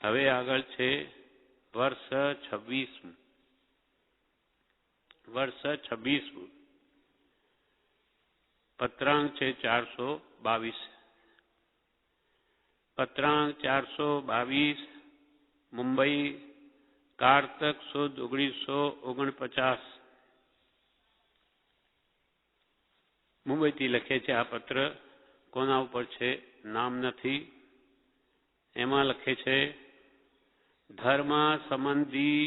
હવે આગળ છે વર્ષ 26. વર્ષ 26. પત્રાંક છે 422. પત્રાંક 422 મુંબઈ કારતક સુદ 1949. મુંબઈથી લખે છે. આ પત્ર કોના ઉપર છે નામ નથી. એમાં લખે છે ધર્મ સંબંધી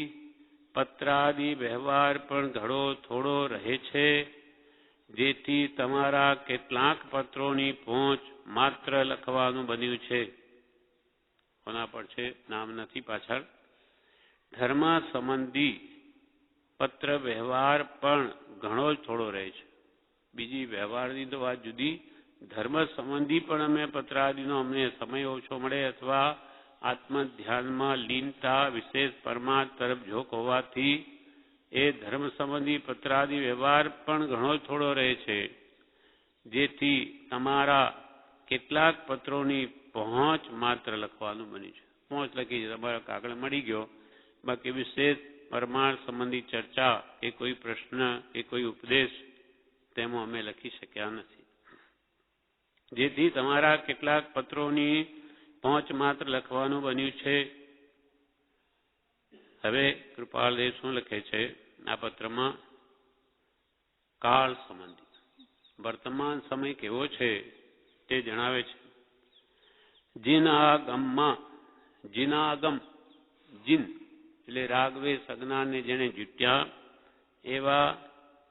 પત્રાદિ વ્યવહાર પણ ઘણો થોડો રહે છે, જેથી તમારા કેટલાક પત્રોની પહોંચ માત્ર લખવાનું બન્યું છે. કોના પર છે નામ નથી પાછળ. ધર્મ સંબંધી પત્ર વ્યવહાર પણ ઘણો જ થોડો રહે છે. બીજી વ્યવહારની તો વાત જુદી. ધર્મ સંબંધી પણ અમે પત્રાદિનો અમને સમય ઓછો મળે અથવા આત્મધ્યાનમાં લીનતા વિશેષ પરમાર્થ તરફ ઝોક હોવાથી એ ધર્મ સંબંધી પત્રાદિ વ્યવહાર પણ ઘણો થોડો રહે છે, જેથી તમારા કેટલાક પત્રોની પહોંચ માત્ર લખવાનું બન્યું છે. પહોંચ લખી છે, તમારા કાગળ મળી ગયો, બાકી વિશેષ પરમાર્થ સંબંધી ચર્ચા કે કોઈ પ્રશ્ન કે કોઈ ઉપદેશ તેમાં અમે લખી શક્યા નથી, જેથી તમારા કેટલાક પત્રોની પહોંચ માત્ર લખવાનું બન્યું છે. હવે કૃપાલદેવ શું લખે છે આ પત્રમાં? કાળ સંબંધી વર્તમાન સમય કેવો છે તે જણાવે છે. જીનાગમ જીન એટલે રાગવેશ અજ્ઞાનને જેણે જૂટ્યા એવા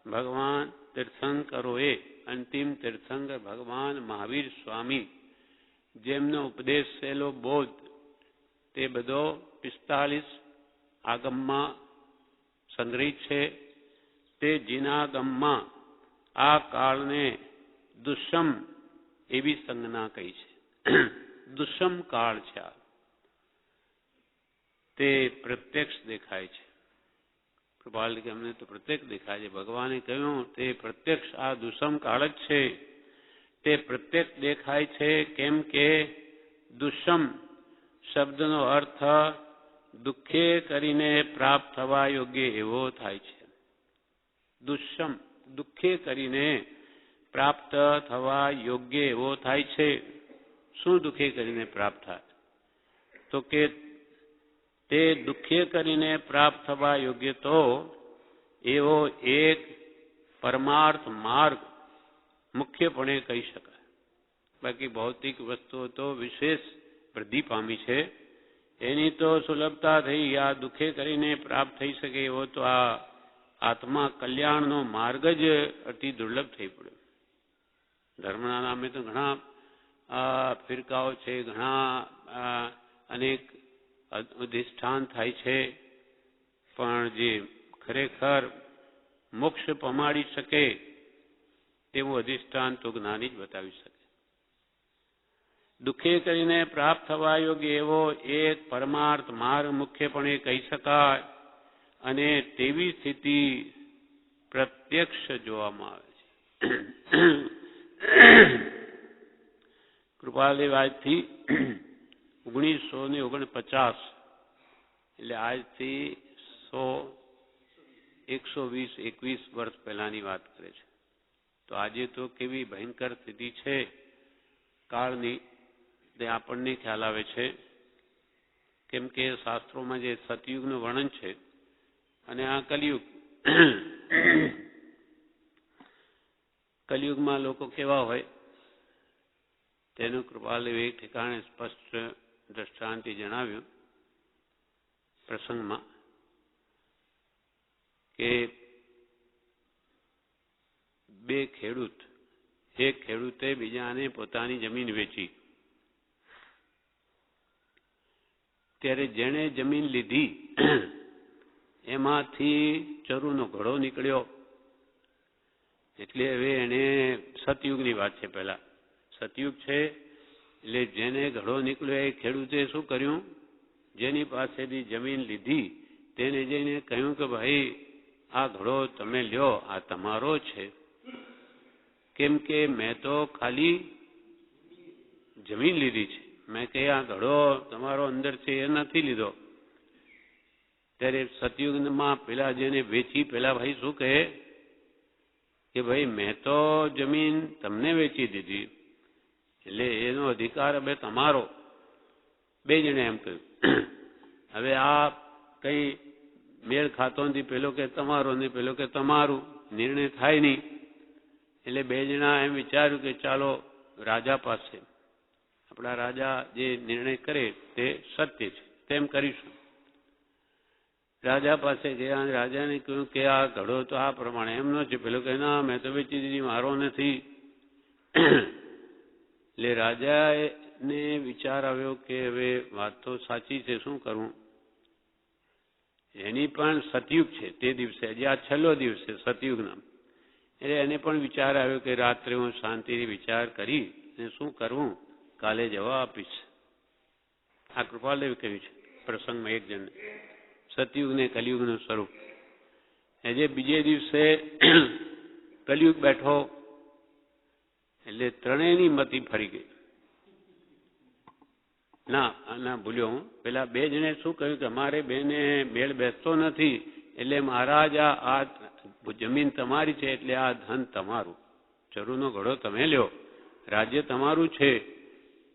ભગવાન તીર્થંકરોએ અંતિમ તીર્થંકર ભગવાન મહાવીર સ્વામી જેમનો ઉપદેશ થયેલો બોધ તે બધો 45 આગમમાં સંગ્રહિત છે. તે જીનાગમમાં આ કાળને દુષ્મ એવી સંજ્ઞા કહી છે. દુષ્મ કાળ છે આ. તે પ્રત્યક્ષ દેખાય છે. કૃપાલ કે અમને તો પ્રત્યક્ષ દેખાય છે. ભગવાને કહ્યું તે પ્રત્યક્ષ આ દુષ્મ કાળ જ છે. તે પ્રત્યક્ષ દેખાય છે કેમ કે દુષ્મ શબ્દનો અર્થ દુઃખે કરીને પ્રાપ્ત થવા યોગ્ય એવો થાય છે. દુષ્મ દુઃખે કરીને પ્રાપ્ત થવા યોગ્ય એવો થાય છે. શું દુઃખે કરીને પ્રાપ્ત થાય? તો કે તે દુઃખે કરીને પ્રાપ્ત થવા યોગ્ય તો એવો એક પરમાર્થ માર્ગ મુખ્યપણે કહી શકાય. બાકી ભૌતિક વસ્તુઓ તો વિશેષ વૃદ્ધિ પામી છે, એની તો સુલભતા થઈ. આ દુઃખે કરીને પ્રાપ્ત થઈ શકે એવો તો આ આત્મા કલ્યાણનો માર્ગ જ અતિ દુર્લભ થઈ પડ્યો. ધર્મના નામે તો ઘણા ફિરકાઓ છે, ઘણા અનેક અધિષ્ઠાન થાય છે, પણ જે ખરેખર મોક્ષ પમાડી શકે તેવું અધિષ્ઠાન તો જ્ઞાની જ બતાવી શકે. દુઃખે કરીને પ્રાપ્ત થવા યોગ્ય એવો એક પરમાર્થ માર્ગ મુખ્યપણે કહી શકાય, અને તેવી સ્થિતિ પ્રત્યક્ષ જોવામાં આવે છે. કૃપાલદેવ આજથી 1949 એટલે આજથી 120-21 વર્ષ પહેલાની વાત કરે છે. તો આજે તો કેવી ભયંકર સ્થિતિ છે કાળની તે આપણને ખ્યાલ આવે છે. કેમ કે શાસ્ત્રોમાં જે સતયુગનું વર્ણન છે અને આ કલિયુગ, કલિયુગમાં લોકો કેવા હોય તેનું કૃપાલદેવ એક ઠેકાણે સ્પષ્ટ દ્રષ્ટાંતિ જણાવ્યું પ્રસંગમાં કે બે ખેડૂત, એક ખેડૂતે બીજાને પોતાની જમીન વેચી. ત્યારે જેણે જમીન લીધી એમાંથી ચરુનો ઘોડો નીકળ્યો. એટલે હવે એને સતયુગની વાત છે. પહેલા સતયુગ છે એટલે જેને ઘોડો નીકળ્યો એ ખેડૂતે શું કર્યું? જેની પાસેથી જમીન લીધી તેને જઈને કહ્યું કે ભાઈ આ ઘોડો તમે લ્યો, આ તમારો છે. કેમ કે મેં તો ખાલી જમીન લીધી છે, મેં કહે આ ઘડો તમારો અંદર છે એ નથી લીધો. ત્યારે સતયુગમાં પેલા જેને વેચી પેલા ભાઈ શું કહે કે ભાઈ મેં તો જમીન તમને વેચી દીધી એટલે એનો અધિકાર હવે તમારો. બે જણે એમ કહ્યું. હવે આ કઈ મેળ ખાતો નથી. પેલો કે તમારો ને પેલો કે તમારું, નિર્ણય થાય નહીં. એટલે બે જણા એમ વિચાર્યું કે ચાલો રાજા પાસે, આપણા રાજા જે નિર્ણય કરે તે સત્ય છે તેમ કરીશું. રાજા પાસે ગયા. રાજાને કહ્યું કે આ ઘડો તો આ પ્રમાણે એમ ન છે. પેલો કે ના મેં તો વેચી દીધી, મારો નથી. એટલે રાજાને વિચાર આવ્યો કે હવે વાત તો સાચી છે, શું કરવું. એની પણ સતયુગ છે તે દિવસે, હજી આ છેલ્લો દિવસ છે સતયુગના. એટલે એને પણ વિચાર આવ્યો કે રાત્રે હું શાંતિથી વિચાર કરી ને શું કરવું, કાલે જવાબ આપીશ. આ કૃપાલદેવ કહ્યું છે પ્રસંગમાં એક જણને, સતયુગ ને કલિયુગનું સ્વરૂપ. જે બીજે દિવસે કલિયુગ બેઠો એટલે ત્રણેયની મતિ ફરી ગઈ. ના ભૂલ્યો હું. પેલા બે જણે શું કહ્યું કે અમારે બેને મેળ બેસતો નથી, એટલે મહારાજ આ જમીન તમારી છે એટલે આ ધન તમારું, ચરુનો ઘડો તમે લ્યો, રાજ્ય તમારું છે.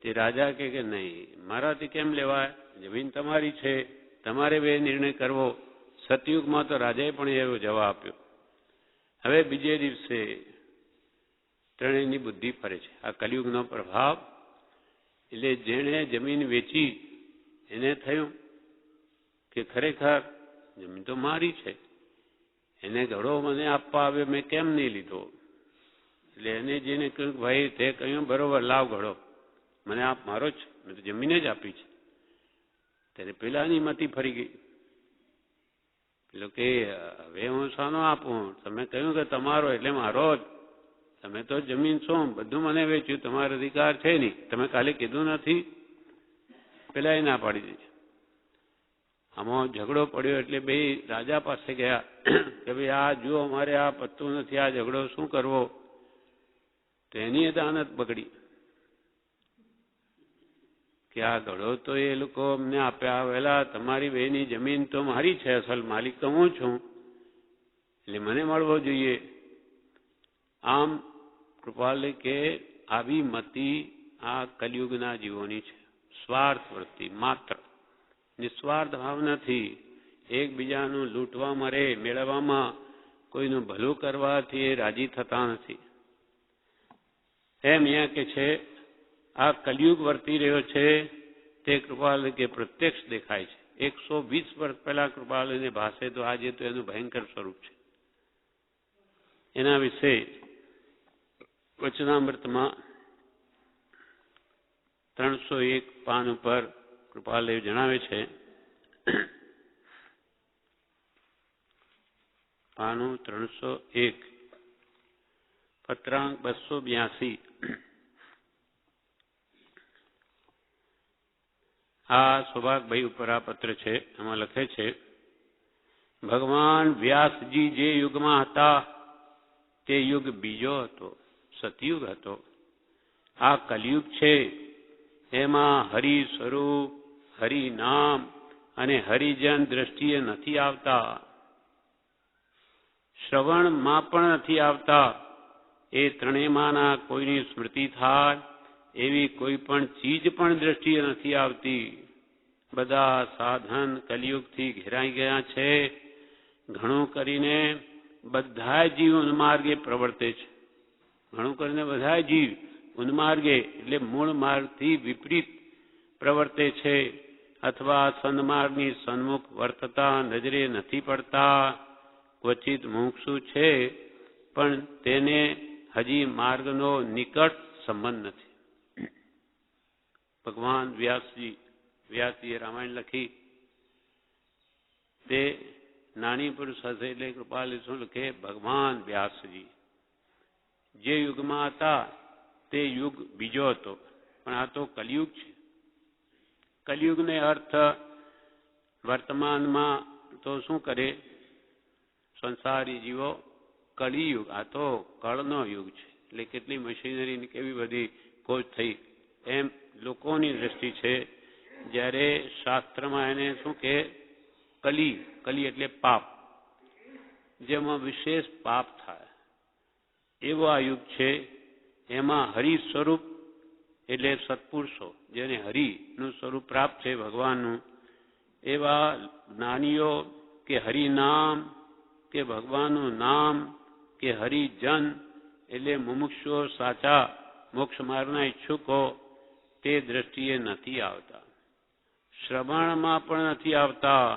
તે રાજા કે નહીં, મારાથી કેમ લેવાય, જમીન તમારી છે, તમારે બે નિર્ણય કરવો. સતયુગમાં તો રાજાએ પણ એવો જવાબ આપ્યો. હવે બીજે દિવસે ત્રણેયની બુદ્ધિ ફરે છે. આ કલિયુગનો પ્રભાવ. એટલે જેણે જમીન વેચી એને થયું કે ખરેખર જમીન તો મારી છે, એને ઘડો મને આપવા આવ્યો, મેં કેમ નહીં લીધો. એટલે એને જેને કહ્યું ભાઈ તે કહ્યું બરોબર, લાવ ઘડો, મને આપ, મારો જ, મેં તો જમીન જ આપી છે. ત્યારે પેલાની મતિ ફરી ગઈ. પેલો કે હવે હું શાનો આપું, તમે કહ્યું કે તમારો એટલે મારો જ, તમે તો જમીન છો, બધું મને વેચ્યું, તમારો અધિકાર છે નહીં, તમે કાલે કીધું નથી. પેલા એ ના પાડી દીધી. આમાં ઝઘડો પડ્યો એટલે બે રાજા પાસે ગયા કે ભાઈ આ જુઓ અમારે આ પત્તું નથી, આ ઝઘડો શું કરવો. તો એની અદાલત બગડી કે આ ઘડો તો એ લોકો અમને આપ્યા આવેલા, તમારી બેની જમીન તો મારી છે, અસલ માલિક તો હું છું, એટલે મને મળવો જોઈએ. આમ કૃપાલે કે આવી મતિ આ કલિયુગના જીવોની છે. સ્વાર્થ વૃત્તિ માત્ર, નિસ્વાર્થ ભાવ નથી. એકબીજાનું લૂંટવા મરે, મેળવવામાં, કોઈનું ભલું કરવાથી એ રાજી થતા નથી. એમ અહીંયા કે છે આ કલિયુગ વર્તી રહ્યો છે તે કૃપાલુ કે પ્રત્યક્ષ દેખાય છે. 120 વર્ષ પહેલા કૃપાલુને ભાષે તો આજે તો એનું ભયંકર સ્વરૂપ છે. એના વિશે વચનામૃતમાં 301 પાન ઉપર કૃપાલદેવ જણાવે છે, પાનું 301, પત્રાંક 282. આ સૌભાગભાઈ ઉપર આ પત્ર છે. એમાં લખે છે, ભગવાન વ્યાસજી જે યુગમાં હતા તે યુગ બીજો હતો, સતયુગ હતો. આ કલિયુગ છે, એમાં હરિ સ્વરૂપ, હરિ નામ અને હરિજન દ્રષ્ટિએ નથી આવતા, શ્રવણમાં પણ નથી આવતા. એ ત્રણેયમાંના કોઈની સ્મૃતિ થાય એવી કોઈ પણ ચીજ પણ દ્રષ્ટિએ નથી આવતી. બધા સાધન કલિયુગથી ઘેરાઈ ગયા છે. ઘણું કરીને બધા જીવ ઉન્માર્ગે પ્રવર્તે છે. ઘણું કરીને બધા જીવ ઉન્માર્ગે એટલે મૂળ માર્ગથી વિપરીત પ્રવર્તે છે, અથવા સન્માર્ગની સન્મુખ વર્તતા નજરે નથી પડતા. ક્વચિત મુમુક્ષુ છે પણ તેને હજી માર્ગનો નિકટ સંબંધ નથી. ભગવાન વ્યાસજીએ રામાયણ લખી તે નાની પુરુષ હશે એટલે કૃપાલુ શું લખે, ભગવાન વ્યાસજી જે યુગમાં હતા તે યુગ બીજો હતો, પણ આ તો કલિયુગ છે. કલિયુગને અર્થ વર્તમાનમાં તો શું કરે સંસારી જીવો, કલિયુગ, આ તો કળનો યુગ છે. એટલે કેટલી મશીનરીની કેવી બધી ખોજ થઈ. એમ લોકોની દ્રષ્ટિ છે. જ્યારે શાસ્ત્રમાં એને શું કે કલી એટલે પાપ, જેમાં વિશેષ પાપ થાય એવો આ યુગ છે. એમાં હરિ સ્વરૂપ એટલે સત્પુરુષો, જેને હરિનું સ્વરૂપ પ્રાપ્ત છે ભગવાનનું, એવા જ્ઞાનીઓ કે હરિનામ કે ભગવાનનું નામ કે હરિજન એટલે મુમુક્ષુઓ, સાચા મોક્ષ માર્ગના ઈચ્છુકો તે દ્રષ્ટિએ નથી આવતા, શ્રવણમાં પણ નથી આવતા.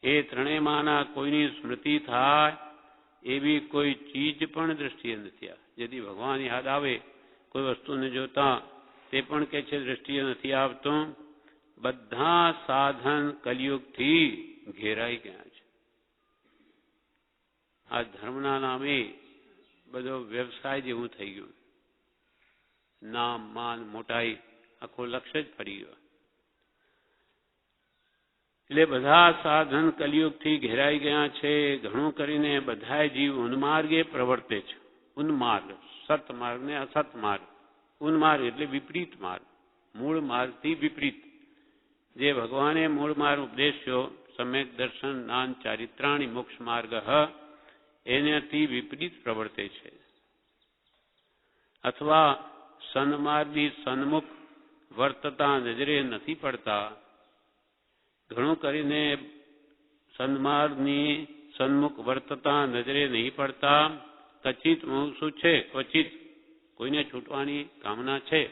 એ ત્રણેયમાંના કોઈની સ્મૃતિ થાય એવી કોઈ ચીજ પણ દ્રષ્ટિએ નથી આવે. જેથી ભગવાન યાદ આવે કોઈ વસ્તુને જોતા તે પણ કે છે દ્રષ્ટિએ નથી આવતો. બધા સાધન કલિયુગથી ઘેરાઈ ગયા છે. આ ધર્મના નામે બધો વ્યવસાય જેવું થઈ ગયું. નામ, માન, મોટાઈ આખું લક્ષ્ય જ ફરી ગયો. એટલે બધા સાધન કલિયુગથી ઘેરાઈ ગયા છે. ઘણું કરીને બધા જીવ ઉન્માર્ગે પ્રવર્તે છે. ઉન્માર્ગ, સતમાર્ગ ને અસત માર્ગ. ઉન્માર્ગ એટલે વિપરીત માર્ગ, મૂળ માર્ગથી વિપરીત. જે ભગવાને મૂળ માર્ગ ઉપદેશ્યો, સમ્યક દર્શન, જ્ઞાન, ચારિત્રાણી, મોક્ષ માર્ગ, એનાથી વિપરીત પ્રવર્તે છે. અથવા સન્માર્ગની સન્મુખ વર્તતા નજરે નથી પડતા. ઘણું કરીને સન્માર્ગની સન્મુખ વર્તતા નજરે નહીં પડતા. કચિત મુમુક્ષુ છે, ક્વચિત કોઈને છૂટવાની કામના છે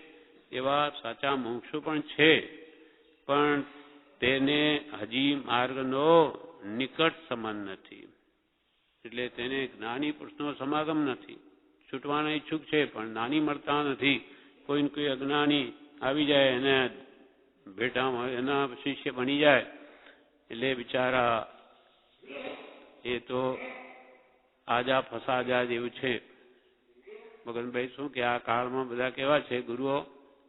એવા સાચા મુમુક્ષુ પણ છે, પણ તેને હજી માર્ગનો નિકટ સંબંધ નથી. એટલે તેને જ્ઞાની પુરુષનો સમાગમ નથી. છૂટવાના ઈચ્છુક છે પણ જ્ઞાની મળતા નથી. કોઈને કોઈ અજ્ઞાની આવી જાય, એને ભેટામાં એના શિષ્ય બની જાય એટલે બિચારા એ તો આજા ફસાજા જેવું છે. મગનભાઈ શું કે આ કાળમાં બધા કેવા છે, ગુરુઓ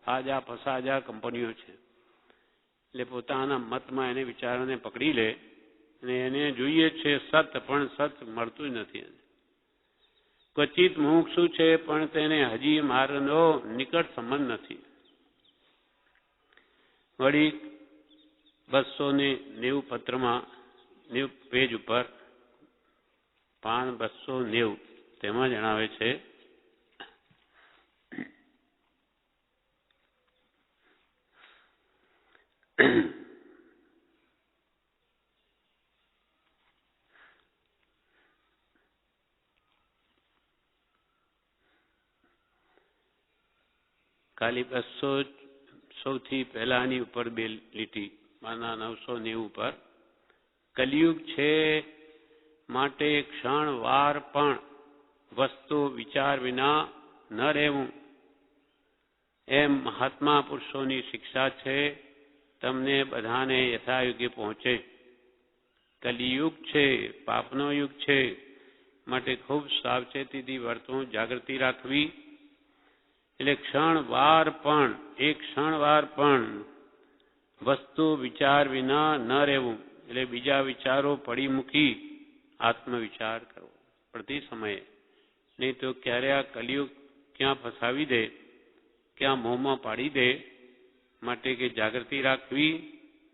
આજા ફસાજા કંપનીઓ છે. એટલે પોતાના મતમાં એને વિચારોને પકડી લે અને એને જોઈએ છે સત, પણ સત મળતું જ નથી. ક્વચિત મુમુક્ષુ છે પણ તેને હજી માર્ગનો નિકટ સંબંધ નથી. વળી 290 પત્રમાં 90 પેજ ઉપર પાન 290 તેમાં જણાવે છે ખાલી 200 સૌથી પહેલાની ઉપર બે લીટી માના 990 પર કલિયુગ છે માટે ક્ષણ વાર પણ વસ્તુ વિચાર વિના ન રહેવું, એમ મહાત્મા પુરુષોની શિક્ષા છે. તમને બધાને યથાયોગ્ય પહોંચે. કલિયુગ છે, પાપનો યુગ છે, માટે ખૂબ સાવચેતીથી વર્તવું, જાગૃતિ રાખવી. એટલે ક્ષણવાર પણ, એક ક્ષણવાર પણ વસ્તુ વિચાર વિના ન રહેવું. એટલે બીજા વિચારો પડી મૂકી આત્મવિચાર કરવો પ્રતિ સમયે. નહીં તો ક્યારે આ કલિયુગ ક્યાં ફસાવી દે, ક્યાં મોંમાં પાડી દે. માટે કે જાગૃતિ રાખવી.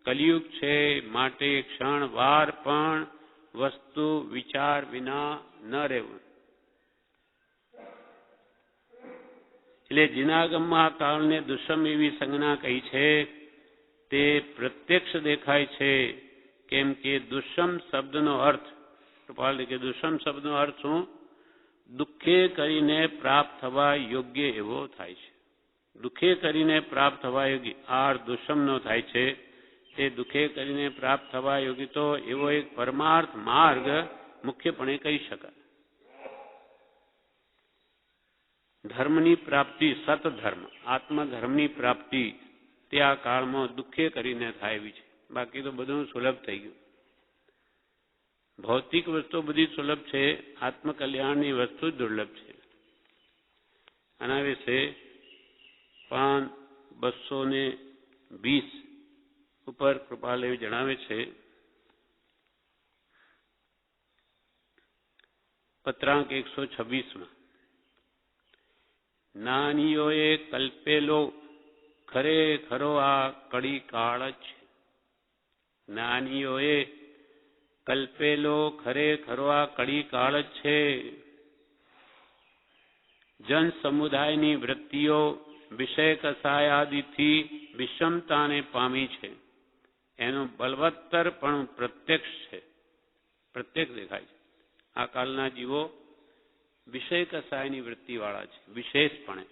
કલિયુગ છે માટે ક્ષણવાર પણ વસ્તુ વિચાર વિના ન રહેવું. એટલે જીનાગમમાં કાળને દુષ્મ એવી સંજ્ઞા કહી છે તે પ્રત્યક્ષ દેખાય છે. કેમ કે દુષ્મ શબ્દનો અર્થ, કૃપાલ કે દુષ્મ શબ્દનો અર્થ શું? દુઃખે કરીને પ્રાપ્ત થવા યોગ્ય એવો થાય છે. દુઃખે કરીને પ્રાપ્ત થવા યોગ્ય આ દુષ્મનો થાય છે. તે દુઃખે કરીને પ્રાપ્ત થવા યોગ્ય તો એવો એક પરમાર્થ માર્ગ મુખ્યપણે કહી શકાય. ધર્મની પ્રાપ્તિ, સતધર્મ, આત્મધર્મની પ્રાપ્તિ તે આ કાળમાં દુઃખે કરીને થાય એવી છે. બાકી તો બધું સુલભ થઈ ગયું. ભૌતિક વસ્તુ બધી સુલભ છે, આત્મકલ્યાણની વસ્તુ જ દુર્લભ છે. આના વિશે પાન 220 ઉપર કૃપાલય જણાવે છે, પત્રાંક 126માં જ્ઞાનીઓએ કલ્પેલો ખરેખરો આ કડી કાળ જ છે. જ્ઞાનીઓએ કલ્પેલો ખરેખરો આ કડી કાળ જ છે. જન સમુદાયની વૃત્તિઓ વિષય કસાયાદિથી વિષમતાને પામી છે. એનું બલવત્તર પણ પ્રત્યક્ષ છે, પ્રત્યક્ષ દેખાય છે. આ કાળના જીવો વિષય કસાયની વૃત્તિવાળા છે. વિશેષપણે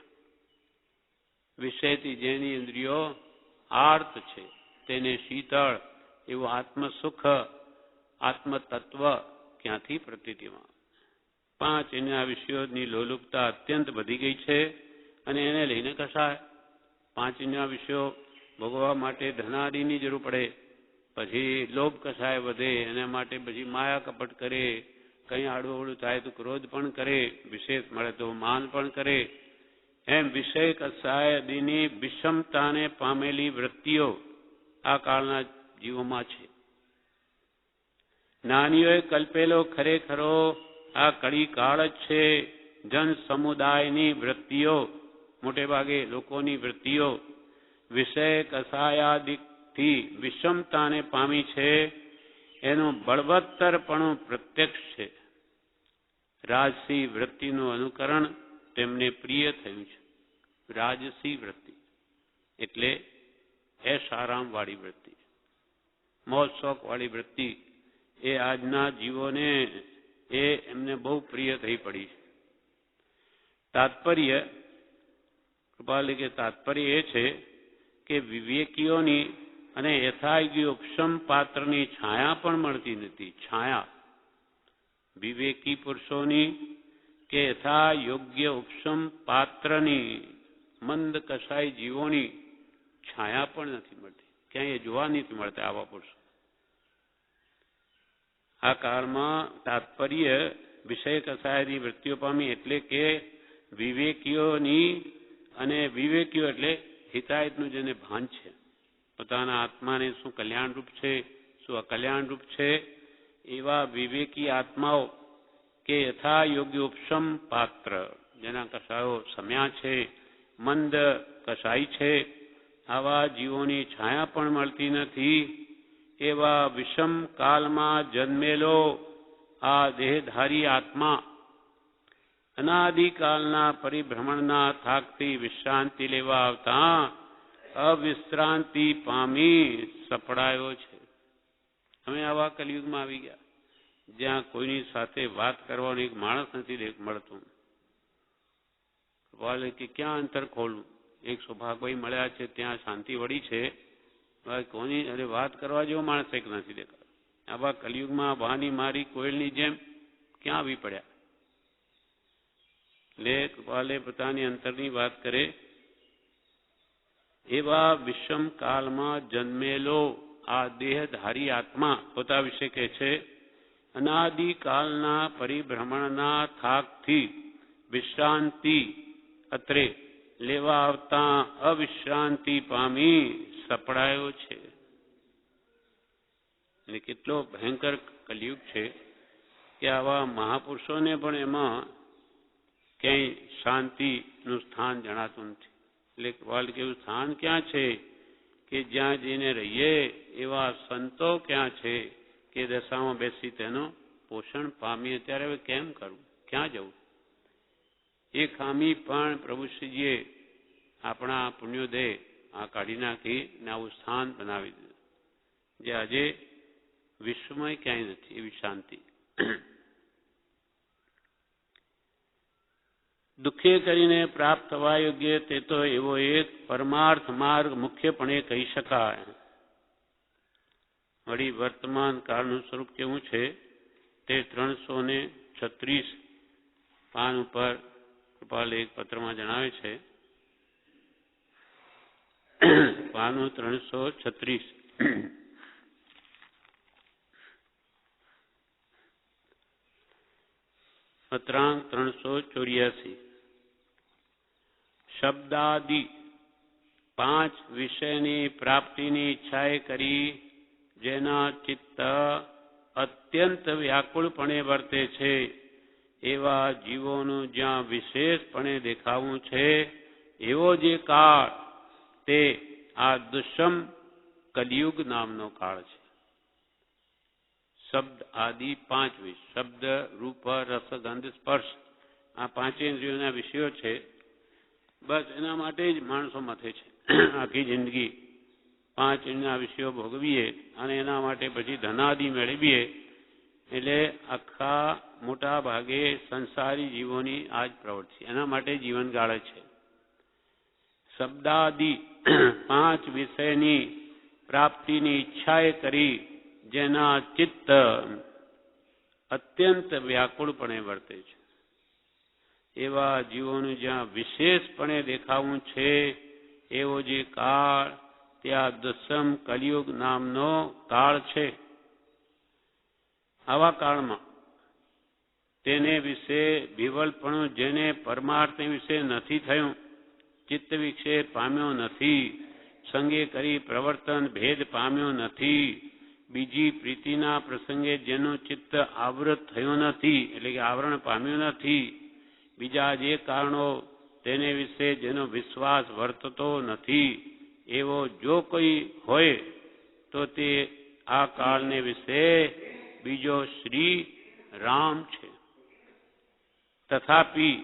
વિષયથી જેની ઇન્દ્રિયો આર્ત છે તેને શીતળ એવું આત્મસુખ, આત્મતત્વ ક્યાંથી પ્રતીતિમાં. 5 એના વિષયોની લોલુપતા અત્યંત વધી ગઈ છે અને એને લઈને કસાય. 5 એના વિષયો ભોગવવા માટે ધનાદિની જરૂર પડે, પછી લોભ કસાય વધે, એના માટે પછી માયા કપટ કરે, કંઈ આડું થાય તો ક્રોધ પણ કરે, વિશેષ મળે તો માન પણ કરે. એમ વિષય કસાયની વિષમતાને પામેલી વૃત્તિઓ આ કાળના જીવોમાં છે. જ્ઞાનીઓએ કલ્પેલો ખરેખરો આ કડી કાળ જ છે. જન સમુદાયની વૃત્તિઓ, મોટે ભાગે લોકોની વૃત્તિઓ વિષય કસાયાદિથી વિષમતાને પામી છે. એનું બળવત્તરપણું પ્રત્યક્ષ છે. રાજસી વૃત્તિનું અનુકરણ તેમને પ્રિય થયું છે. રાજસી વૃત્તિ એટલે એશારામવાળી વૃત્તિ, મોજ શોખવાળી વૃત્તિ એ આજના જીવોને એમને બહુ પ્રિય થઈ પડી છે. તાત્પર્ય કૃપાલી કે તાત્પર્ય એ છે કે વિવેકીઓની અને યથાયોગ્ય ઉપશમ પાત્રની છાયા પણ મળતી નથી. છાયા વિવેકી પુરુષોની કે યથા યોગ્ય ઉપશમ પાત્રની મંદ કસાઈ જીવોની છાયા પણ નથી મળતી. ક્યાંય જોવા નથી મળતા આવા પુરુષો. આ કાળમાં તાત્પર્ય વિષય કસાયની વૃત્તિઓ પામી એટલે કે વિવેકીઓની, અને વિવેકીઓ એટલે હિતાહિતનું જેને ભાન છે, પોતાના આત્માને શું કલ્યાણરૂપ છે, શું અકલ્યાણરૂપ છે, એવા વિવેકી આત્માઓ કે યથા યોગ્ય ઉપશમ પાત્ર, જેના કસાયો સમ્યા છે, મંદ કસાઈ છે, આવા જીવોની છાયા પણ મળતી નથી. એવા વિષમ કાલમાં જન્મેલો આ દેહધારી આત્મા અનાદિકાલના પરિભ્રમણના થાકથી વિશ્રાંતિ લેવા આવતા અવિશ્રાંતિ પામી સપડાયો છે. અમે આવા કલિયુગમાં આવી ગયા જ્યાં કોઈની સાથે વાત કરવાનો એક માણસ નથી મળતું. કે ક્યાં અંતર ખોલવું. એક સૌભાગભાઈ મળ્યા છે, ત્યાં શાંતિ વળી છે, કોની અરે વાત કરવા જેવો માણસ એક નથી દેખાતો. આવા કલિયુગમાં બહાની મારી કોયલની જેમ ક્યાં આવી પડ્યા. એટલે કૃપાલે પોતાની અંતરની વાત કરે. એવા વિષમ કાળમાં જન્મેલો આ દેહધારી આત્મા પોતા વિશે કહે છે, અનાદિકાલના પરિભ્રમણના થાકથી વિશ્રાંતિ અત્રે લેવા આવતા અવિશ્રાંતિ પામી સપડાયો છે. એટલે કેટલો ભયંકર કલિયુગ છે કે આવા મહાપુરુષોને પણ એમાં ક્યાંય શાંતિનું સ્થાન જણાતું નથી. એટલે કેવું સ્થાન ક્યાં છે કે જ્યાં જઈને રહીએ એવા સંતો ક્યાં છે કે દશામાં બેસી તેનો પોષણ પામીએ. ત્યારે હવે કેમ કરવું, ક્યાં જવું? એ ખામી પણ પ્રભુશ્રીજીએ આપણા પુણ્યોદય આ કાઢી નાખી ને આવું સ્થાન બનાવી દીધું જે આજે વિશ્વમાં ક્યાંય નથી એવી શાંતિ. દુઃખે કરીને પ્રાપ્ત થવા યોગ્ય તે તો એવો એક પરમાર્થ માર્ગ મુખ્યપણે કહી શકાય. વળી વર્તમાન કાળનું સ્વરૂપ કેવું છે તે 336 પાન ઉપર કૃપાલે એક પત્રમાં જણાવે છે. પાનું 336 પત્રાંક 384 શબ્દાદિ 5 વિષયની પ્રાપ્તિની ઈચ્છાએ કરી જેના ચિત્ત અત્યંત વ્યાકુળપણે વર્તે છે એવા જીવોનું જ્યાં વિશેષપણે દેખાવું છે એવો જે કાળ તે આ દુષ્મ કલિયુગ નામનો કાળ છે. શબ્દ આદિ 5 વિષય, શબ્દ, રૂપ, રસ, ગંધ, સ્પર્શ, આ પાંચેન્દ્રિયોના વિષયો છે. બસ એના માટે જ માણસો મથે છે. આખી જિંદગી 5 ઇન્દ્રિયના વિષયો ભોગવીએ અને એના માટે પછી ધનાદિ મેળવીએ. એટલે આખા મોટા ભાગે સંસારી જીવોની આ જ પ્રવૃત્તિ, એના માટે જીવન ગાળે છે. શબ્દાદિ 5 વિષયની પ્રાપ્તિની ઈચ્છાએ કરી જેના ચિત્ત અત્યંત વ્યાકુળપણે વર્તે છે, એવા જીવોનું જ્યાં વિશેષપણે દેખાવું છે, એવો જે કાળ ત્યાં દુષ્મ કલિયુગ નામનો કાળ છે. આવા કાળમાં તેને વિશે વિવલપણું જેને પરમાર્થ વિશે નથી થયું, ચિત્ત વિક્ષેપ પામ્યો નથી, સંગે કરી પ્રવર્તન ભેદ પામ્યો નથી, બીજી પ્રીતિના પ્રસંગે જેનું ચિત્ત આવૃત થયું નથી, એટલે કે આવરણ પામ્યું નથી, બીજા જે કારણો તેને વિશે જેનો વિશ્વાસ વર્તતો નથી, એવો જો કોઈ હોય તો તે આ કાળને વિશે બીજો શ્રી રામ છે. તથાપી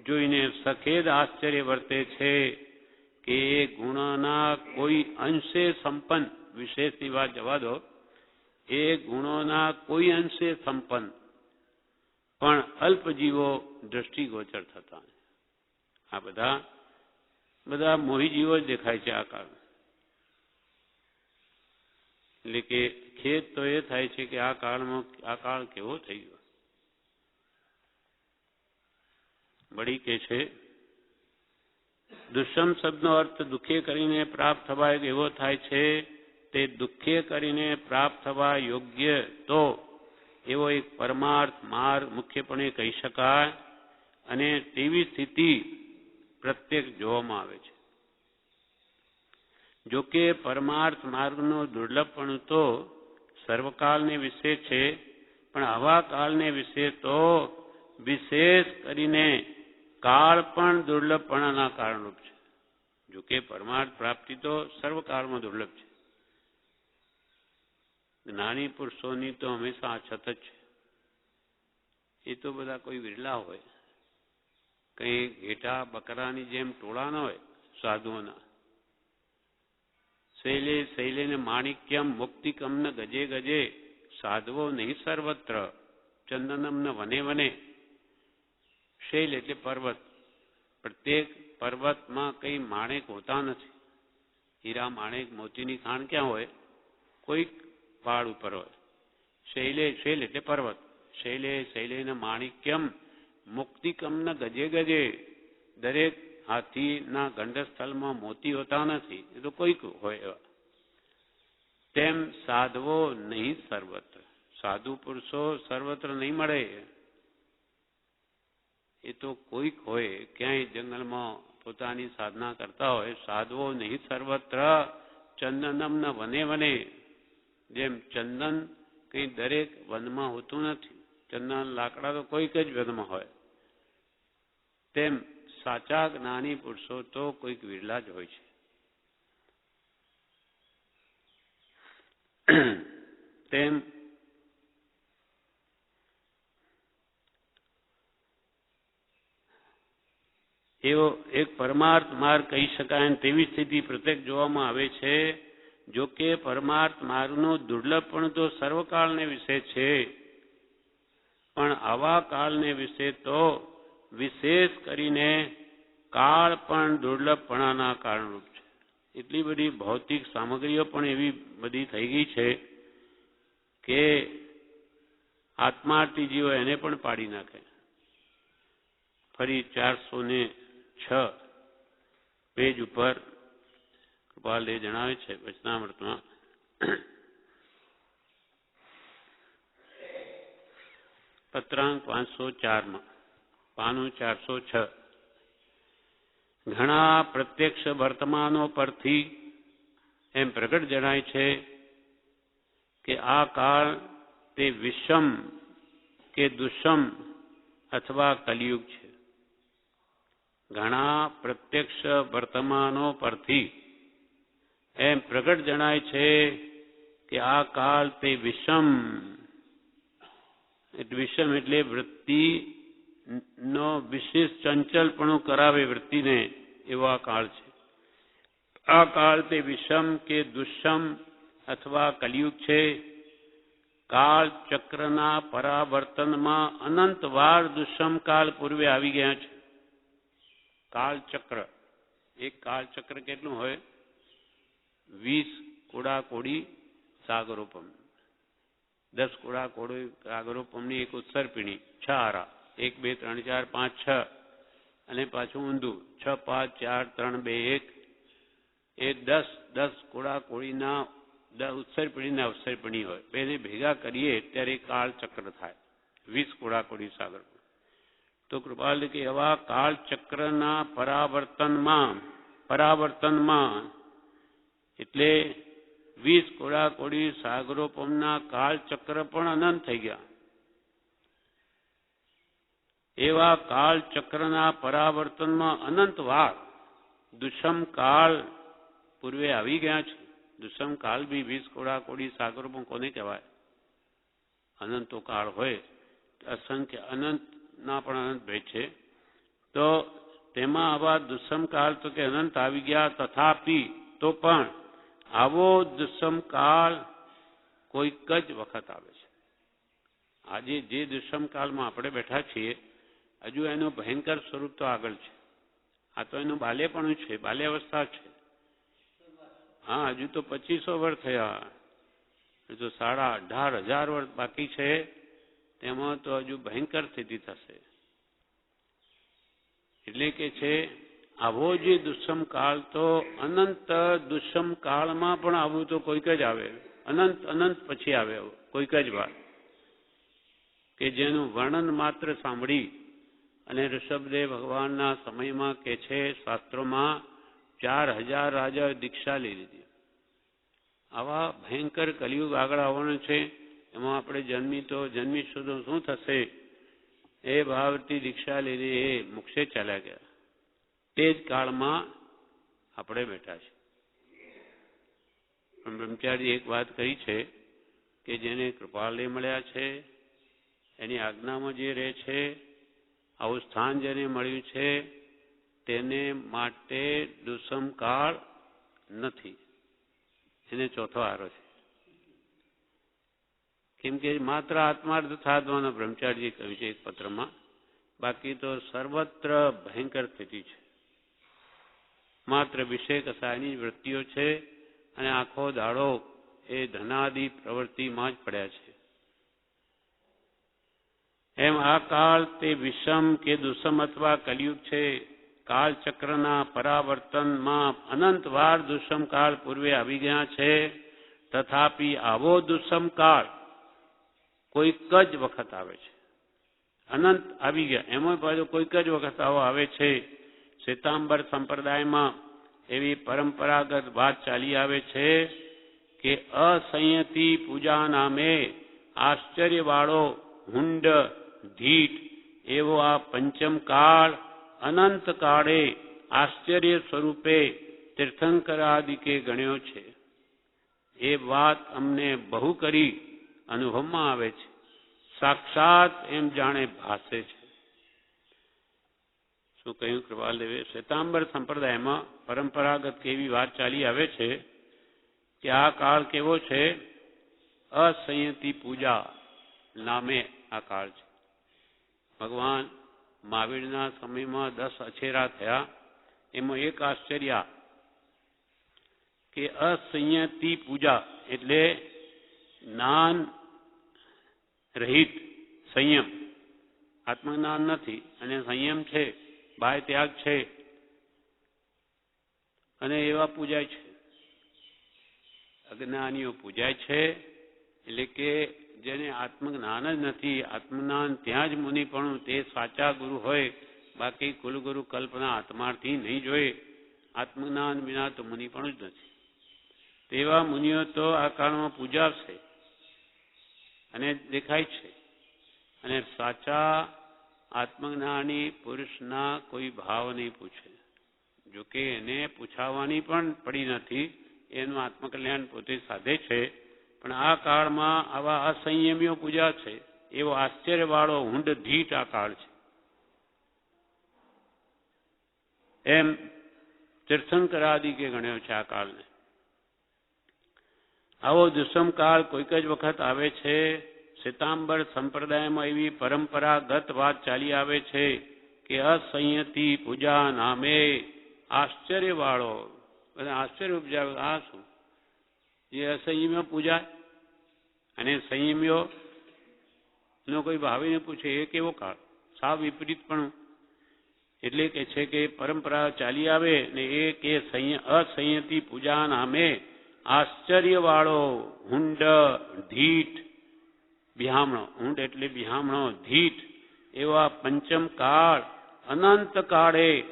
જોઈને સખેદ આશ્ચર્ય વર્તે છે કે એ ગુણોના કોઈ અંશે સંપન્ન, વિશેષની વાત જવા દો, એ ગુણોના કોઈ અંશે સંપન્ન પણ અલ્પજીવો દ્રષ્ટિગોચર થતા. આ બધા મોહી જીવો જ દેખાય છે આ કાળ. એટલે કે ખેદ તો એ થાય છે કે આ કાળ કેવો થઈ ગયો. બળી કે છે દુષ્મ શબ્દનો અર્થ દુઃખે કરીને પ્રાપ્ત થવા એવો થાય છે. તે દુઃખે કરીને પ્રાપ્ત થવા યોગ્ય તો એવો એક પરમાર્થ માર્ગ મુખ્યપણે કહી શકાય, અને તેવી સ્થિતિ પ્રત્યેક જોવામાં આવે છે. જોકે પરમાર્થ માર્ગનો દુર્લભપણું તો સર્વકાળને વિશે છે, પણ આવા કાળને વિશે તો વિશેષ કરીને કાળ પણ દુર્લભપણાના કારણરૂપ છે. જોકે પરમાર્થ પ્રાપ્તિ તો સર્વકાળમાં દુર્લભ છે. જ્ઞાની પુરુષોની તો હંમેશા અછત જ છે. એ તો બધા કોઈ વિરલા હોય, કંઈ ઘેટા બકરાની જેમ ટોળા ન હોય સાધુઓના. શૈલે શૈલેને માણિક્યમ મુક્તિકમ ન ગજે ગજે, સાધવો નહીં સર્વત્ર ચંદનમ ન વને વને. શૈલ એટલે પર્વત. પ્રત્યેક પર્વતમાં કંઈ માણેક હોતા નથી. હીરા માણેક મોતીની ખાણ ક્યાં હોય? કોઈક પહાડ ઉપર હોય. શૈલ એટલે પર્વત. શૈલે શૈલેન માણિક્યમ મુક્તિકમ ન ગજે ગજે. દરેક હાથીના ગંડસ્થળમાં મોતી હોતા નથી, એ તો કોઈક હોય એવા. તેમ સાધવો નહીં સર્વત્ર. સાધુ પુરુષો સર્વત્ર નહીં મળે. એ તો કોઈક હોય, ક્યાંય જંગલમાં પોતાની સાધના કરતા હોય. સાધવો નહીં સર્વત્ર ચંદનમ ન વને વને. જેમ ચંદન કંઈ દરેક વનમાં હોતું નથી. ચંદન લાકડા તો કોઈક જ વનમાં હોય. તેમ સાચા જ્ઞાની પુરુષો તો કોઈક વિરલા જ હોય છે. તેમ એવો એક પરમાર્થ માર્ગ કહી શકાય, તેવી સ્થિતિ પ્રત્યેક જોવામાં આવે છે. જોકે પરમાર્થ માર્ગનું દુર્લભપણ તો સર્વકાળને વિશે છે, પણ આવા કાળને વિશે તો વિશેષ કરીને કાળ પણ દુર્લભપણાના કારણરૂપ છે. એટલી બધી ભૌતિક સામગ્રીઓ પણ એવી બધી થઈ ગઈ છે કે આત્માર્થી જીવો એને પણ પાડી નાખે. ફરી 406 પેજ ઉપર કૃપાલે જણાવે છે વચનામૃતમાં, પત્રાંક 504માં પાનું 406, ઘણા પ્રત્યક્ષ વર્તમાનો પરથી એમ પ્રગટ જણાય છે કે આ કાળ તે વિષમ કે દુષમ અથવા કલિયુગ છે. ઘણા પ્રત્યક્ષ વર્તમાનો પરથી એમ પ્રગટ જણાય છે કે આ કાળ તે વિષમ એટલે વૃત્તિનો વિશેષ ચંચલપણું કરાવે વૃત્તિને, એવો આ કાળ છે. આ કાળ તે વિષમ કે દુષ્ષમ અથવા કલિયુગ છે. કાળ ચક્રના પરાવર્તનમાં અનંતવાર દુષ્ષમ કાળ પૂર્વે આવી ગયા છે. કાળચક્ર, એક કાળચક્ર કેટલું હોય? 20 કોડાકોડી સાગરોપમ, 10 કોડાકોડી સાગરોપમની એક ઉત્સર્પિણી, 6 આરા, 1 2 3 4 5 6, અને પાછું ઊંધું 6 5 4 3 2 1, એ 10 કોડાકોડીના ઉત્સર્પિણીના અવસર્પિણી હોય. બેને ભેગા કરીએ ત્યારે કાળચક્ર થાય, 20 કોડાકોડી સાગર. તો કૃપાલ કે એવા કાળચક્રના પરાવર્તનમાં એટલે 20 કોડાકોડી સાગરોપમના કાળચક્ર પણ અનંત થઈ ગયા. એવા કાળચક્રના પરાવર્તનમાં અનંત વાર દુષ્મ કાળ પૂર્વે આવી ગયા છે. દુષ્મ કાળ બી 20 કોડાકોડી સાગરોપમ કોને કહેવાય? અનંતો કાળ હોય, અસંખ્ય અનંતના પણ અનંત ભેદ છે. તો તેમાં આવા દુષ્મ કાળ તો કે અનંત આવી ગયા. તથાપી તો પણ આવો દુષ્મ કાળ કોઈક જ વખત આવે છે. આજે જે દુષ્મ કાળમાં આપણે બેઠા છીએ, હજુ એનું ભયંકર સ્વરૂપ તો આગળ છે. આ તો એનું બાલ્યપણું છે, બાલ્યાવસ્થા છે. હા, હજુ તો 2500 વર્ષ થયા, હજુ તો 18,500 વર્ષ બાકી છે. તેમાં તો હજુ ભયંકર સ્થિતિ થશે. એટલે કે છે આવો જે દુષ્મ કાળ તો અનંત દુષ્મ કાળમાં પણ આવું તો કોઈક જ આવે, અનંત પછી આવે કોઈક જ વાર, કે જેનું વર્ણન માત્ર સાંભળી અને ઋષભદેવ ભગવાનના સમયમાં કે છે શાસ્ત્રોમાં 4000 રાજાએ દીક્ષા લઈ લીધી. આવા ભયંકર કલિયુગ આગળ આવવાનો છે. એમાં આપણે જન્મીશું તો શું થશે? એ ભાવથી દીક્ષા લઈને એ મોક્ષે ચાલ્યા ગયા. તે જ કાળમાં આપણે બેઠા છે. પણ બ્રહ્મચારી એક વાત કહી છે કે જેને કૃપાલય મળ્યા છે, એની આજ્ઞામાં જે રહે છે, આવું સ્થાન જેને મળ્યું છે, તેને માટે દુષ્મ કાળ નથી. એને ચોથો આરો છે. કેમ કે માત્ર આત્માર્થ સાધવાનો બ્રહ્મચારીએ કહ્યું છે એક પત્રમાં. બાકી તો સર્વત્ર ભયંકર સ્થિતિ છે. માત્ર વિષય કસાયની વૃત્તિઓ છે અને આખો દાડો એ ધનાદિ પ્રવૃત્તિમાં જ પડ્યા છે. એમ આ કાળ તે વિષમ કે દુષમ અથવા કલિયુગ છે. કાળચક્રના પરાવર્તનમાં અનંત વાર દુષ્મ કાળ પૂર્વે આવી ગયા છે. તથાપી આવો દુષ્મ કાળ કોઈક જ વખત આવે છે. અનંત આવી ગયા, એમાં પાછો કોઈક જ વખત આવો આવે છે. શ્વેતાંબર સંપ્રદાયમાં એવી પરંપરાગત વાત ચાલી આવે છે કે અસંયતિ પૂજા નામે આશ્ચર્યવાળો હુંડ ધીટ એવો આ પંચમ કાળ અનંત કાળે આશ્ચર્ય સ્વરૂપે તીર્થંકરાદિકે ગણ્યો છે. એ વાત અમને બહુ કરી અનુભવમાં આવે છે. સાક્ષાત એમ જાણે ભાસે છે. શું કહ્યું કૃપાલદેવે? શ્વેતાંબર સંપ્રદાયમાં પરંપરાગત કેવી વાત ચાલી આવે છે કે આ કાળ કેવો છે? અસંયતિ પૂજા નામે આ કાળ છે. ભગવાન મહાવીરના સમયમાં 10 અછેરા થયા. એમાં એક આશ્ચર્ય કે અસંયતિ પૂજા એટલે જ્ઞાન રહિત સંયમ. આત્મજ્ઞાન નથી અને સંયમ છે, બાહ્ય ત્યાગ છે, અને એવા પૂજાય છે. અજ્ઞાનીઓ પૂજાય છે. એટલે કે જેને આત્મજ્ઞાન જ નથી, આત્મજ્ઞાન ત્યાં જ મુનિપણું, તે સાચા ગુરુ હોય. બાકી કુલગુરુ કલ્પના આત્માર્થી નહીં જોઈએ. આત્મજ્ઞાન વિના તો મુનિપણું જ નથી. તેવા મુનિઓ તો આ કાળમાં પૂજાશે અને દેખાય છે. અને સાચા આત્મજ્ઞાની પુરુષના કોઈ ભાવ નહીં પૂછે. જોકે એને પૂછાવાની પણ પડી નથી, એનું આત્મકલ્યાણ પોતે સાધે છે. પણ આ કાળમાં આવા અસંયમીઓ પૂજા છે. એવો આશ્ચર્યવાળો ઊંડ ધીટ આ કાળ છે. એમ તીર્થંકરાદિકે ગણ્યો છે આ કાળને. આવો દુષ્મ કાળ કોઈક જ વખત આવે છે. શ્વેતાંબર સંપ્રદાયમાં એવી પરંપરાગત વાત ચાલી આવે છે કે અસંયતિ પૂજા નામે આશ્ચર્યવાળો, અને આશ્ચર્ય ઉપજાવે. આ શું? જે અસંયમીઓ પૂજાય અને સંયમીઓ નો કોઈ ભાવીને પૂછે, એ કેવો કાળ? સાવ વિપરીત પણ. એટલે કે છે કે પરંપરા ચાલી આવે ને એ કે અસંયતિ પૂજા નામે આશ્ચર્યવાળો હુંડ ધીટ બિહામણો, ઊંડ એટલે બિહામણો, ધીટ એવા પંચમ કાળ અનંત કાળે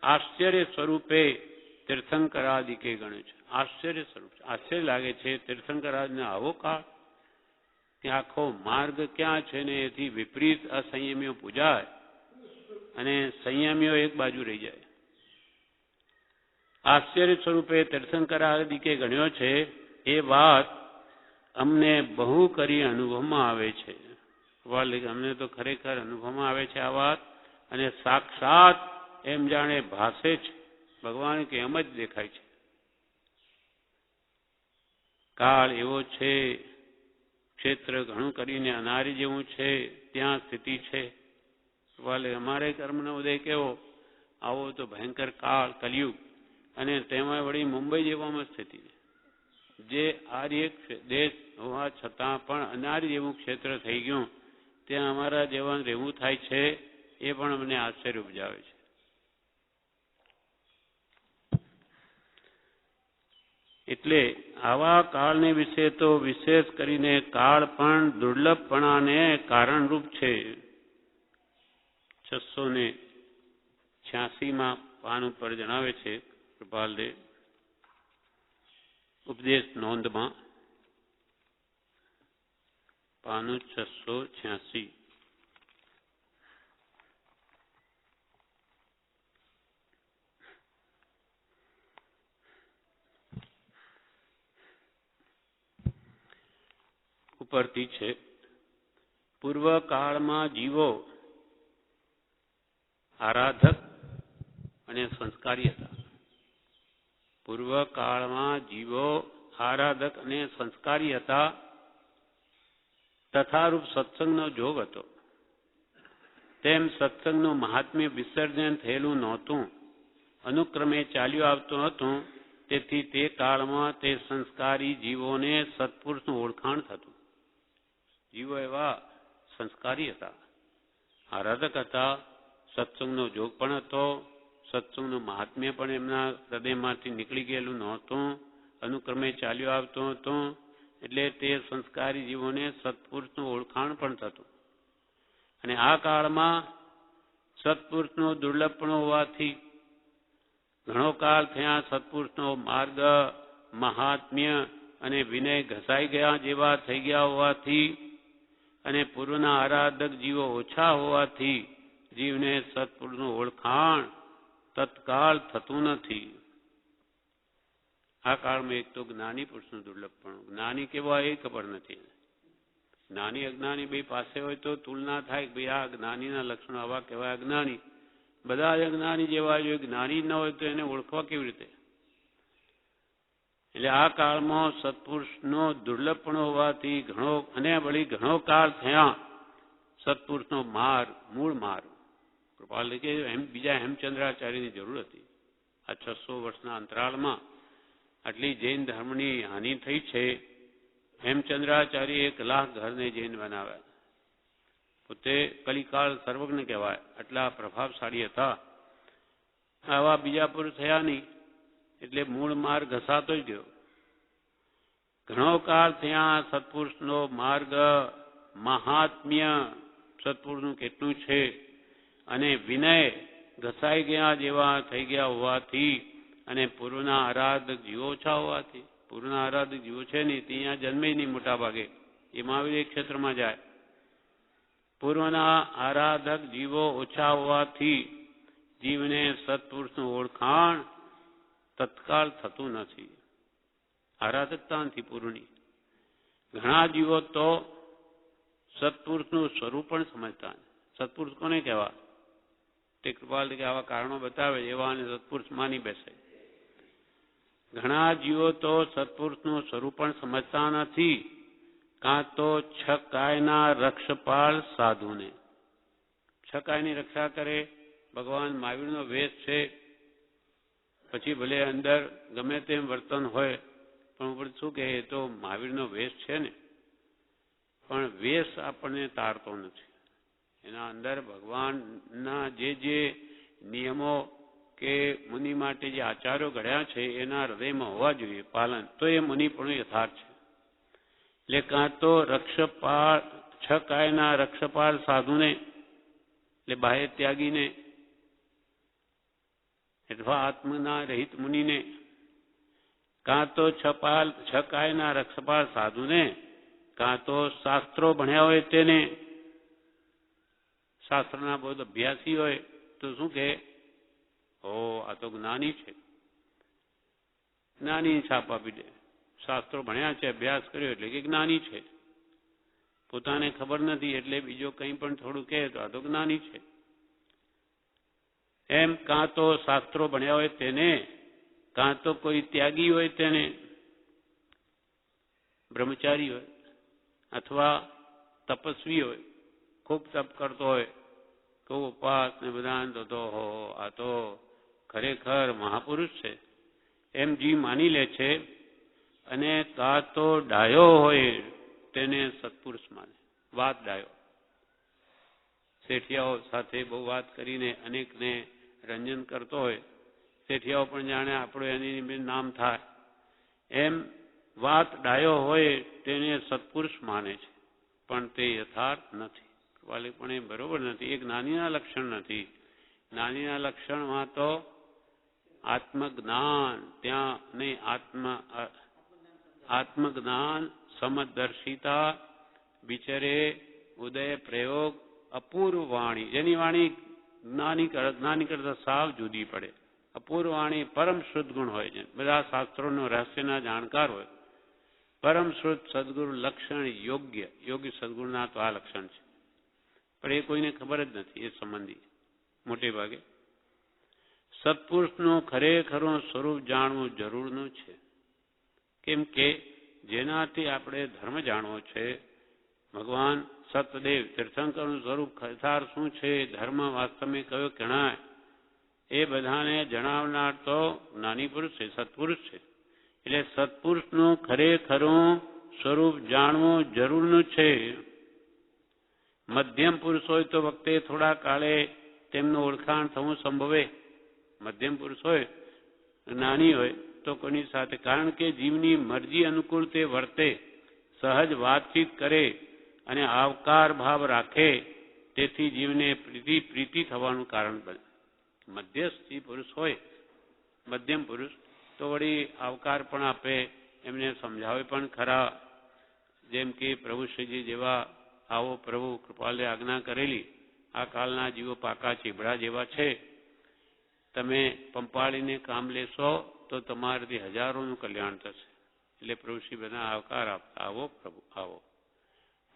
આશ્ચર્ય સ્વરૂપે તીર્થંકરાદિકે ગણે છે. આશ્ચર્ય સ્વરૂપ, આશ્ચર્ય લાગે છે તીર્થંકરાદિને આવો કાળ, કે આખો માર્ગ ક્યાં છે ને એથી વિપરીત અસંયમીઓ પૂજાય અને સંયમીઓ એક બાજુ રહી જાય. આશ્ચર્ય સ્વરૂપે તીર્થંકરાદિકે ગણ્યો છે. એ વાત અમને બહુ કરી અનુભવમાં આવે છે. અમને તો ખરેખર અનુભવમાં આવે છે આ વાત, અને સાક્ષાત એમ જાણે ભાસે છે ભગવાન, કે એમ જ દેખાય છે. કાળ એવો છે, ક્ષેત્ર ઘણું કરીને અનારી જેવું છે, ત્યાં સ્થિતિ છે. અમારે કર્મનો ઉદય કેવો? આવો તો ભયંકર કાળ કલયુગ, અને તેમાં વળી મુંબઈ જેવામાં સ્થિતિ, જે આર્ય દેશ હોવા છતાં પણ અનારી જેવું ક્ષેત્ર થઈ ગયું. ત્યાં અમારા જેવા રહેવું થાય છે, એ પણ અમને આશ્ચર્ય ઉપજાવે છે. એટલે આવા કાળને વિશે તો વિશેષ કરીને કાળ પણ દુર્લભપણાને કારણરૂપ છે. 686 પાન ઉપર જણાવે છે કૃપાલદેવ ઉપદેશ નોંધમાં, પાનું 686. ઉપરથી છે, પૂર્વકાળમાં જીવો આરાધક અને સંસ્કારી હતા. પૂર્વકાળમાં જીવો આરાધક અને સંસ્કારી હતા. તથારૂપ સત્સંગનો જોગ હતો. તેમ સત્સંગનું મહાત્મ્ય વિસર્જન થયેલું નહોતું, અનુક્રમે ચાલ્યું આવતું હતું. તેથી તે કાળમાં તે સંસ્કારી જીવોને સત્પુરુષનું ઓળખાણ થતું. જીવો એવા સંસ્કારી હતા, આરાધક હતા, સત્સંગનો જોગ પણ હતો, સત્સંગનું મહાત્મ્ય પણ એમના હૃદયમાંથી નીકળી ગયેલું નહોતું, અનુક્રમે ચાલ્યું આવતું હતું. એટલે તે સંસ્કારી જીવોને સત્પુરુષનું ઓળખાણ પણ થતું. અને આ કાળમાં સત્પુરુષનો દુર્લભપણો હોવાથી ઘણો કાળ થયા સત્પુરુષનો માર્ગ, મહાત્મ્ય અને વિનય ઘસાઈ ગયા જેવા થઈ ગયા હોવાથી, અને પૂર્વના આરાધક જીવો ઓછા હોવાથી જીવને સત્પુરુષનું ઓળખાણ તત્કાળ થતું નથી. આ કાળમાં એક તો જ્ઞાની પુરુષનું દુર્લભપણું. જ્ઞાની કેવા એ ખબર નથી. જ્ઞાની અજ્ઞાની બે પાસે હોય તો તુલના થાય કે ભાઈ આ જ્ઞાનીના લક્ષણો આવા કહેવાય અજ્ઞાની. બધા જ અજ્ઞાની જેવા જો જ્ઞાની ન હોય તો એને ઓળખવા કેવી રીતે? એટલે આ કાળમાં સત્પુરુષનો દુર્લભપણો હોવાથી ઘણો, અને વળી ઘણો કાળ થયા સત્પુરુષનો માર, મૂળ માર. કૃપાલ કે બીજા હેમચંદ્રાચાર્યની જરૂર હતી. આ 600 વર્ષના અંતરાળમાં આટલી જૈન ધર્મની હાનિ થઈ છે. હેમચંદ્રાચાર્ય 1 લાખ ઘરને જૈન બનાવ્યા. પોતે કલિકાળ સર્વજ્ઞ કહેવાય, આટલા પ્રભાવશાળી હતા. આવા બીજા પુરુષ થયા નહીં, એટલે મૂળ માર્ગ ઘસાતો જ ગયો. ઘણો કાળ થયા સત્પુરુષનો માર્ગ, મહાત્મ્ય સત્પુરુષનું કેટલું છે, અને વિનય ઘસાઈ ગયા જેવા થઈ ગયા હોવાથી, અને પૂર્વના આરાધક જીવો ઓછા હોવાથી, પૂર્વના આરાધક જીવો છે નહીં, ત્યાં જન્મે નહીં મોટા ભાગે, એ મહાવીર ક્ષેત્રમાં જાય. પૂર્વના આરાધક જીવો ઓછા હોવાથી જીવને સત્પુરુષનું ઓળખાણ તત્કાળ થતું નથી. આરાધકતા નથી પૂર્વની. ઘણા જીવો તો સત્પુરુષનું સ્વરૂપ પણ સમજતા. સત્પુરુષ કોને કહેવા? તે કૃપાલ કે આવા કારણો બતાવે એવાને સત્પુરુષ માની બેસે. ઘણા જીવો તો સત્પુરુષનું સ્વરૂપ પણ સમજતા નથી. કાં તો છ કાયના રક્ષપાળ સાધુને, છ કાયની રક્ષા કરે ભગવાન મહાવીરનો વેશ છે, પછી ભલે અંદર ગમે તેમ વર્તન હોય પણ ઉપર શું કહે તો મહાવીરનો વેશ છે ને, પણ વેશ આપણને તારતો નથી. એના અંદર ભગવાનના જે નિયમો કે મુનિ માટે જે આચાર્યો ઘડ્યા છે એના હૃદયમાં હોવા જોઈએ પાલન, તો એ મુનિ પણ યથાર્થ છે. એટલે કાં તો રક્ષપાળ છ કાયના રક્ષપાળ સાધુને એટલે બાહ્ય ત્યાગીને અથવા આત્મના રહિત મુનિને, કાં તો છ કાયના રક્ષપાળ સાધુને, કાં તો શાસ્ત્રો ભણ્યા હોય તેને, શાસ્ત્રના બહુ અભ્યાસી હોય તો શું કહે, ઓ આ તો જ્ઞાની છે, જ્ઞાની છાપ આપી દે. શાસ્ત્રો ભણ્યા છે, અભ્યાસ કર્યો એટલે કે જ્ઞાની છે. પોતાને ખબર નથી એટલે બીજો કંઈ પણ થોડું કહે તો આ તો જ્ઞાની છે. એમ કાં તો શાસ્ત્રો ભણ્યા હોય તેને, કાં તો કોઈ ત્યાગી હોય તેને, બ્રહ્મચારી હોય અથવા તપસ્વી હોય, ખૂબ તપ કરતો હોય, ખૂબ ઉપવાસ ને બધા થતો હો આ તો ખરેખર મહાપુરુષ છે એમ જી માની લે છે. અને કાં તો ડાયો હોય તેને સત્પુરુષ માને, વાત ડાયો. શેઠિયાઓ સાથે બહુ વાત કરીને અનેકને રંજન કરતો હોય, શેઠિયાઓ પણ જાણે આપણું એની નામ થાય એમ વાત ડાયો હોય તેને સત્પુરુષ માને છે, પણ તે યથાર્થ નથી. વાલી પણ એ બરોબર નથી. એ જ્ઞાનીના લક્ષણ નથી. જ્ઞાનીના લક્ષણમાં તો આત્મજ્ઞાન ત્યાં નહીં, આત્મજ્ઞાન, સમદર્શિતા, વિચરે, ઉદય, પ્રયોગ, અપૂર્વ વાણી, જેની વાણી જ્ઞાની કરતા સાવ જુદી પડે. અપૂર્વ વાણી પરમ શુદ્ધ ગુણ હોય છે. બધા શાસ્ત્રોનો રહસ્યના જાણકાર હોય. પરમ શુદ્ધ સદગુરુ લક્ષણ યોગ્ય સદગુરુના તો આ લક્ષણ છે, પણ એ કોઈને ખબર જ નથી. એ સંબંધી મોટે ભાગે સત્પુરુષનું ખરેખરું સ્વરૂપ જાણવું જરૂરનું છે. કેમ કે જેનાથી આપણે ધર્મ જાણવો છે, ભગવાન સતદેવ તીર્થંકરનું સ્વરૂપ ખરેખર શું છે, ધર્મ વાસ્તવમાં કયો કહેણાય, એ બધાને જણાવનાર તો જ્ઞાની પુરુષ છે, સત્પુરુષ છે. એટલે સત્પુરુષનું ખરેખરું સ્વરૂપ જાણવું જરૂરનું છે. મધ્યમ પુરુષ હોય તો વખતે થોડા કાળે તેમનું ઓળખાણ થવું સંભવે. મધ્યમ પુરુષ હોય, જ્ઞાની હોય તો કોની સાથે, કારણ કે જીવની મરજી અનુકૂળ તે વર્તે, સહજ વાતચીત કરે અને આવકાર ભાવ રાખે, તેથી જીવને પ્રીતિ થવાનું કારણ બને. મધ્યસ્થી પુરુષ હોય, મધ્યમ પુરુષ, તો વળી આવકાર પણ આપે, એમને સમજાવે પણ ખરા. જેમ કે પ્રભુ શ્રીજી જેવા આવો પ્રભુ કૃપાલે આજ્ઞા કરેલી, આ કાળના જીવો પાકા ચીબડા જેવા છે, તમે પંપાળીને કામ લેશો તો તમારાથી હજારોનું કલ્યાણ થશે. એટલે પ્રભુ શ્રી બધા આવકાર આપતા, આવો પ્રભુ આવો,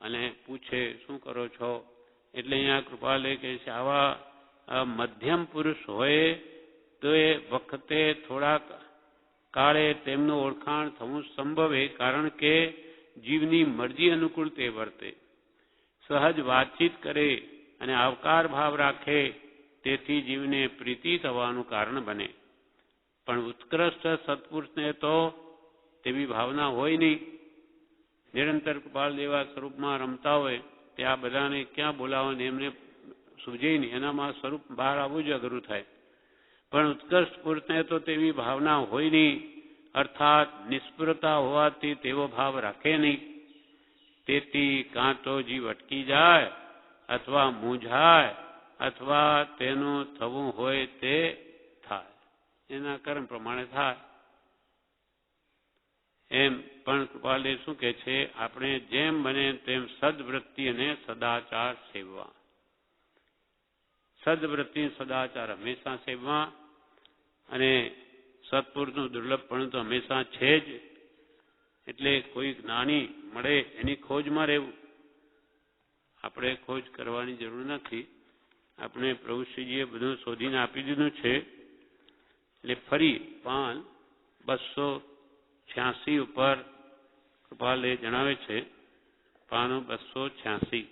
અને પૂછે શું કરો છો. એટલે અહીંયા કૃપાલે કહે છે આવા મધ્યમ પુરુષ હોય તો એ વખતે થોડાક કાળે તેમનું ઓળખાણ થવું સંભવે, કારણ કે જીવની મરજી અનુકૂળ તે વર્તે, સહજ વાતચીત કરે અને આવકાર ભાવ રાખે, તેથી જીવને પ્રીતિ થવાનું કારણ બને. પણ ઉત્કૃષ્ટ સત્પુરુષને તો તેવી ભાવના હોય નહીં. નિરંતર કૃપાલ દેવા સ્વરૂપમાં રમતા હોય તે આ બધાને ક્યાં બોલાવો ને એમને સૂજે નહીં, એનામાં સ્વરૂપ બહાર આવવું જ અઘરું થાય. પણ ઉત્કૃષ્ટ પુરુષને તો તેવી ભાવના હોય નહીં, અર્થાત નિષ્ફળતા હોવાથી તેવો ભાવ રાખે નહીં. તેથી કાં તો જીવ અટકી જાય અથવા મૂંઝાય, અથવા તેનું થવું હોય તે થાય, એના કર્મ પ્રમાણે થાય. એમ પણ કૃપાલદેવ શું કહે છે, આપણે જેમ બને તેમ સદવૃત્તિ અને સદાચાર સેવવા. સદવૃત્તિ સદાચાર હંમેશા સેવવા, અને સત્પુરુષનું દુર્લભપણું તો હંમેશા છે જ. એટલે કોઈ જ્ઞાની મળે એની ખોજમાં રહેવું. આપણે ખોજ કરવાની જરૂર નથી. આપણે પ્રભુશ્રીજીએ બધું શોધીને આપી દીધું છે. એટલે ફરી પાન 286 ઉપર કૃપાલે જણાવે છે, પાનો 286.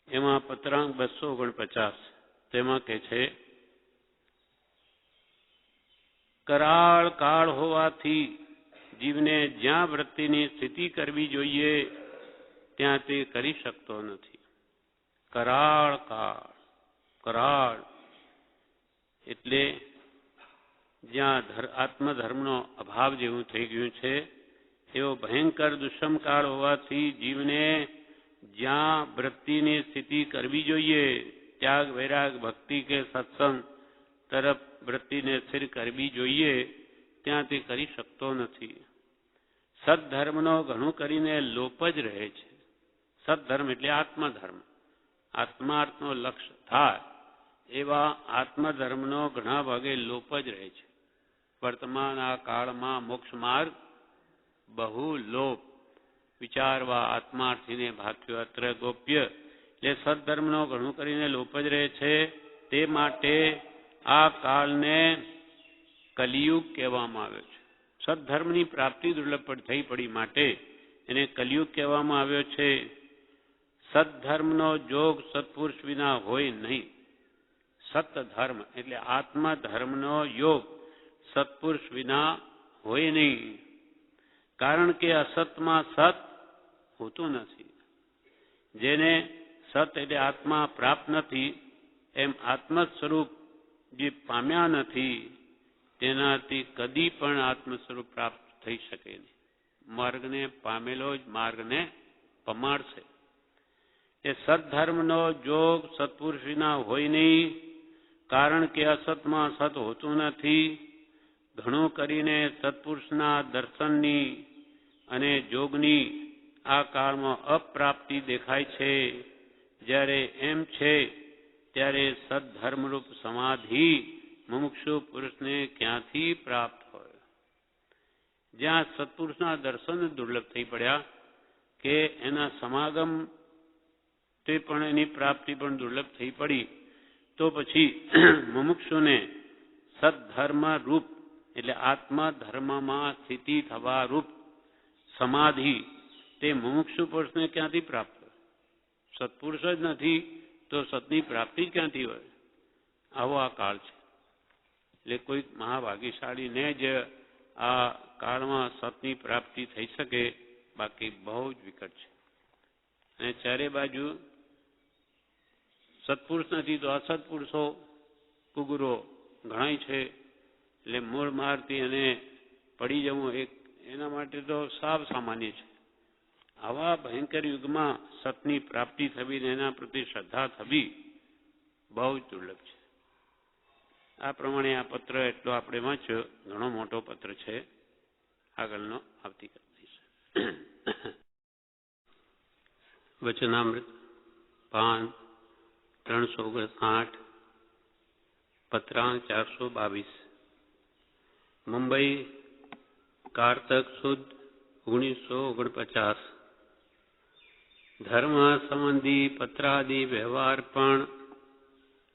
એમાં પત્રાંક 249 તેમાં કહે છે, કરાળ કાળ હોવાથી જીવને જ્યાં વૃત્તિની સ્થિતિ કરવી જોઈએ ત્યાં તે કરી શકતો નથી. કરાળ કાળ, કરાળ એટલે જ્યાં આત્મધર્મનો અભાવ જેવું થઈ ગયું છે એવો ભયંકર દુષ્મ કાળ હોવાથી જીવને જ્યાં વૃત્તિની સ્થિતિ કરવી જોઈએ, ત્યાગ વૈરાગ ભક્તિ કે સત્સંગ તરફ વૃત્તિને સ્થિર કરવી જોઈએ ત્યાં તે કરી શકતો નથી. સદધર્મનો ઘણું કરીને લોપ જ રહે છે. સદધર્મ એટલે આત્મધર્મ, આત્માર્થનો લક્ષ્ય થાય એવા આત્મધર્મનો ઘણા ભાગે લોપ જ રહે છે. વર્તમાન આ કાળમાં મોક્ષ માર્ગ બહુ લોપ. વિચારવા આત્માર્થીને ભાગ્યો અત્ર ગોપ્ય. એટલે સદધર્મનો ઘણું કરીને લોપ જ રહે છે. તે માટે આ કાળને કલિયુગ કહેવામાં આવ્યો છે. સદધર્મની પ્રાપ્તિ દુર્લભ થઈ પડી માટે એને કલિયુગ કહેવામાં આવ્યો છે. સદધર્મનો જોગ સત્પુરુષ વિના હોય નહીં. સતધર્મ એટલે આત્મધર્મનો યોગ સત્પુરુષ વિના હોય નહીં. કારણ કે અસતમાં સત હોતું નથી. જેને સત એટલે આત્મા પ્રાપ્ત નથી, એમ આત્મ સ્વરૂપ જે પામ્યા નથી તેનાથી કદી પણ આત્મ સ્વરૂપ પ્રાપ્ત થઈ શકે નહીં. માર્ગને પામેલો જ માર્ગને પમાડશે. એ સદધર્મનો જોગ સત્પુરુષ વિના હોય નહીં. કારણ કે અસતમાં સત હોતું નથી. ઘણું કરીને સત્પુરુષના દર્શનની અને જોગની આ કાળમાં અપ્રાપ્તિ દેખાય છે. જ્યારે એમ છે ત્યારે સદધર્મરૂપ સમાધિ મુમુક્ષુ પુરુષને ક્યાંથી પ્રાપ્ત હોય? જ્યાં સત્પુરુષના દર્શન દુર્લભ થઈ પડ્યા કે એના સમાગમ તે પણ એની પ્રાપ્તિ પણ દુર્લભ થઈ પડી, તો પછી મુમુક્ષુને સદધર્મ રૂપ એટલે આત્મા ધર્મમાં સ્થિતિ થવા રૂપ સમાધિ તે મુમુક્ષુ પુરુષને ક્યાંથી પ્રાપ્ત હોય? સત્પુરુષ જ નથી તો સતની પ્રાપ્તિ જ ક્યાંથી હોય? આવો આ કાળ છે. એટલે કોઈક મહાભાગ્યશાળીને જ આ કાળમાં સતની પ્રાપ્તિ થઈ શકે, બાકી બહુ જ વિકટ છે. અને ચારે બાજુ સત્પુરુષ નથી તો અસત્પુરુષો કુગુરો ઘણાય છે. એટલે મૂળ મારથી અને પડી જવું એક એના માટે તો સાવ સામાન્ય છે. આવા ભયંકર યુગમાં સતની પ્રાપ્તિ થવી ને એના પ્રતિ શ્રદ્ધા થવી બહુ જ દુર્લભ છે. આ પ્રમાણે આ પત્ર એટલો આપણે વાંચ્યો. ઘણો મોટો પત્ર છે. આગળનો આવતીકાલ થશે. વચનામૃત પાન 359 પત્રાંક 422 મુંબઈ કારતક સુદ 1949. ધર્મ સંબંધી પત્રાદિ વ્યવહાર પણ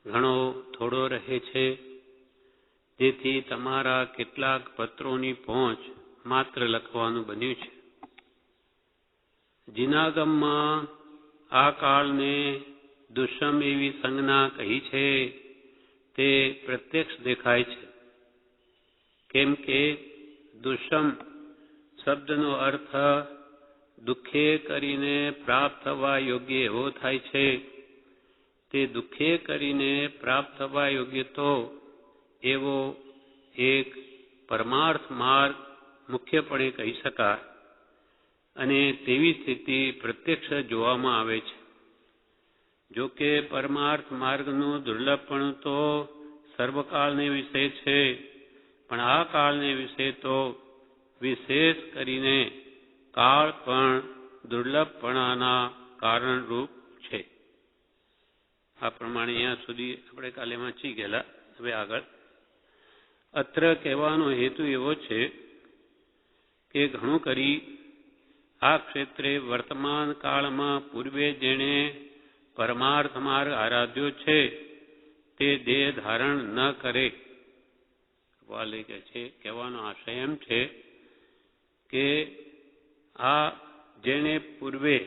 ઘણો થોડો રહે છે. જેથી તમારા કેટલાક પત્રોની પહોંચ માત્ર લખવાનું બન્યું છે. જીનાગમમાં આ કાળને દુષ્મ એવી સંજ્ઞા કહી છે તે પ્રત્યક્ષ દેખાય છે. કેમ કે દુષ્મ શબ્દનો અર્થ દુઃખે કરીને પ્રાપ્ત થવા યોગ્ય એવો થાય છે. તે દુઃખે કરીને પ્રાપ્ત થવા યોગ્ય તો એવો એક પરમાર્થ માર્ગ મુખ્યપણે કહી શકાય. અને તેવી સ્થિતિ પ્રત્યક્ષ જોવામાં આવે છે. જો કે પરમાર્થ માર્ગનું દુર્લભપણું તો સર્વકાળને વિશે છે, પણ આ કાળને વિશે તો વિશેષ કરીને કાળ પણ દુર્લભપણાના કારણરૂપ છે. આ પ્રમાણે અહીંયા સુધી આપણે કાલે વાંચી ગયેલા. હવે આગળ અત્ર કહેવાનો હેતુ એવો છે કે ઘણું કરી આ ક્ષેત્રે વર્તમાન કાળમાં પૂર્વે જેણે પરમાર્થ માર્ગ આરાધ્યો છે તે દેહ ધારણ ન કરે. વાલે કહે છે, કહેવાનો આશય એમ છે કે આ જેણે પૂર્વે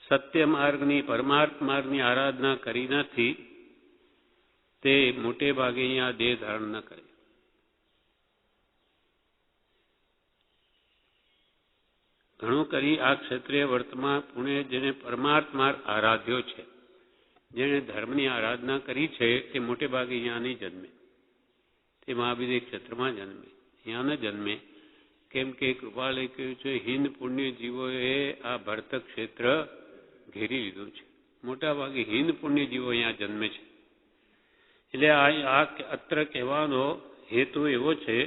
સત્ય માર્ગની પરમાર્થ માર્ગની આરાધના કરી નથી તે મોટે ભાગે અહીંયા દેહ ધારણ ન કરે. ઘણું કરી આ ક્ષેત્રે વર્તમાન પુણે જેને પરમાર્થ માર્ગ આરાધ્યો છે, જેણે ધર્મની આરાધના કરી છે તે મોટે ભાગે અહીંયા નહીં જન્મે. તે મહાવિદ્ય ક્ષેત્રમાં જન્મે, અહીંયા ન જન્મે. કેમ કે કૃપાલય કહ્યું છે હિન્દ પુણ્ય જીવોએ આ ભરત ક્ષેત્ર ઘેરી લીધું છે. મોટા ભાગે હિન્દ પુણ્ય જીવો અહીંયા જન્મે છે. એટલે આ અત્ર કહેવાનો હેતુ એવો છે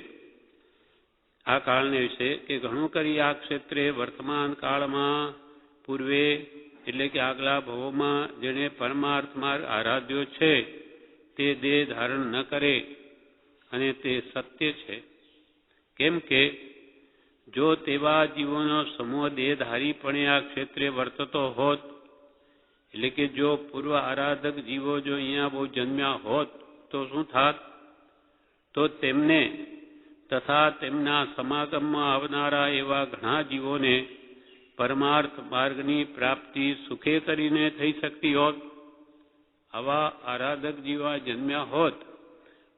આ કાળને વિશે કે ઘણું કરી આ ક્ષેત્રે વર્તમાન કાળમાં પૂર્વે એટલે કે આગલા ભવોમાં જેણે પરમાર્થ માર્ગ આરાધ્યો છે તે દેહ ધારણ ન કરે, અને તે સત્ય છે. કેમ કે જો તેવા જીવોનો સમૂહ દેહધારીપણે આ ક્ષેત્રે વર્તતો હોત, એટલે કે જો પૂર્વ આરાધક જીવો જો અહીંયા બહુ જન્મ્યા હોત તો શું થાત? તો તેમને તથા તેમના સમાગમમાં આવનારા એવા ઘણા જીવોને પરમાર્થ માર્ગની પ્રાપ્તિ સુખે કરીને થઈ શકતી હોત. આવા આરાધક જીવા જન્મ્યા હોત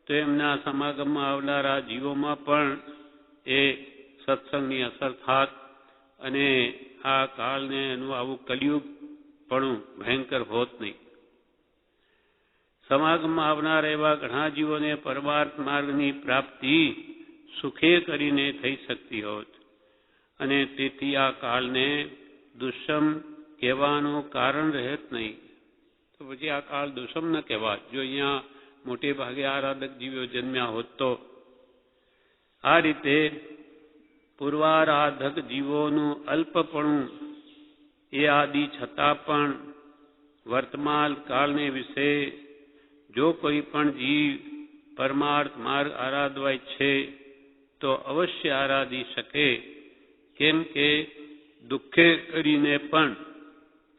તો એમના સમાગમમાં આવનારા જીવોમાં પણ એ સત્સંગની અસર થાત, અને આ કાળને એનું આવું કલિયુગ પણ ભયંકર હોત નહીં. સમાગમમાં આવનારા એવા ઘણા જીવોને પરમાર્થ માર્ગની પ્રાપ્તિ સુખે કરીને થઈ શકતી હોત, અને તેથી આ કાળને દુષ્મ કહેવાનું કારણ રહેત નહીં. તો પછી આ કાળ દુષ્મ ન કહેવાત જો અહીંયા મોટે ભાગે આરાધક જીવો જન્મ્યા હોત તો. આ રીતે પૂર્વારાધક જીવોનું અલ્પપણું એ આદિ છતાં પણ વર્તમાન કાળને વિશે જો કોઈ પણ જીવ પરમાર્થ માર્ગ આરાધવાય છે તો અવશ્ય આરાધી શકે. કેમ કે દુઃખે કરીને પણ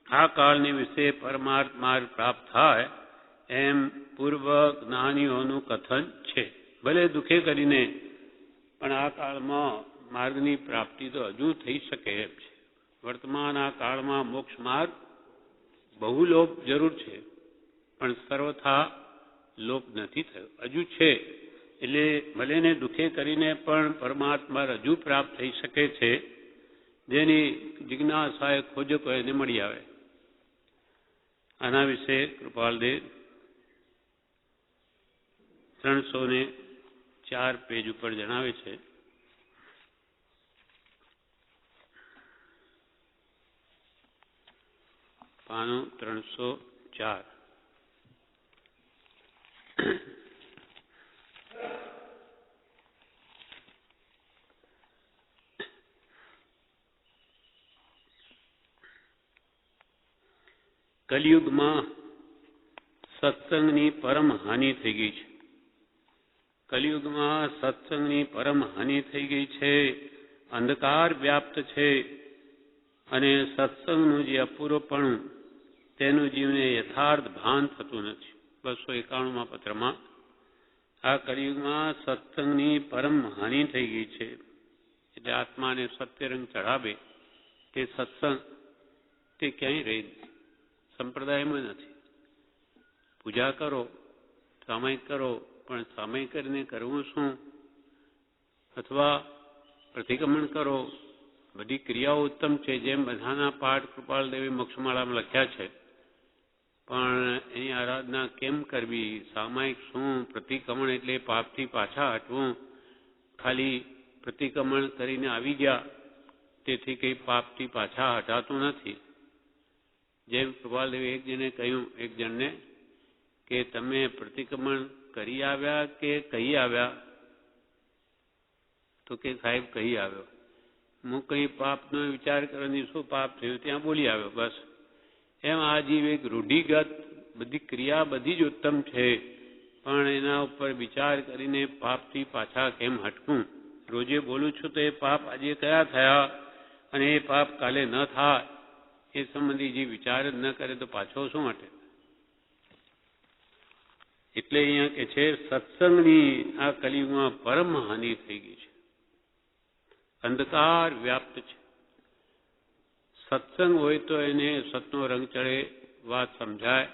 આ કાળને વિશે પરમાર્થ માર્ગ પ્રાપ્ત થાય એમ પૂર્વ જ્ઞાનીઓનું કથન છે. ભલે દુઃખે કરીને પણ આ કાળમાં માર્ગની પ્રાપ્તિ તો હજુ થઈ શકે એમ છે. વર્તમાન આ કાળમાં મોક્ષ માર્ગ બહુ લોપ જરૂર છે, પણ સર્વથા લોપ નથી થયો, હજુ છે. એટલે ભલે ને દુઃખે કરીને પણ પરમાત્મા હજુ પ્રાપ્ત થઈ શકે છે. જેની જિજ્ઞાસા એ ખોજકો એને મળી આવે. આના વિશે કૃપાલદેવ 304 પેજ ઉપર જણાવે છે. પાનું 304. કલિયુગમાં સત્સંગની પરમ હાનિ થઈ ગઈ છે. કલિયુગમાં સત્સંગની પરમ હાનિ થઈ ગઈ છે. અંધકાર વ્યાપ્ત છે, અને સત્સંગનું જે અપૂર્વપણું તેનું જીવને યથાર્થ ભાન થતું નથી. 291 પત્રમાં આ કલિયુગમાં સત્સંગની પરમ હાનિ થઈ ગઈ છે. એટલે આત્માને સત્યરંગ ચઢાવે તે સત્સંગ તે ક્યાંય રહી નથી, સંપ્રદાયમાં નથી. પૂજા કરો, સામાયિક કરો, પણ સામાયિક કરીને કરવું શું? અથવા પ્રતિક્રમણ કરો, બધી ક્રિયાઓ ઉત્તમ છે, જેમ બધાના પાઠ કૃપાલદેવી મોક્ષમાળામાં લખ્યા છે, પણ એની આરાધના કેમ કરવી? સામાયિક શું? પ્રતિક્રમણ એટલે પાપથી પાછા હટવું. ખાલી પ્રતિક્રમણ કરીને આવી ગયા તેથી કંઈ પાપથી પાછા હટાતું નથી. જેમ કૃપાલદેવે એક જણે કહ્યું એક જણને કે તમે પ્રતિક્રમણ કરી આવ્યા કે કહી આવ્યા? તો કે સાહેબ કહી આવ્યો. હું કંઈ પાપનો વિચાર કરવાની શું પાપ થયું ત્યાં બોલી આવ્યો બસ. એમ આ જીવ એક રૂઢિગત બધી ક્રિયા બધી જ ઉત્તમ છે, પણ એના ઉપર વિચાર કરીને પાપથી પાછા કેમ હટકું? રોજે બોલું છું તો એ પાપ આજે કયા થયા અને એ પાપ કાલે ન થાય એ સંબંધી જે વિચાર જ ન કરે તો પાછો શું હટે? એટલે અહીંયા કે છે સત્સંગની આ કલિયુગમાં પરમ હાનિ થઈ ગઈ છે, અંધકાર વ્યાપ્ત છે. સત્સંગ હોય તો એને સતનો રંગ ચડે, વાત સમજાય,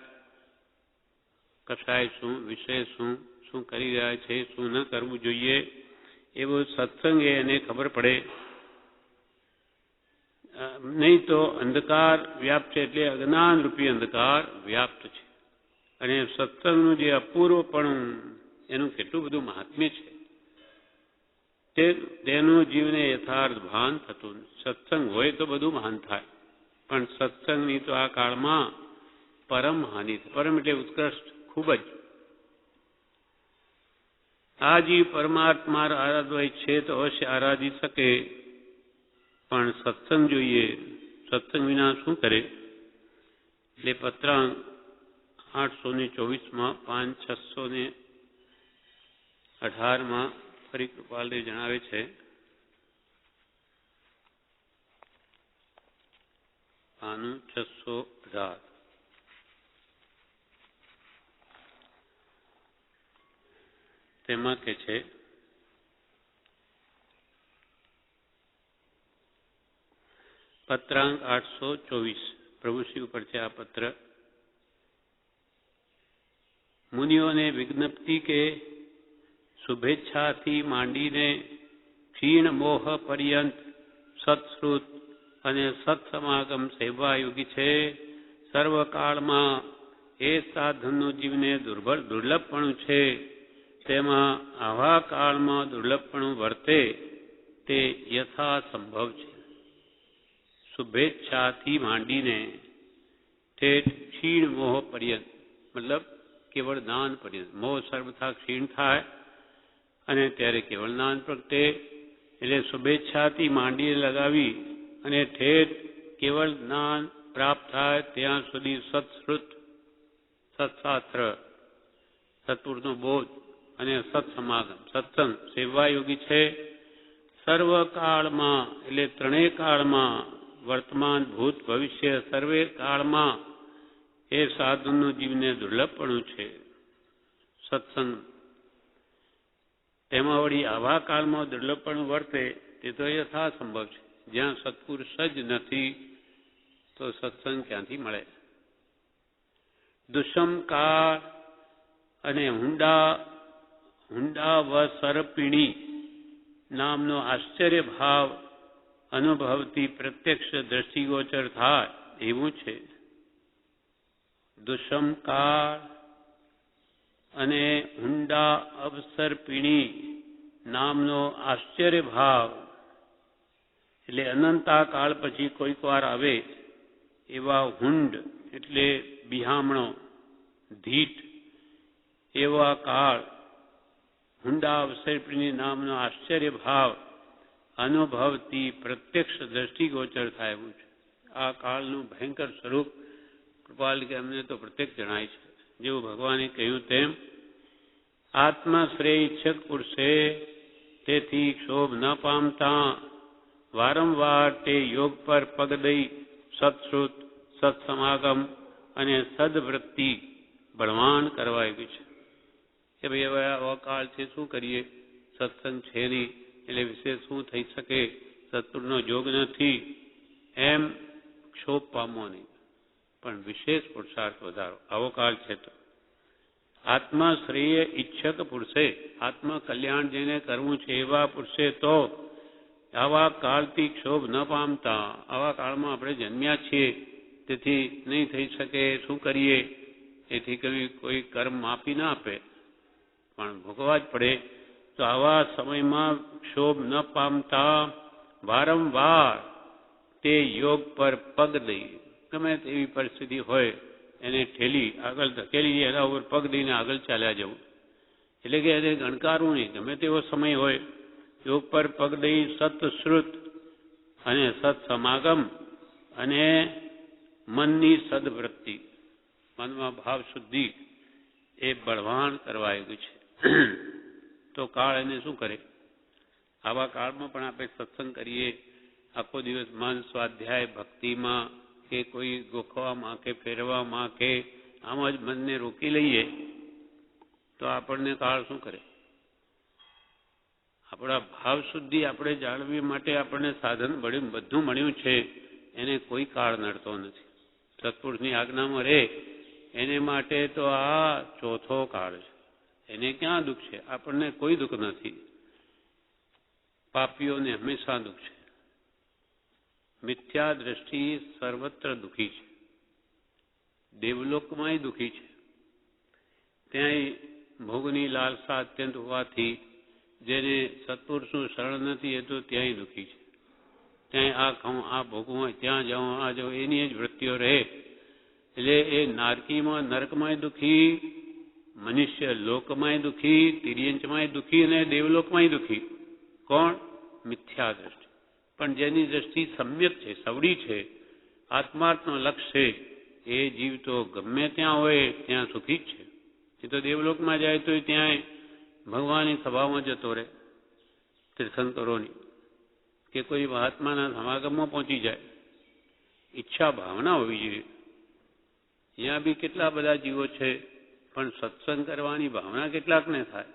કસાય શું, વિષય શું, શું કરી રહ્યા છે, શું ન કરવું જોઈએ, એવો સત્સંગ એને ખબર પડે. નહીં તો અંધકાર વ્યાપ્ત છે, એટલે અજ્ઞાન રૂપી અંધકાર વ્યાપ્ત છે. અને સત્સંગનું જે અપૂર્વપણું એનું કેટલું બધું મહાત્મ્ય છે તેનું જીવને યથાર્થ ભાન થતું. સત્સંગ હોય તો બધું ભાન થાય, પણ સત્સંગની તો આ કાળમાં પરમ હાનિ થાય. પરમ એટલે ઉત્કૃષ્ટ, ખૂબ જ. આ જીવ પરમાત્મા આરાધવા ઈચ્છે તો અવશ્ય આરાધી શકે, પણ સત્સંગ જોઈએ. સત્સંગ વિના શું કરે? એટલે પત્રાંક 824 5/618 ફરી કૃપાલદેવ જણાવે છે, આનું 618 તેમાં કે છે પત્રાંક 824 પ્રભુશ્રી ઉપર છે આ પત્ર. મુનિઓને વિજ્ઞપ્તિ કે શુભેચ્છાથી માંડીને ક્ષીણ મોહ પર્યંત સત્શ્રુત અને સત્સમાગમ સેવાયોગી છે. સર્વકાળમાં એ સાધનનું જીવને દુર્લભપણું છે, તેમાં આવા કાળમાં દુર્લભપણું વર્તે તે યથાસંભવ છે. શુભેચ્છાથી માંડીને ઠેઠ ક્ષીણ મોહ પર્યંત, મતલબ કેવળ જ્ઞાન પર્યંત. મોહ સર્વથા ક્ષીણ થાય અને ત્યારે કેવળ જ્ઞાન પ્રગટે. એટલે શુભેચ્છાથી માંડીને લગાવી અને ઠેઠ કેવળ જ્ઞાન પ્રાપ્ત થાય ત્યાં સુધી સત્શ્રુત, સત્શાસ્ત્ર, સત્પુરુષનો બોધ અને સત્સમાગમ, સત્સંગ સેવાયોગી છે. સર્વકાળમાં એટલે ત્રણેય કાળમાં, વર્તમાન, ભૂત, ભવિષ્ય, સર્વે કાળમાં એ સાધનનું જીવને દુર્લભપણું છે સત્સંગ. તેમાં વળી આવા કાળમાં દુર્લભપણું વર્તે તે તો યથાસંભવ છે. જ્યાં સત્પુરુષ જ નથી તો સત્સંગ ક્યાંથી મળે? દુષ્મ કાળ અને હુંડા વસર્પિણી નામનો આશ્ચર્ય ભાવ અનુભવથી પ્રત્યક્ષ દ્રષ્ટિગોચર થાય એવું છે. દુષ્મ કાળ અને હુંડા અવસર્પિણી નામનો આશ્ચર્ય ભાવ એટલે અનંતા કાળ પછી કોઈક વાર આવે એવા હુંડ એટલે બિહામણો, ધીટ એવા કાળ, હુંડા અવસર્પિણી નામનો આશ્ચર્ય ભાવ અનુભવથી પ્રત્યક્ષ દ્રષ્ટિગોચર થાય એવું છે. આ કાળનું ભયંકર સ્વરૂપ કૃપાલ કે અમને તો પ્રત્યક્ષ જણાય છે. જેવું ભગવાને કહ્યું તેમ આત્મશ્રેય ઈચ્છક પુરુષે તેથી ક્ષોભ ન પામતા વારંવાર તે યોગ પર પગ દઈ સત્શ્રુત, સત્સમાગમ અને સદવૃત્તિ બળવાન કરવા આવી છે. કે ભાઈ હવે આવો કાળ છે, શું કરીએ? સત્સંગ છે નહીં એટલે વિશેષ શું થઈ શકે? સત્પુરનો યોગ નથી, એમ ક્ષોભ પામવો નહીં, પણ વિશેષ પુરુષાર્થ વધારો. આવો કાળ છે તો આત્મશ્રેય ઈચ્છક પુરુષે, આત્મ કલ્યાણ જેને કરવું છે એવા પુરુષે તો આવા કાળથી ક્ષોભ ન પામતા, આવા કાળમાં આપણે જન્મ્યા છીએ તેથી નહીં થઈ શકે, શું કરીએ? એથી કોઈ કર્મ માફી ના આપે, પણ ભોગવવા જ પડે. તો આવા સમયમાં ક્ષોભ ન પામતા વારંવાર તે યોગ પર પગ દઈ, ગમે તેવી પરિસ્થિતિ હોય એને ઠેલી આગળ ધકેલી એના ઉપર પગ દઈને આગળ ચાલ્યા જવું. એટલે કે એને ગણકારવું નહીં, ગમે તેવો સમય હોય યોગ પર પગ દઈ સતશ્રુત અને સત્સમાગમ અને મનની સદવૃત્તિ, મનમાં ભાવ શુદ્ધિ એ બળવાન કરવા આવ્યું છે. તો કાળ એને શું કરે? આવા કાળમાં પણ આપણે સત્સંગ કરીએ, આખો દિવસ મન સ્વાધ્યાય ભક્તિમાં કે કોઈ ગોખવામાં કે ફેરવામાં કે આમ જ મનને રોકી લઈએ તો આપણને કાળ શું કરે? આપણા ભાવ શુદ્ધિ આપણે જાળવી માટે આપણને સાધન મળ્યું, બધું મળ્યું છે, એને કોઈ કાળ નડતો નથી. સત્પુરુષની આજ્ઞામાં રહે એને માટે તો આ ચોથો કાળ છે. એને ક્યાં દુઃખ છે? આપણને કોઈ દુઃખ નથી. પાપીઓને હંમેશા દુઃખ છે. મિથ્યા દ્રષ્ટિ સર્વત્ર દુઃખી છે. દેવલોકમાંય દુઃખી છે. ત્યાંય ભોગની લાલસા અત્યંત હોવાથી જેને સત્પુરુષનું શરણ નથી એ તો ત્યાંય દુઃખી છે. ત્યાંય આ ખાઉં, આ ભોગવું, ત્યાં જાઉં, આ જાઉં, એની જ વૃત્તિઓ રહે. એટલે એ નારકીમાં નરકમાંય દુઃખી, મનુષ્ય લોકમાંય દુઃખી, તિર્યંચમાંય દુઃખી અને દેવલોકમાંય દુઃખી. કોણ? મિથ્યા દ્રષ્ટિ. પણ જેની દ્રષ્ટિ સમ્યક છે, સવડી છે, આત્માર્થનો લક્ષ્ય છે, એ જીવ તો ગમે ત્યાં હોય ત્યાં સુખી જ છે. એ તો દેવલોકમાં જાય તો ત્યાંય ભગવાનની સભામાં જતો રહે, તીર્થંકરોની કે કોઈ મહાત્માના સમાગમમાં પહોંચી જાય. ઈચ્છા ભાવના હોવી જોઈએ. અહીંયા બી કેટલા બધા જીવો છે પણ સત્સંગ કરવાની ભાવના કેટલાકને થાય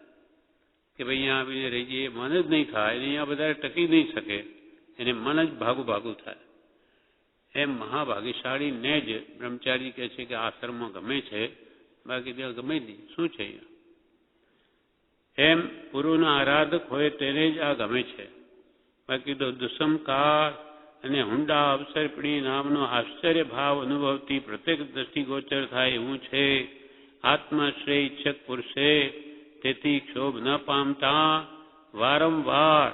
કે ભાઈ અહીંયા આવીને રહી જઈએ, મન જ નહીં થાય, અહીંયા બધા ટકી નહીં શકે, એને મન જ ભાગું ભાગું થાય. એમ મહાભાગ્યશાળીને જ બ્રહ્મચારી કહે છે કે આશ્રમમાં ગમે છે, બાકી ત્યાં ગમે નહીં. શું છે અહીંયા? એમ ગુરુના આરાધક હોય તેને જ આ ગમે છે. બાકી તો દુષ્મકાળ અને હુંડા અવસરપણી નામનો આશ્ચર્ય ભાવ અનુભવતી પ્રત્યેક દ્રષ્ટિગોચર થાય એવું છે. આત્માશ્રય ઈચ્છક પુરુષે તેથી ક્ષોભ ન પામતા વારંવાર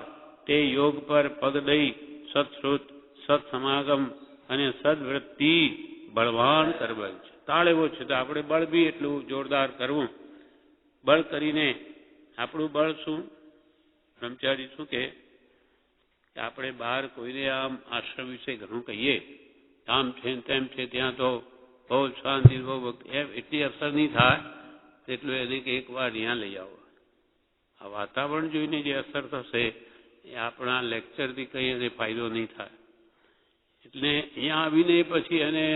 તે યોગ પર પગ દઈ સત્શ્રુત, સત્સમાગમ અને સદવૃત્તિ બળવાન કરવા છે. તાળ એવો છે તો આપણે બળ બી એટલું જોરદાર કરવું. બળ કરીને આપણું બળ શું? બ્રહ્મચારી શું કે આપણે બહાર કોઈને આમ આશ્રમ વિશે ઘણું કહીએ, આમ છે તેમ છે, ત્યાં તો બહુ શાંતિ, બહુ એટલી અસર નહીં થાય એટલું એને કે એકવાર અહીંયા લઈ આવો. આ વાતાવરણ જોઈને જે અસર થશે એ આપણા લેક્ચરથી કંઈ એને ફાયદો નહીં થાય. એટલે અહીંયા આવીને પછી એને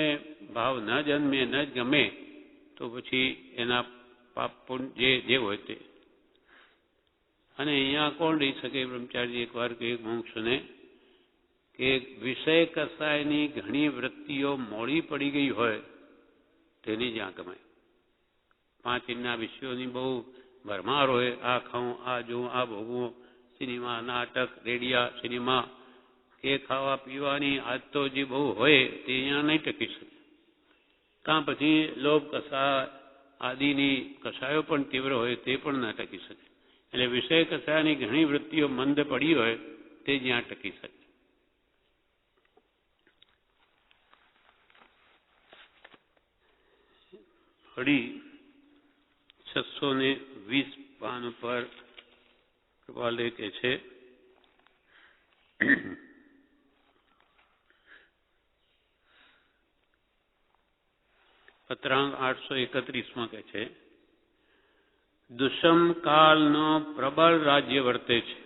ભાવ ન જન્મે, ન જ ગમે તો પછી એના પાપ જે હોય તે. અને અહીંયા કોણ રહી શકે? બ્રહ્મચારી એકવાર કે મોક્ષને કે વિષય કસાયની ઘણી વૃત્તિઓ મોડી પડી ગઈ હોય તેની જ્યાં ગમાય. 5 ઇંચના વિષયોની બહુ ભરમાર હોય, આ ખાઉં, આ જોઉં, આ ભોગવું, સિનેમા, નાટક, રેડિયા, સિનેમા કે ખાવા પીવાની આદતો જે બહુ હોય તે અહીંયા નહીં ટકી શકે. કાં પછી લોભ કસાય આદિની કસાયો પણ તીવ્ર હોય તે પણ ન ટકી શકે. એટલે વિષય કસાયની ઘણી વૃત્તિઓ મંદ પડી હોય તે જ્યાં ટકી શકે. ફરી 620 પાન ઉપર કૃપાલય કે છે પત્રાંગ 831 કે છે દુષ્મ કાળનો પ્રબળ રાજ્ય વર્તે છે.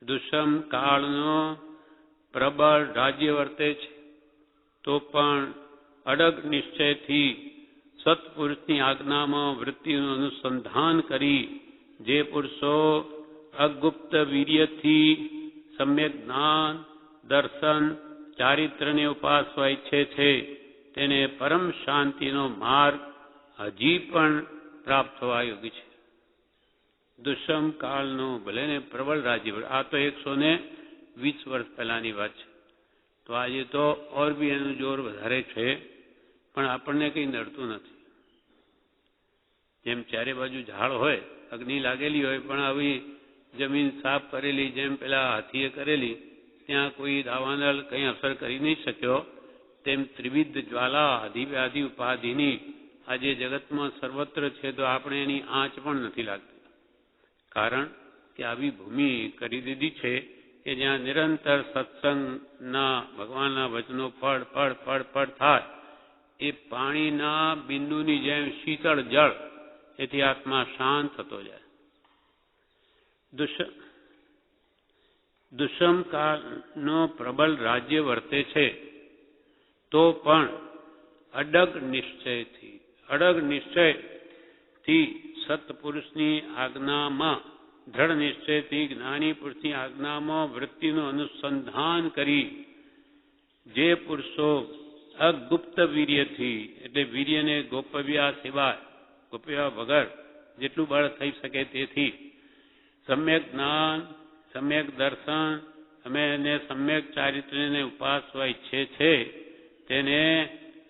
દુષ્મ કાળનો પ્રબળ રાજ્ય વર્તે છે તો પણ અડગ નિશ્ચયથી સત્પુરુષની આજ્ઞામાં વૃત્તિનું અનુસંધાન કરી જે પુરુષો અગુપ્ત વીર્યથી સમ્યક જ્ઞાન, દર્શન, ચારિત્રને ઉપાસવા ઈચ્છે છે તેને પરમ શાંતિનો માર્ગ હજી પણ પ્રાપ્ત થવા યોગ્ય છે. દુષ્મ કાળનું ભલે ને પ્રબળ રાજ્ય, આ તો 120 વર્ષ પહેલાની વાત છે. તો આજે તો ઓર બી એનું જોર વધારે છે, પણ આપણને કંઈ નડતું નથી. જેમ ચારે બાજુ ઝાડ હોય, અગ્નિ લાગેલી હોય, પણ આવી જમીન સાફ કરેલી જેમ પેલા હાથીએ કરેલી ત્યાં કોઈ દાવાનળ કંઈ અસર કરી નહીં શક્યો, તેમ ત્રિવિધ જ્વાલા અધિવ્યાધિ ઉપાધિની આજે જગતમાં સર્વત્ર છે, તો આપણે એની આંચ પણ નથી લાગતી. કારણ કે આવી ભૂમિ કરી દીધી છે કે જ્યાં નિરંતર સત્સંગના ભગવાનના વચનો પડ થાય. એ પાણીના બિંદુની જેમ શીતળ જળ, એથી આત્મા શાંત થતો જાય. દુષ્મકાળનો પ્રબળ રાજ્ય વર્તે છે, તો પણ અડગ નિશ્ચયથી સત્પુરુષની આજ્ઞામાં, દ્રઢ નિશ્ચયથી જ્ઞાની પુરુષની આજ્ઞામાં વૃત્તિનું અનુસંધાન કરી જે પુરુષો અગુપ્ત વીર્યથી, એટલે વીર્યને ગોપવ્યા સિવાય, ગોપવ્યા વગર જેટલું બળ થઈ શકે તેથી સમ્યક જ્ઞાન, સમ્યક દર્શન અને સમ્યક ચારિત્ર્યને ઉપાસવા ઈચ્છે છે, તેને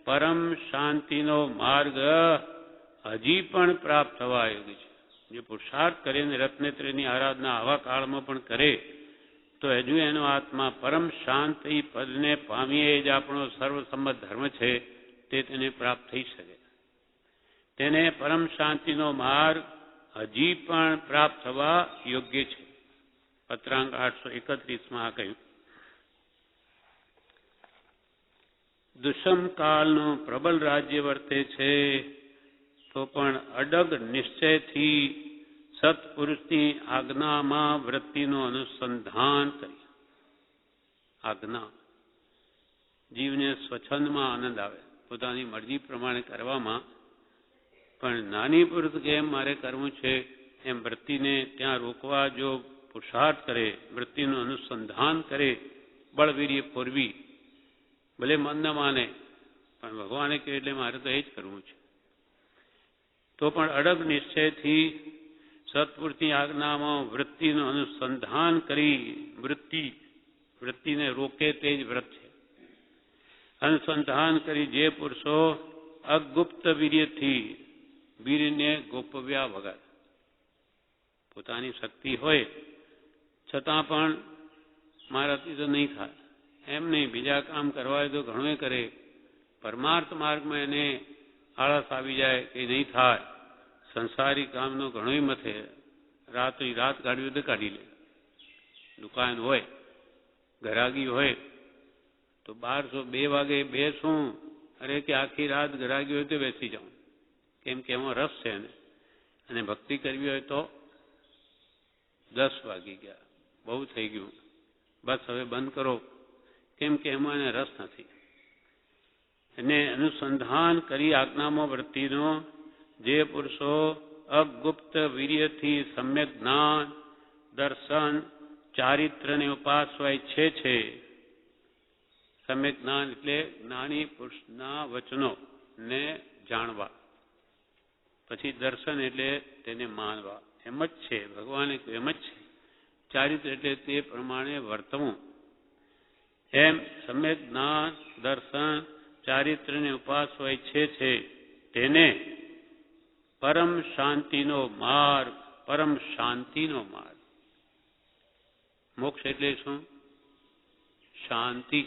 પરમ શાંતિનો માર્ગ હજી પણ પ્રાપ્ત થવા યોગ્ય છે. જે પુરુષાર્થ કરીને રત્નેત્રીની આરાધના આવા કાળમાં પણ કરે તો હજુ એનો આત્મા પરમ શાંતિ પદને પામીએ જ આપણો સર્વસંમત ધર્મ છે તે તેને પ્રાપ્ત થઈ શકે. તેને પરમ શાંતિનો માર્ગ હજી પણ પ્રાપ્ત થવા યોગ્ય છે. પત્રાંક 831માં આ કહ્યું. દુષ્મકાળનું પ્રબળ રાજ્ય વર્તે છે, તો પણ અડગ નિશ્ચયથી સત્પુરુષની આજ્ઞામાં વૃત્તિનું અનુસંધાન કરી. આજ્ઞા જીવને સ્વચ્છંદમાં આનંદ આવે પોતાની મરજી પ્રમાણે કરવામાં, પણ નાની પુરુષ કેમ મારે કરવું છે એમ વૃત્તિને ત્યાં રોકવા જો પુરુષાર્થ કરે, વૃત્તિનું અનુસંધાન કરે, બળવીર્ય પૂરવી, ભલે મન ન માને પણ ભગવાને કહ્યું એટલે મારે તો એ જ કરવું છે, તો પણ અડગ નિશ્ચયથી સત્પુરુષની આજ્ઞામાં વૃત્તિનું અનુસંધાન કરી, વૃત્તિને રોકે તે જ વ્રત છે. અનુસંધાન કરી જે પુરુષો અગુપ્ત વીર્યથી, વીર્યને ગોપવ્યા વગર, પોતાની શક્તિ હોય છતાં પણ મારાથી તો નહીં થાય એમ નહીં, બીજા કામ કરવા હોય તો ઘણું કરે, પરમાર્થ માર્ગમાં એને આળસ આવી જાય કે નહીં થાય, સંસારી કામનો ઘણોય મથે, રાત કાઢવી તો કાઢી લે. દુકાન હોય, ગરાગી હોય તો 2 વાગે બેસું, અરે કે આખી રાત ગરાગી હોય તો બેસી જાઉં, કેમ કે એમાં રસ છે ને. અને ભક્તિ કરવી હોય તો 10 વાગી ગયા, બહુ થઈ ગયું, બસ હવે બંધ કરો, કેમ કે એમાં એને રસ નથી. એને અનુસંધાન કરી આજ્ઞામાં વૃત્તિનો જે પુરુષો અગુપ્ત વીર્યથી સમ્યક જ્ઞાન, દર્શન, ચારિત્ર્યને ઉપાસવા ઈચ્છે છે. સમ્યક જ્ઞાન એટલે જ્ઞાની પુરુષના વચનો ને જાણવા, પછી દર્શન એટલે તેને માનવા, એમ જ છે ભગવાને એમ જ છે. ચારિત્ર્ય એટલે તે પ્રમાણે વર્તવું. એમ સમ્યક જ્ઞાન, દર્શન, ચારિત્ર્યને ઉપાસવા ઈચ્છે છે, તેને પરમ શાંતિનો માર્ગ, પરમ શાંતિનો માર્ગ. મોક્ષ એટલે શું? શાંતિ.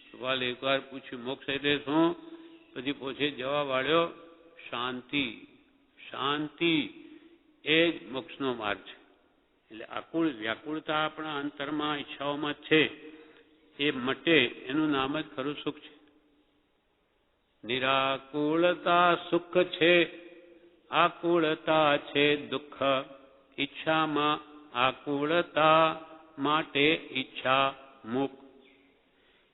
સવાલ એકવાર પૂછ્યું મોક્ષ એટલે શું, પછી પૂછે જવાબ આવ્યો શાંતિ. શાંતિ એ જ મોક્ષનો માર્ગ છે. એટલે આકુળ વ્યાકુળતા આપણા અંતરમાં, ઈચ્છાઓમાં છે, એ મટે એનું નામ જ ખરું સુખ છે. નિરાકુળતા સુખ છે, આકુળતા છે દુઃખ. ઈચ્છામાં આકુળતા, માટે ઈચ્છા મુક્ત.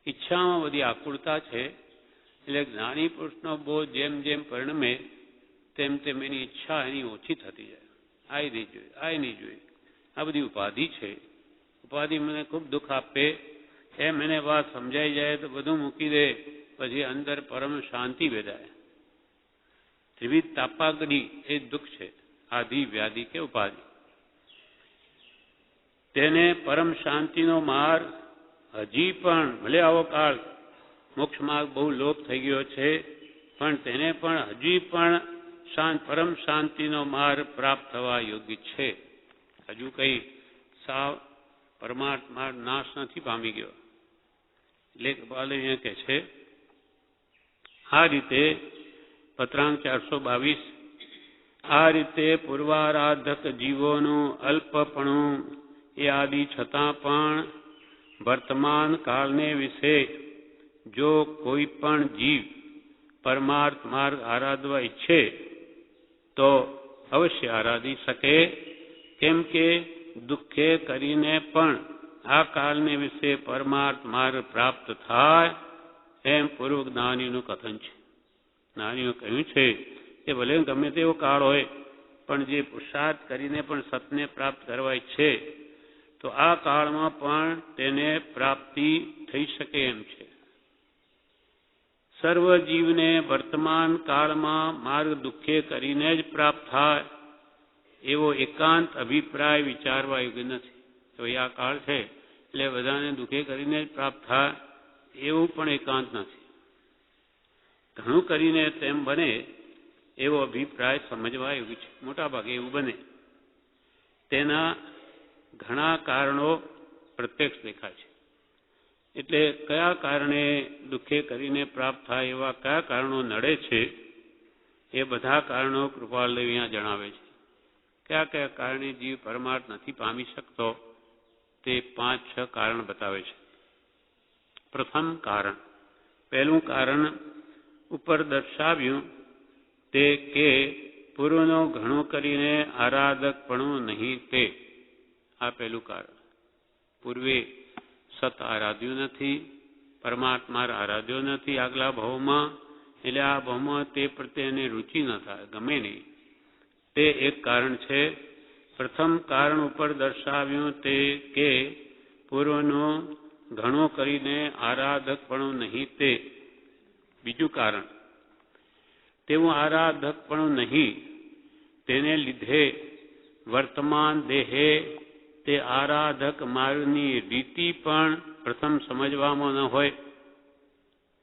ઈચ્છામાં બધી આકુળતા છે, એટલે જ્ઞાની પુરુષનો બોધ જેમ જેમ પરિણમે તેમ તેમ એની ઈચ્છા એની ઓછી થતી જાય. આ નહીં જોઈએ, આ નહીં જોઈએ, આ બધી ઉપાધિ છે. ઉપાધિ મને ખૂબ દુઃખ આપે એમ એને વાત સમજાઈ જાય તો બધું મૂકી દે, પછી અંદર પરમ શાંતિ વેદાય. ત્રિવિધ તાપાગડી એ દુઃખ છે, આધિ, વ્યાધિ કે ઉપાધિ. તેને પરમ શાંતિનો માર્ગ હજી પણ, ભલે આવો કાળ મોક્ષ માર્ગ બહુ લોપ થઈ ગયો છે, પણ તેને પણ હજી પણ પરમ શાંતિનો માર્ગ પ્રાપ્ત થવા યોગ્ય છે. હજુ કઈ સાવ પરમાર્થ માર્ગ નાશ નથી પામી ગયો. લેખપાલ અહીંયા કહે છે, આ રીતે પત્રાંક 422, આ રીતે પૂર્વારાધક જીવોનું અલ્પપણું એ આદિ છતાં પણ વર્તમાન કાળને વિશે જો કોઈ પણ જીવ પરમાર્થ માર્ગ આરાધવા ઈચ્છે તો અવશ્ય આરાધી શકે, કેમ કે દુઃખે કરીને પણ આ કાળને વિશે પરમાર્થ માર્ગ પ્રાપ્ત થાય એમ પૂર્વ જ્ઞાનીનું કથન છે. જ્ઞાનીઓ કહ્યું છે કે ભલે ગમે તેવો કાળ હોય પણ જે પુરુષાર્થ કરીને પણ સતને પ્રાપ્ત કરવા ઈચ્છે તો આ કાળમાં પણ તેને પ્રાપ્તિ થઈ શકે એમ છે. સર્વ જીવને વર્તમાન કાળમાં માર્ગ દુઃખે કરીને જ પ્રાપ્ત થાય એવો એકાંત અભિપ્રાય વિચારવા યોગ્ય નથી. તો આ કાળ છે એટલે બધાને દુઃખે કરીને જ પ્રાપ્ત થાય એવું પણ એકાંત નથી. ઘણું કરીને તેમ બને એવો અભિપ્રાય સમજવા યોગ્ય છે. મોટા ભાગે એવું બને. તેના ઘણા કારણો પ્રત્યક્ષ દેખાય છે. એટલે કયા કારણે દુઃખે કરીને પ્રાપ્ત થાય એવા કયા કારણો નડે છે એ બધા કારણો કૃપાલદેવ અહીંયા જણાવે છે. કયા કયા કારણે જીવ પરમાર્થ નથી પામી શકતો તે 5-6 કારણ બતાવે છે. પ્રથમ કારણ, પહેલું કારણ ઉપર દર્શાવ્યું તે કે પૂર્વનો ઘણું કરીને આરાધકપણું નહીં તે. આ પહેલું કારણ. પૂર્વે સત આરાધ્યું નથી, પરમાત્મા આરાધ્યો નથી આગલા ભાવમાં, એટલે આ ભાવમાં તે પ્રત્યે એને રુચિ ન થાય, ગમે નહીં. તે એક કારણ છે. પ્રથમ કારણ ઉપર દર્શાવ્યું તે કે પૂર્વનો ઘણું કરીને આરાધકપણું નહીં તે. બીજું કારણ, તેવું આરાધકપણું નહીં તેને લીધે વર્તમાન દેહે તે આરાધક માર્ગની રીતિ પણ પ્રથમ સમજવામાં ન હોય.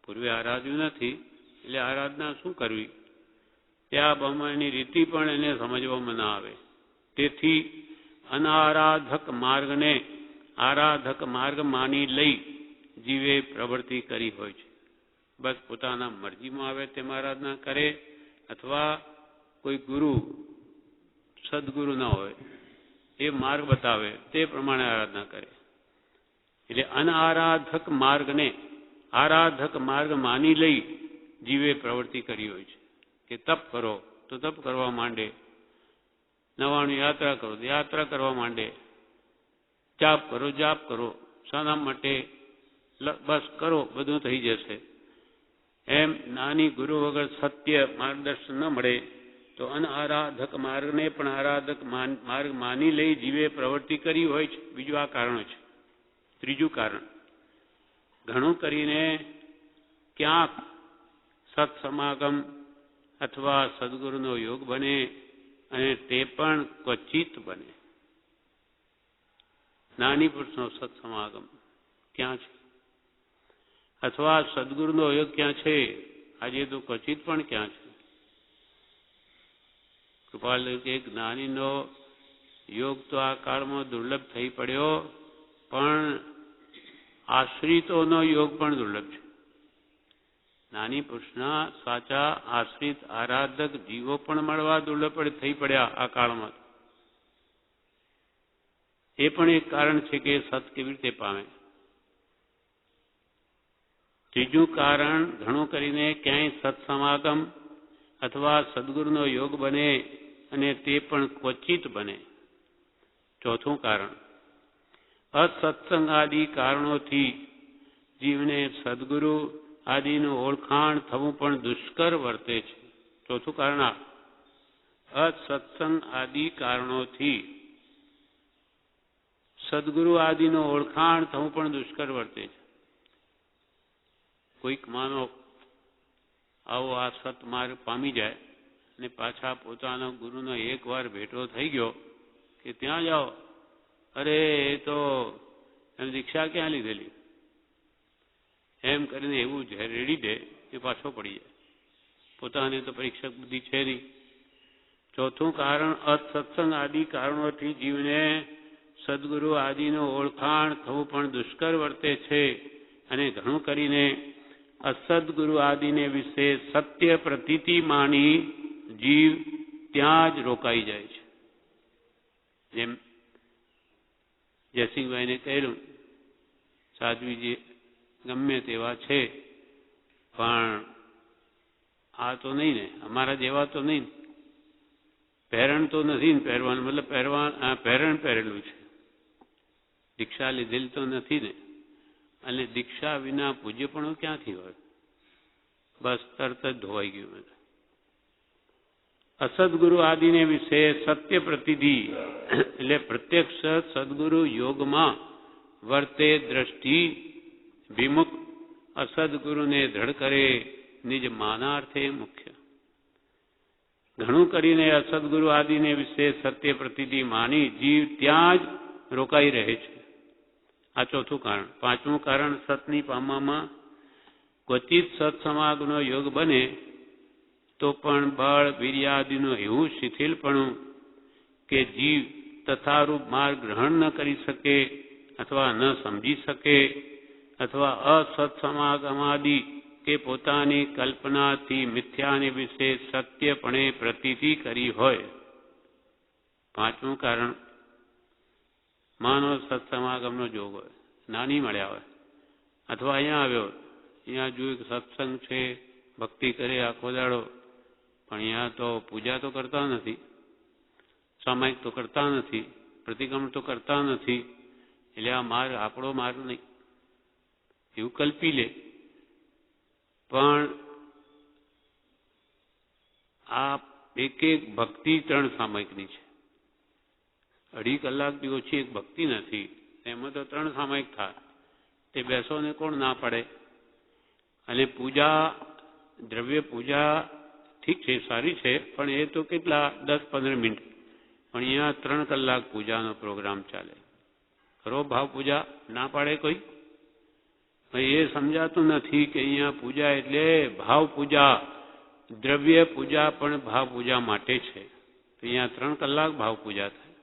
પૂર્વે આરાધ્યું નથી એટલે આરાધના શું કરવી ત્યાં બહુમાનની રીતિ પણ એને સમજવામાં ના આવે. તેથી અનારાધક માર્ગને આરાધક માર્ગ માની લઈ જીવે પ્રવૃત્તિ કરી હોય છે. બસ પોતાના મરજીમાં આવે તેમ આરાધના કરે, અથવા કોઈ ગુરુ સદગુરુ ન હોય એ માર્ગ બતાવે તે પ્રમાણે આરાધના કરે. એટલે અનારાધક માર્ગને આરાધક માર્ગ માની લઈ જીવે પ્રવૃત્તિ કરી હોય છે. કે તપ કરો તો તપ કરવા માંડે, નવાણું યાત્રા કરો તો યાત્રા કરવા માંડે, જાપ કરો જાપ કરો, શાના માટે બસ કરો બધું થઈ જશે. એમ નાની ગુરુ વગર સત્ય માર્ગદર્શન ન મળે તો અનારાધક માર્ગને પણ આરાધક માર્ગ માની લઈ જીવે પ્રવૃત્તિ કરી હોય છે. બીજું આ કારણો છે. ત્રીજું કારણ, ઘણું કરીને ક્યાંક સત્સમાગમ અથવા સદગુરુનો યોગ બને અને તે પણ ક્વચિત બને. નાની પુરુષનો સત્સમાગમ ક્યાં છે અથવા સદગુરુનો યોગ ક્યાં છે આજે તો ક્વચિત પણ ક્યાં છે. કૃપાલદેવ કે જ્ઞાનીનો યોગ તો આ કાળમાં દુર્લભ થઈ પડ્યો, પણ આશ્રિતોનો યોગ પણ દુર્લભ છે. નાની પુરુષના સાચા આશ્રિત આરાધક જીવો પણ મળવા દુર્લભ થઈ પડ્યા આ કાળમાં. એ પણ એક કારણ છે કે સત કેવી રીતે પામે. ત્રીજું કારણ, ઘણું કરીને ક્યાંય સત્સમાગમ અથવા સદગુરુનો યોગ બને અને તે પણ ક્વચિત બને. ચોથું કારણ, અસત્સંગ આદિ કારણોથી જીવને સદગુરુ આદિનું ઓળખાણ થવું પણ દુષ્કર વર્તે છે. ચોથું કારણ આ, અસત્સંગ આદિ કારણોથી સદગુરુ આદિનું ઓળખાણ થવું પણ દુષ્કર વર્તે છે. કોઈક માનો આવો આ સતમાર્ગ પામી જાય અને પાછા પોતાના ગુરુનો એકવાર ભેટો થઈ ગયો કે ત્યાં જાઓ, અરે એ તો એમ દીક્ષા ક્યાં લીધેલી એમ કરીને એવું રેડી દે કે પાછો પડી જાય. પોતાને તો પરીક્ષક બુદ્ધિ છે નહીં. ચોથું કારણ, અસત્સંગ આદિ કારણોથી જીવને સદગુરુ આદિનું ઓળખાણ થવું પણ દુષ્કર વર્તે છે. અને ઘણું કરીને અસદગુરુ આદિને વિશે સત્ય પ્રતીતિ માની જીવ ત્યાં જ રોકાઈ જાય છે. જેમ જયસિંહભાઈને કહેલું, સાધ્વીજી ગમે તેવા છે પણ આ તો નહીં ને, અમારા જેવા તો નહીં, પહેરણ તો નથી ને પહેરવાનું, મતલબ પહેરણ પહેરેલું છે, દીક્ષા લીધેલ તો નથી ને, અને દીક્ષા વિના પૂજ્યપણું ક્યાંથી હોય? બસ તરત જ ધોવાઈ ગયું. અસદગુરુ આદિને વિશે સત્ય પ્રતિધિ એટલે પ્રત્યક્ષ સદગુરુ યોગમાં વર્તે દ્રષ્ટિ વિમુખ અસદગુરુને દ્રઢ કરે નિજ માનાર્થે મુખ્ય. ઘણું કરીને અસદગુરુ આદિને વિશે સત્ય પ્રતિધિ માની જીવ ત્યાં જ રોકાઈ રહે છે. આ ચોથું કારણ. પાંચમું કારણ, સતની પામવામાં ક્વચિત સત્સમાગનો યોગ બને તો પણ બળ વીર્યાદિનું એવું શિથિલપણું કે જીવ તથારૂપ માર્ગ ગ્રહણ ન કરી શકે અથવા ન સમજી શકે અથવા અસત્સમાગમાદિ કે પોતાની કલ્પનાથી મિથ્યાને વિશે સત્યપણે પ્રતીતિ કરી હોય. પાંચમું કારણ, માનો સત્સમાગમનો જોગ હોય, નાની મળ્યા હોય, અથવા અહીંયા આવ્યો, અહીંયા જોયું કે સત્સંગ છે, ભક્તિ કરે આખો દાડો, પણ અહીંયા તો પૂજા તો કરતા નથી, સામાયિક તો કરતા નથી, પ્રતિક્રમણ તો કરતા નથી, એટલે આ માર્ગ આપણો માર્ગ નહીં એવું કલ્પી લે. પણ આ એક ભક્તિ 3 સામાયિકની છે. 2.5 કલાકથી ઓછી એક ભક્તિ નથી, એમાં તો 3 સામાયિક થાય. તે બેસોને કોણ ના પડે? અને પૂજા, દ્રવ્ય પૂજા ઠીક છે, સારી છે, પણ એ તો કેટલા 10-15 મિનિટ, પણ અહીંયા 3 કલાક પૂજાનો પ્રોગ્રામ ચાલે. ખરો ભાવ પૂજા ના પાડે કોઈ? એ સમજાતું નથી કે અહીંયા પૂજા એટલે ભાવ પૂજા, દ્રવ્ય પૂજા પણ ભાવ પૂજા માટે છે. તો અહીંયા 3 કલાક ભાવ પૂજા થાય.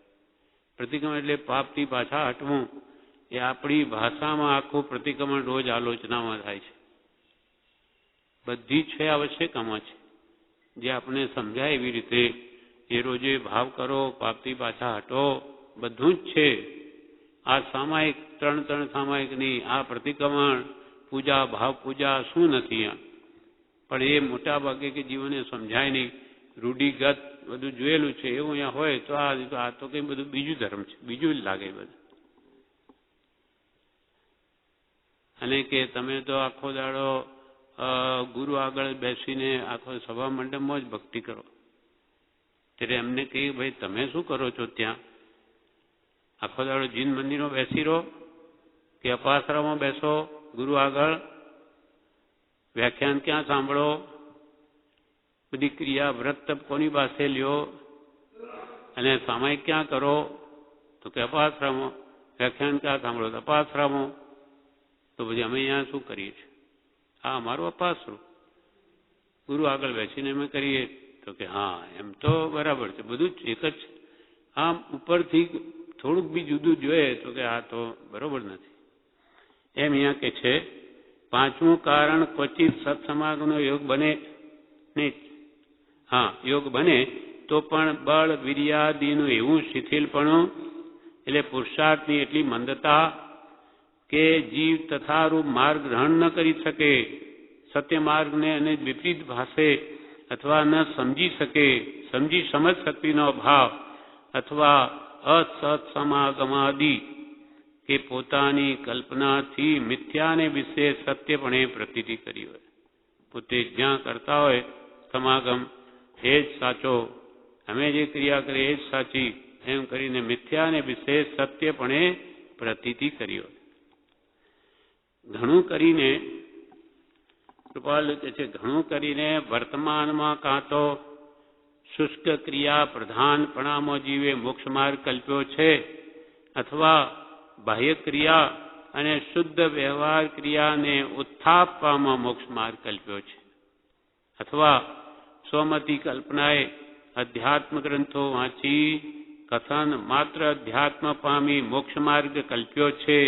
પ્રતિક્રમણ એટલે પાપથી પાછા હટવું, એ આપણી ભાષામાં આખું પ્રતિક્રમણ રોજ આલોચનામાં થાય છે. બધી છે આવશ્યકમાં છે, જે આપણે સમજાય એવી રીતે એ રોજે ભાવ કરો, પાપથી પાછા હટો, બધું જ છે. આ સામાયિક 3 સામાયિકની આ પ્રતિક્રમણ પૂજા, ભાવ પૂજા શું નથી આ? પણ એ મોટા ભાગે કે જીવને સમજાય નહીં, રૂઢિગત બધું જોયેલું છે એવું અહીંયા હોય તો આ તો કંઈ બધું બીજું ધર્મ છે, બીજું જ લાગે બધું. અને કે તમે તો આખો દાડો ગુરુ આગળ બેસીને આખો સભા મંડપમાં જ ભક્તિ કરો. ત્યારે એમને કહીએ, ભાઈ તમે શું કરો છો ત્યાં? આખો દાડો જીન મંદિરમાં બેસી રહો કે અપાસરામાં બેસો ગુરુ આગળ? વ્યાખ્યાન ક્યાં સાંભળો? બધી ક્રિયા વ્રત તપ કોની પાસે લ્યો? અને સામાયિક ક્યાં કરો? તો કે અપાસરામાં. વ્યાખ્યાન ક્યાં સાંભળો? અપાસરામાં. તો પછી અમે અહીંયા શું કરીએ છીએ? આ અમારું અપાસરું, ગુરુ આગળ બેસીને અમે કરીએ. તો કે હા, એમ તો બરાબર છે, બધું જ એક જ છે. આમ ઉપરથી થોડુંક બી જુદું જોઈએ તો કે આ તો બરોબર નથી. એમ અહીંયા કે છે. પાંચમું કારણ, ક્વચિત સત્સમાગમનો યોગ બને નહીં. હા, યોગ બને તો પણ બળ વીર્યાદિનું એવું શિથિલપણું એટલે પુરુષાર્થની એટલી મંદતા કે જીવ તથારૂપ માર્ગ ગ્રહણ ન કરી શકે, સત્ય માર્ગને અને વિપરીત ભાષે અથવા ન સમજી શકે, સમજ શક્તિનો અભાવ અથવા અસત્સમાગમાદિ કે પોતાની કલ્પનાથી મિથ્યાને વિશે સત્યપણે પ્રતીતિ કરી હોય. પોતે જ્યાં કરતા હોય સમાગમ એ જ સાચો, અમે જે ક્રિયા કરીએ એ જ સાચી, એમ કરીને મિથ્યાને વિશે સત્યપણે પ્રતીતિ કરી હોય. ઘણું કરીને કૃપાલુ કહે છે, ઘણું કરીને વર્તમાનમાં કાં તો શુષ્ક ક્રિયા પ્રધાનપણામાં જીવે મોક્ષ માર્ગ કલ્પ્યો છે, અથવા બાહ્ય ક્રિયા અને શુદ્ધ વ્યવહાર ક્રિયાને ઉત્થાપવામાં મોક્ષ માર્ગ કલ્પ્યો છે, અથવા સ્વમતી કલ્પનાએ અધ્યાત્મ ગ્રંથો વાંચી કથન માત્ર અધ્યાત્મ પામી મોક્ષ માર્ગ કલ્પ્યો છે,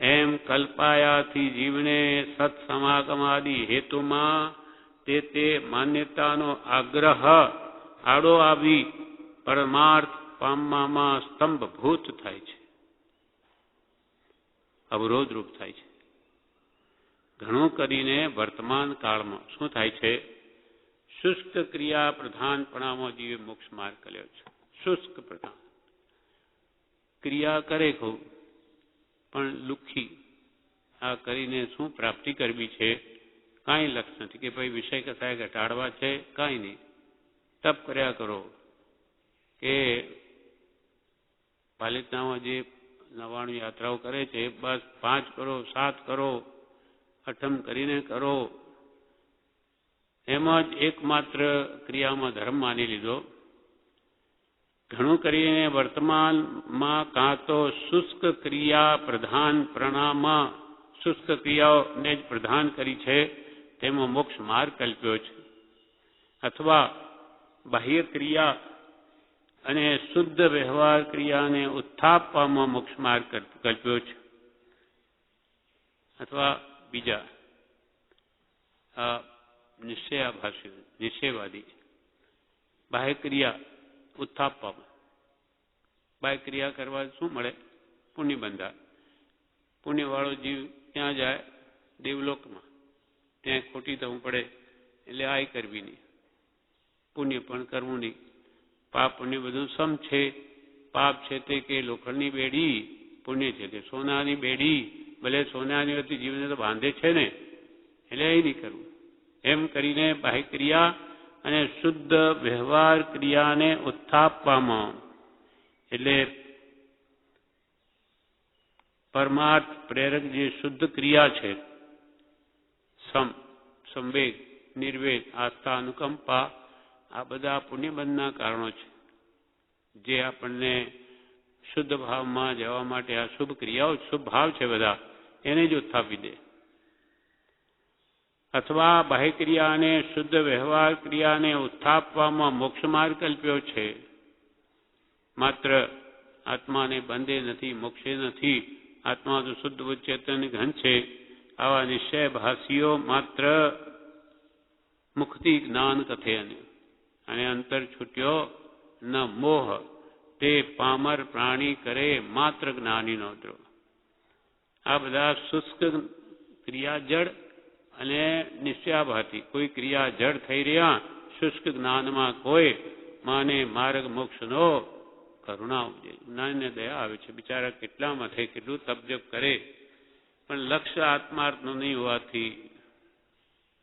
એમ કલ્પાયાથી જીવને સત્સમાગમાદિ હેતુમાં તે માન્યતાનો આગ્રહ આડો આવી પરમાર્થ પામવામાં સ્તંભભૂત થાય છે, અવરોધરૂપ થાય છે. ઘણું કરીને વર્તમાન કાળમાં શું થાય છે? શુષ્ક ક્રિયા પ્રધાનપણામાં જીવે મોક્ષ માર્ગ કર્યો છે. શુષ્ક પ્રધાન ક્રિયા કરે ખૂબ પણ લુખ્ખી. આ કરીને શું પ્રાપ્તિ કરવી છે? કાંઈ લક્ષ નથી કે ભાઈ વિષય કસાય ઘટાડવા છે, કાંઈ નહીં. તપ કર્યા કરો કે પાલિતાણામાં જે 99 યાત્રાઓ કરે છે બસ 5 કરો, 7 કરો, અઠમ કરીને કરો. એમ જ એકમાત્ર ક્રિયામાં ધર્મ માની લીધો. ઘણું કરીને વર્તમાનમાં કાં તો શુષ્ક ક્રિયા પ્રધાન પ્રણામાં શુષ્ક ક્રિયાઓને જ પ્રધાન કરી છે, તેમાં મોક્ષ માર્ગ કલ્પ્યો છે, અથવા બાહ્ય ક્રિયા અને શુદ્ધ વ્યવહાર ક્રિયાને ઉત્થાપવામાં મોક્ષ માર્ગ કલ્પ્યો છે, અથવા બીજા નિશ્ચયવાદી બાહ્ય ક્રિયા ઉત્થાપવામાં. બાહ્ય ક્રિયા કરવા શું મળે? પુણ્ય બંધા. પુણ્યવાળો જીવ ત્યાં જાય દેવલોકમાં, ત્યાં ખોટી થવું પડે એટલે આ કરવી નહીં, પુણ્ય પણ કરવું નહીં. પાપ પુણ્ય બધું સમ છે. પાપ છે તે કે લોખંડની બેડી, પુણ્ય છે તે સોનાની બેડી. ભલે સોનાની હતી જીવને તો બાંધે છે ને, એટલે એ નહીં કરવું. એમ કરીને બાહ્ય ક્રિયા અને શુદ્ધ વ્યવહાર ક્રિયાને ઉત્થાપવામાં, એટલે પરમાર્થ પ્રેરક જે શુદ્ધ ક્રિયા છે, સંવેગ, નિર્વેગ, આસ્થા, અનુકંપા, આ બધા પુણ્યબંધના કારણો છે જે આપણને શુદ્ધ ભાવમાં જવા માટે આ શુભ ક્રિયાઓ, શુભ ભાવ છે બધા, એને જ ઉત્થાપી દે. અથવા બાહ્ય ક્રિયા અને શુદ્ધ વ્યવહાર ક્રિયાને ઉત્થાપવામાં મોક્ષ માર્ગ કલ્પ્યો છે. માત્ર આત્માને બંધે નથી, મોક્ષે નથી. આત્મા તો શુદ્ધ ચેતન ઘન છે. આવા નિશ્ચય ભાષીઓ માત્ર મુક્તિ જ્ઞાન કથે અને અંતર છૂટ્યો ન મોહ, તે પામર પ્રાણી કરે માત્ર જ્ઞાનીનો દ્રોહ. આ બધા શુષ્ક ક્રિયા જડ અને નિશ્ચયાભાતી કોઈ ક્રિયા જડ થઈ રહ્યા. શુષ્ક જ્ઞાનમાં કોઈ માને માર્ગ મોક્ષનો કરુણા ઉપજે. જ્ઞાનને દયા આવે છે. બિચારા કેટલા માથે કેટલું તપજપ કરે પણ લક્ષ્ય આત્માર્થનું નહીં હોવાથી,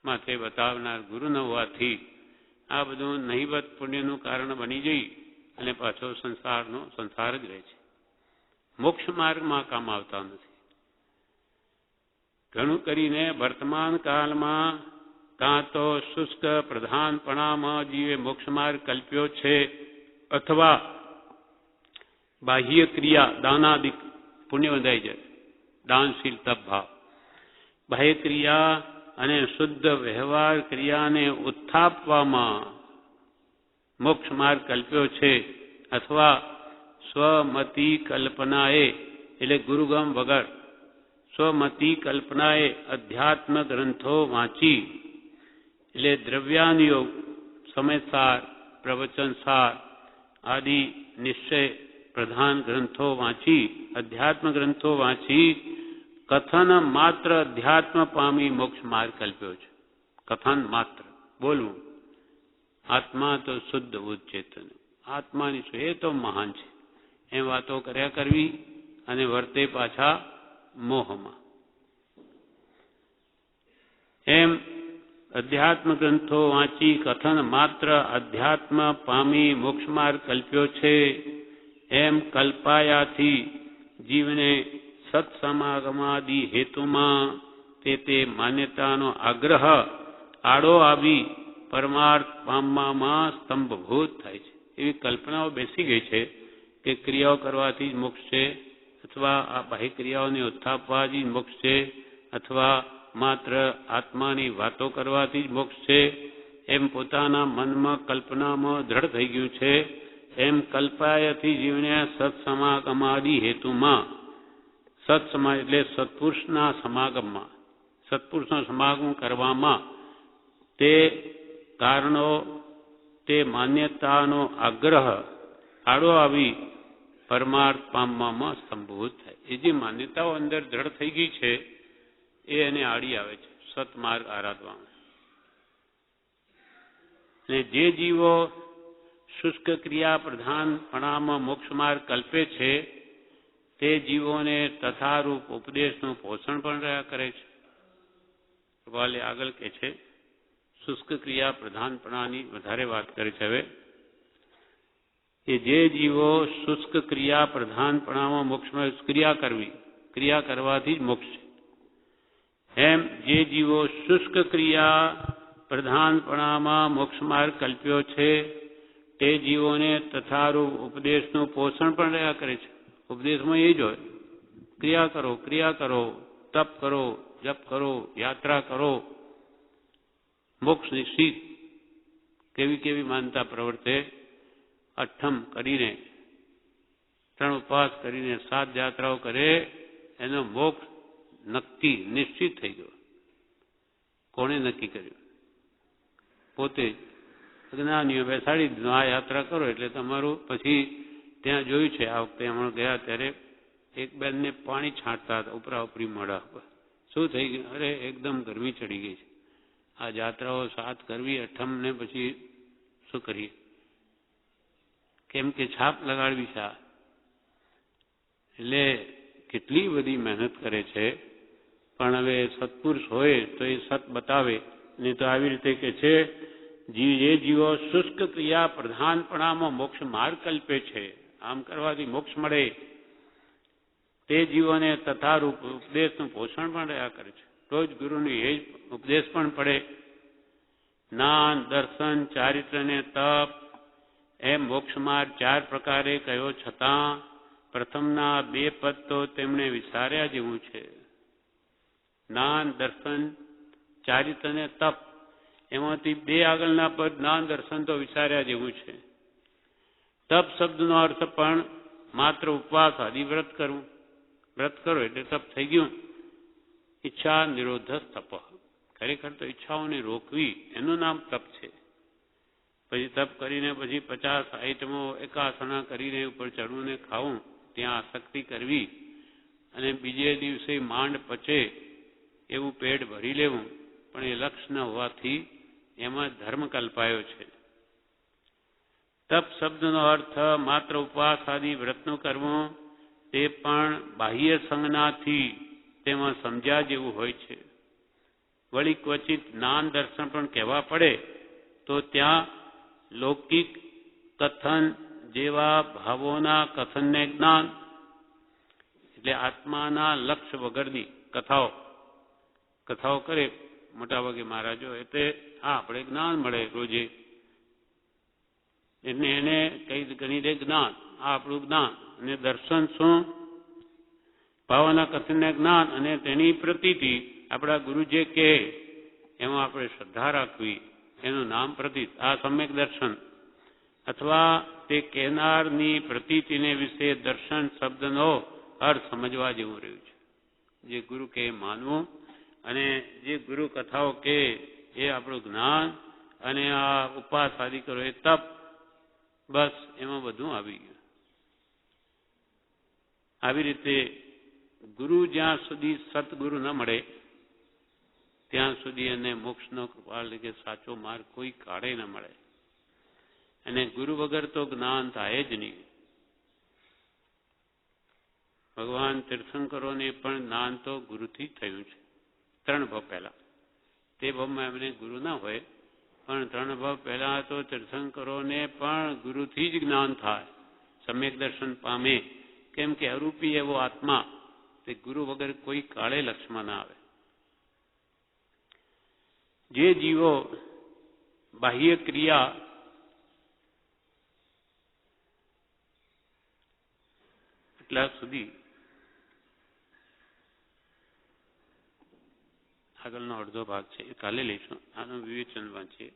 માથે બતાવનાર ગુરુ ન હોવાથી આ બધું નહીવત પુણ્યનું કારણ બની જઈ અને પાછો સંસાર જ રહે છે. મોક્ષ માર્ગમાં કામ આવતા નથી. ઘણું કરીને વર્તમાન કાળમાં કાં તો શુષ્ક પ્રધાનપણામાં જીવે મોક્ષ માર્ગ કલ્પ્યો છે, અથવા બાહ્ય ક્રિયા દાનાદિક પુણ્ય બંધાઈ જાય, દાનશીલ તપ ભાવ, બાહ્ય ક્રિયા અને શુદ્ધ વ્યવહાર ક્રિયાને ઉત્થાપવામાં મોક્ષ માર્ગ કલ્પ્યો છે, અથવા સ્વમતી કલ્પનાએ એટલે ગુરુગમ વગર સ્વમતી કલ્પનાએ અધ્યાત્મ ગ્રંથો વાંચી એટલે દ્રવ્યાનુયોગ, સમયસાર, પ્રવચનસાર આદિ નિશ્ચય પ્રધાન ગ્રંથો વાંચી, અધ્યાત્મ ગ્રંથો વાંચી કથન માત્ર અધ્યાત્મ પામી મોક્ષ માર્ગ કલ્પ્યો છે. કથન માત્ર બોલવું. આત્મા તો શુદ્ધ ઉચ્ચેતન, આત્માની શું એ તો મહાન છે એમ વાતો કર્યા કરવી અને વર્તે પાછા મોહમાં. એમ અધ્યાત્મ ગ્રંથો વાંચી કથન માત્ર અધ્યાત્મ પામી મોક્ષ માર્ગ કલ્પ્યો છે. એમ કલ્પાયાથી જીવને સત્સમાગમાદિ હેતુમાં તે માન્યતાનો આગ્રહ આડો આવી પરમાર્થ પામવામાં સ્તંભભૂત થાય છે. એવી કલ્પનાઓ બેસી ગઈ છે કે ક્રિયાઓ કરવાથી જ મોક્ષ છે, અથવા આ બાહ્ય ક્રિયાઓને ઉત્થાપવાથી જ મોક્ષ છે, અથવા માત્ર આત્માની વાતો કરવાથી જ મોક્ષ છે, એમ પોતાના મનમાં કલ્પનામાં દ્રઢ થઈ ગયું છે. એમ કલ્પાયથી જીવને સત્સમાગમાદિ હેતુમાં સત્સમાજ એટલે સત્પુરુષના સમાગમમાં, સત્પુરુષનો સમાગમ કરવામાં તે કારણો, તે માન્યતાનો આગ્રહ આડો આવી પરમાર્થ પામવામાં સંભૂત થાય. એ જે માન્યતાઓ અંદર દ્રઢ થઈ ગઈ છે એ એને આડી આવે છે સત્માર્ગ આરાધવામાં. અને જે જીવો શુષ્ક ક્રિયા પ્રધાનપણામાં મોક્ષ માર્ગ કલ્પે છે તે જીવોને તથારૂપ ઉપદેશનું પોષણ પણ રહ્યા કરે છે. વાલે આગળ કે છે શુષ્ક ક્રિયા પ્રધાનપણાની વધારે વાત કરે છે. હવે કે જે જીવો શુષ્ક ક્રિયા પ્રધાનપણામાં મોક્ષમાં ક્રિયા કરવી, ક્રિયા કરવાથી જ મોક્ષ છે, એમ જે જીવો શુષ્ક ક્રિયા પ્રધાનપણામાં મોક્ષ માર્ગ કલ્પ્યો છે તે જીવોને તથારૂપ ઉપદેશનું પોષણ પણ રહ્યા કરે છે. ઉપદેશમાં એ જ હોય, ક્રિયા કરો, ક્રિયા કરો, તપ કરો, જપ કરો, યાત્રા કરો, મોક્ષ નિશ્ચિત. કેવી કેવી માનતા પ્રવર્તે. અઠ્ઠમ કરીને, 3 ઉપવાસ કરીને, 7 યાત્રાઓ કરે, એનો મોક્ષ નક્કી નિશ્ચિત થઈ ગયો. કોણે નક્કી કર્યું? પોતે જ્ઞાનીઓ બેસાડી દીધું, આ યાત્રા કરો એટલે તમારું. પછી ત્યાં જોયું છે, આ વખતે હમણાં ગયા ત્યારે એક બેનને પાણી છાંટતા હતા ઉપરા ઉપરી મોઢા પર. શું થઈ ગયું? અરે એકદમ ગરમી ચડી ગઈ છે, આ યાત્રાઓ 7 કરવી, અઠમ ને પછી શું કરીએ? કેમ કે છાપ લગાડવી છે. એટલે કેટલી બધી મહેનત કરે છે. પણ હવે સત્પુરુષ હોય તો એ સત બતાવે. નહીં તો આવી રીતે કે છે જે જીવો શુષ્ક ક્રિયા પ્રધાનપણામાં મોક્ષ માર્ગ કલ્પે છે, આમ કરવાથી મોક્ષ મળે, તે જીવોને તથારૂપ ઉપદેશનું પોષણ પણ રહ્યા કરે છે. તો જ ગુરુની એ જ ઉપદેશ પણ પડે. જ્ઞાન, દર્શન, ચારિત્ર ને તપ એમ મોક્ષ માર્ગ 4 પ્રકારે કયો છતાં પ્રથમના 2 પદ તો તેમણે વિચાર્યા જેવું છે. જ્ઞાન, દર્શન, ચારિત્ર ને તપ, એમાંથી 2 આગળના પદ જ્ઞાન દર્શન તો વિચાર્યા જેવું છે. તપ શબ્દનો અર્થ પણ માત્ર ઉપવાસ આદિ વ્રત કરવું. વ્રત કરો એટલે તપ થઈ ગયું. ઈચ્છા નિરોધ તપ, ખરેખર તો ઈચ્છાઓને રોકવી એનું નામ તપ છે. પછી તપ કરીને પછી 50 આઈટમો એકાસના કરીને ઉપર ચડવું ને ખાવું, ત્યાં આસક્તિ કરવી અને બીજે દિવસે માંડ પચે એવું પેટ ભરી લેવું, પણ એ લક્ષ્ય ન હોવાથી એમાં ધર્મ કલ્પાયો છે. તપ શબ્દનો અર્થ માત્ર ઉપવાસ આદિ વ્રતનું કરવું, તે પણ બાહ્ય સંજ્ઞાથી તેમાં સમજ્યા જેવું હોય છે. વળી ક્વચિત જ્ઞાન દર્શન પણ કહેવા પડે તો ત્યાં લૌકિક કથન જેવા ભાવોના કથનને જ્ઞાન, એટલે આત્માના લક્ષ્ય વગરની કથાઓ કરે મોટાભાગે મહારાજો, એટલે આપણે જ્ઞાન મળે રોજે, એટલે એને કઈ ગણી દે જ્ઞાન. આ આપણું જ્ઞાન. અને દર્શન શું? ભાવોના કથનને જ્ઞાન અને તેની પ્રતીતિ. આપણા ગુરુ જે કહે એમાં આપણે શ્રદ્ધા રાખવી, એનું નામ પ્રતીત. આ સમ્યક દર્શન. અથવા તે કહેનારની પ્રતીતિને વિશે દર્શન શબ્દનો અર્થ સમજવા જેવું રહ્યું છે. જે ગુરુ કહે માનવું, અને જે ગુરુ કથાઓ કહે એ આપણું જ્ઞાન, અને આ ઉપવાસ આદિ કરો એ તપ. બસ એમાં બધું આવી ગયું. આવી રીતે ગુરુ જ્યાં સુધી સતગુરુ ન મળે ત્યાં સુધી એને મોક્ષનો કૃપાળ કે સાચો માર્ગ કોઈ કાળે ન મળે. અને ગુરુ વગર તો જ્ઞાન થાય જ નહીં. ભગવાન તીર્થંકરોને પણ જ્ઞાન તો ગુરુથી જ થયું છે. 3 ભાવ પહેલા. તે ભાવમાં એમને ગુરુ ના હોય, પણ 3 ભાવ પહેલા તો તીર્થંકરોને પણ ગુરુથી જ જ્ઞાન થાય, સમ્યક દર્શન પામે. કેમ કે અરૂપી એવો આત્મા તે ગુરુ વગર કોઈ કાળે લક્ષ્યમાં ના આવે. જે જીવો બાહ્ય ક્રિયા એટલા સુધી આગળનો અડધો ભાગ છે એ કાલે લઈશું. આનું વિવેચન વાંચીએ.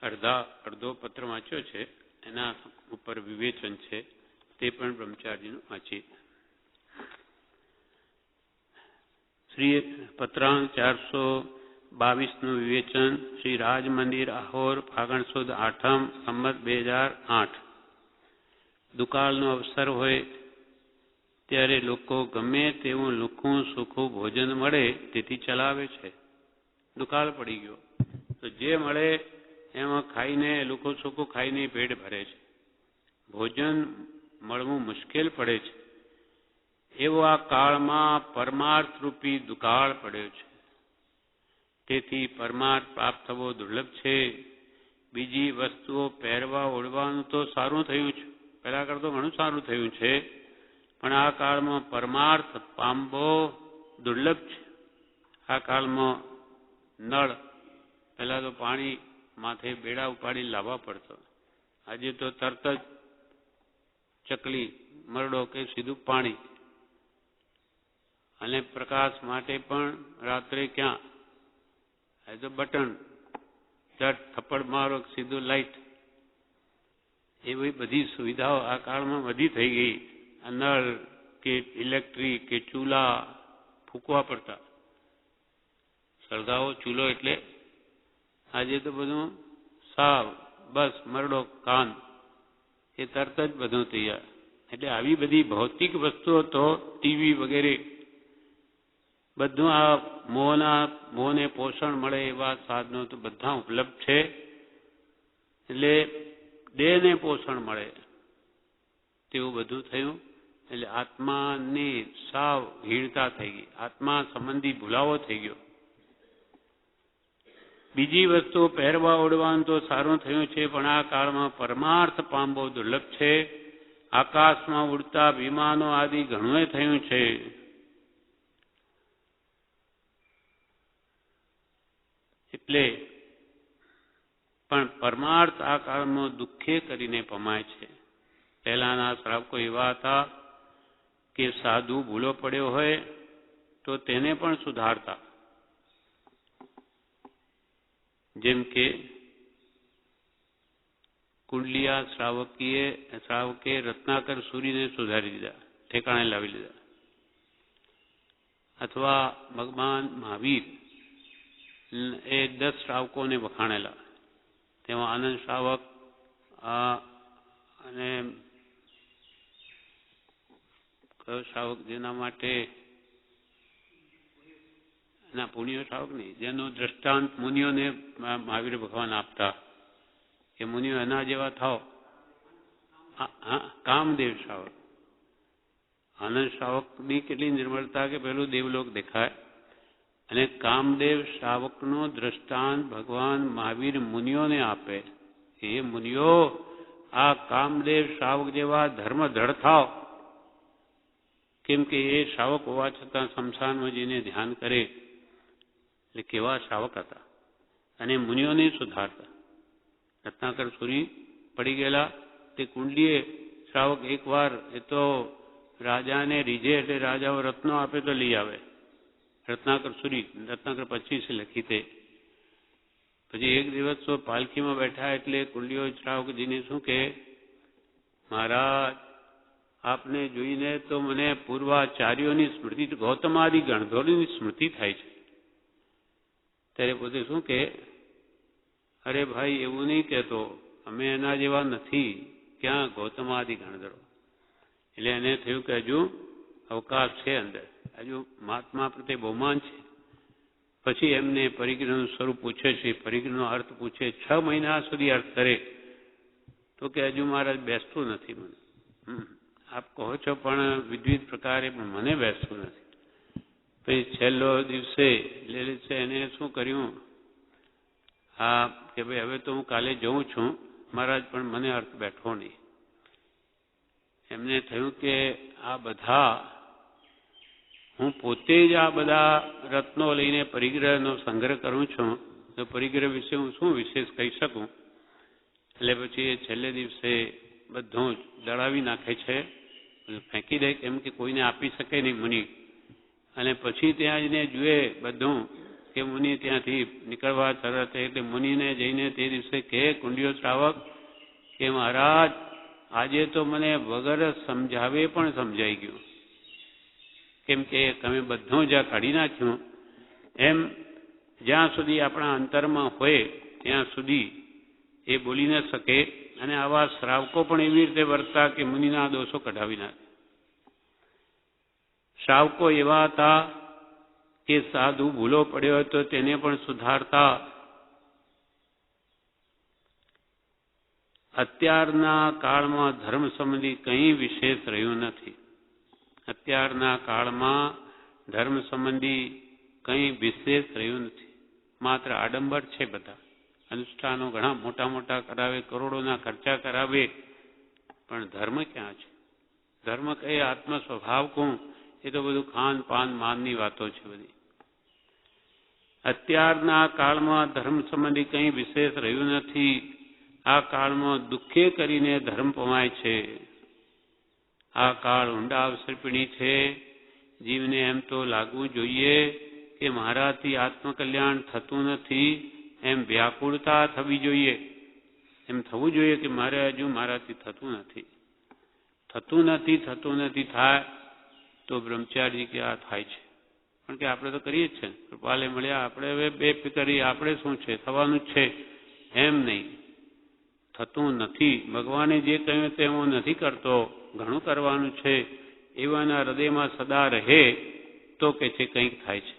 અડધો પત્ર વાંચ્યો છે, એના ઉપર વિવેચન છે, તે પણ બ્રહ્મચારીનું વાંચીએ. શ્રી પત્રાંક 422નું વિવેચન. શ્રી રાજ મંદિર આહોર, ફાગણ સુદ 8મ, સંમત 2008. દુકાળનો અવસર હોય ત્યારે લોકો ગમે તેવું લુખું સૂખું ભોજન મળે તેથી ચલાવે છે. દુકાળ પડી ગયો તો જે મળે એમાં ખાઈને લુખું સૂખું ખાઈને પેટ ભરે છે. ભોજન મળવું મુશ્કેલ પડે છે. એવો આ કાળમાં પરમાર્થરૂપી દુકાળ પડ્યો છે. તેથી પરમાર્થ પ્રાપ્ત થવો દુર્લભ છે. બીજી વસ્તુઓ પહેરવા ઓળવાનું તો સારું થયું છે, પહેલા કરતાં ઘણું સારું થયું છે, પણ આ કાળમાં પરમાર્થ પામવો દુર્લભ છે. આ કાળમાં નળ, પહેલાં તો પાણી માથે બેડા ઉપાડી લાવવા પડતો, આજે તો તરત જ ચકલી, મરડો કે સીધું પાણી. અને પ્રકાશ માટે પણ રાત્રે ક્યાં, એ તો બટન, ચટ થપ્પડ મારો સીધું લાઈટ. એવી બધી સુવિધાઓ આ કાળમાં વધી થઈ ગઈ. આ નળ કે ઇલેક્ટ્રિક કે ચૂલા ફૂંકવા પડતા. સળગાવો ચૂલો એટલે આજે તો બધું સાવ બસ મરડો કાન, એ તરત જ બધું તૈયાર. એટલે આવી બધી ભૌતિક વસ્તુઓ તો ટીવી વગેરે બધું આ મોહને પોષણ મળે એવા સાધનો તો બધા ઉપલબ્ધ છે. એટલે દેહને પોષણ મળે તેવું બધું થયું. એટલે આત્માની સાવ હીણતા થઈ ગઈ, આત્મા સંબંધી ભૂલાવો થઈ ગયો. બીજી વસ્તુઓ પહેરવા ઓઢવાનું તો સારું થયું છે, પણ આ કાળમાં પરમાર્થ પામવો દુર્લભ છે. આકાશમાં ઉડતા વિમાનો આદિ ઘણું થયું છે. એટલે પણ પરમાર્થ આ કાળમાં દુઃખે કરીને પમાય છે. પહેલાના શ્રાવકો એવા હતા કે સાધુ ભૂલો પડ્યો હોય તો તેને પણ સુધારતા. જેમ કે કુંડલિયા શ્રાવકે રત્નાકર સૂરીને સુધારી દીધા, ઠેકાણે લાવી લીધા. અથવા ભગવાન મહાવીર એ 10 શ્રાવકોને વખાણેલા. તેમાં આનંદ શ્રાવક અને કયો શ્રાવક જેના માટે ના પુણ્ય શ્રાવક નહીં, જેનું દ્રષ્ટાંત મુનિઓને મહાવીર ભગવાન આપતા કે મુનિઓ એના જેવા થાવ. કામદેવ શ્રાવક. આનંદ શ્રાવકની કેટલી નિર્મળતા કે પેલું દેવલોક દેખાય. અને કામદેવ શ્રાવકનો દ્રષ્ટાંત ભગવાન મહાવીર મુનિઓને આપે. એ મુનિઓ આ કામદેવ શ્રાવક જેવા ધર્મ ધડ થાવ. કેમ કે એ શ્રાવક હોવા છતાં શમશાનમાં જઈને ધ્યાન કરે. એટલે કેવા શ્રાવક હતા. અને મુનિઓને સુધારતા. રત્નાકર સૂરી પડી ગયેલા તે કુંડલીએ શ્રાવક એકવાર એ તો રાજાને રીઝે એટલે રાજાઓ રત્નો આપે તો લઈ આવે. રત્નાકર સૂરી, રત્નાકર 25 લખી તે. પછી એક દિવસ તો પાલખીમાં બેઠા એટલે કુંડલીઓ શ્રાવકજીને શું કે, મહારાજ આપને જોઈને તો મને પૂર્વાચાર્યોની સ્મૃતિ, ગૌતમાદિ ગણધરોની સ્મૃતિ થાય છે. ત્યારે પોતે શું કે, અરે ભાઈ એવું નહીં કહેતો, અમે એના જેવા નથી, ક્યાં ગૌતમાદિ ગણધરો. એટલે એને થયું કે હજુ અવકાશ છે અંદર, હજુ મહાત્મા પ્રત્યે બહુમાન છે. પછી એમને પરિગ્રહનું સ્વરૂપ પૂછે છે, પરિગ્રહનો અર્થ પૂછે. 6 મહિના સુધી અર્થ કરે તો કે હજુ મહારાજ બેસતું નથી મને. આપ કહો છો પણ વિવિધ પ્રકારે, પણ મને બેસતું નથી. પછી છેલ્લો દિવસે એને શું કર્યું, હા કે ભાઈ હવે તો હું કાલે જઉં છું મહારાજ, પણ મને અર્થ બેઠો નહીં. એમને થયું કે આ બધા હું પોતે જ આ બધા રત્નો લઈને પરિગ્રહનો સંગ્રહ કરું છું, તો પરિગ્રહ વિશે હું શું વિશેષ કહી શકું. એટલે પછી એ છેલ્લે દિવસે બધું જ દળાવી નાખે છે, ફેંકી દે, કેમ કે કોઈને આપી શકે નહીં મુનિ. અને પછી ત્યાં જઈને જુએ બધું કે મુનિ ત્યાંથી નીકળવા તરત એટલે મુનિને જઈને તે દિવસે કહે કુંડિયો શ્રાવક કે મહારાજ આજે તો મને વગર સમજાવે પણ સમજાઈ ગયું, કેમ કે તમે બધું જ્યાં કાઢી નાખ્યું એમ જ્યાં સુધી આપણા અંતરમાં હોય ત્યાં સુધી એ બોલી ન શકે. અને આવા શ્રાવકો પણ એવી રીતે વર્તા કે મુનિના દોષો કઢાવી નાખે. શ્રાવકો એવા હતા કે સાધુ ભૂલો પડ્યો હતો તેને પણ સુધારતા. અત્યારના કાળમાં ધર્મ સંબંધી કંઈ વિશેષ રહ્યું નથી. અત્યારના કાળમાં ધર્મ સંબંધી કંઈ વિશેષ રહ્યું નથી. માત્ર આડંબર છે. બધા અનુષ્ઠાનો ઘણા મોટા મોટા કરાવે, કરોડોના ખર્ચા કરાવે, પણ ધર્મ ક્યાં છે? ધર્મ કઈ આત્મ સ્વભાવ કોણ? એ તો બધું ખાન પાન માનની વાતો છે બધી. અત્યારના કાળમાં ધર્મ સંબંધી કંઈ વિશેષ રહ્યું નથી. આ કાળમાં દુઃખે કરીને ધર્મ પમાય છે. આ કાળ ઊંડા અવસર્પિણી છે. જીવને એમ તો લાગવું જોઈએ કે મારાથી આત્મકલ્યાણ થતું નથી, એમ વ્યાકુળતા થવી જોઈએ. એમ થવું જોઈએ કે મારે હજુ મારાથી થતું નથી, થતું નથી થાય તો બ્રહ્મચારી કે આ થાય છે. પણ કે આપણે તો કરીએ જ છે, કૃપાલે મળ્યા આપણે હવે બે કરી આપણે શું છે, થવાનું જ છે એમ નહીં. થતું નથી. ભગવાને જે કહ્યું તે હું નથી કરતો, ઘણું કરવાનું છે એવાના હૃદયમાં સદા રહે તો કે છે કંઈક થાય છે.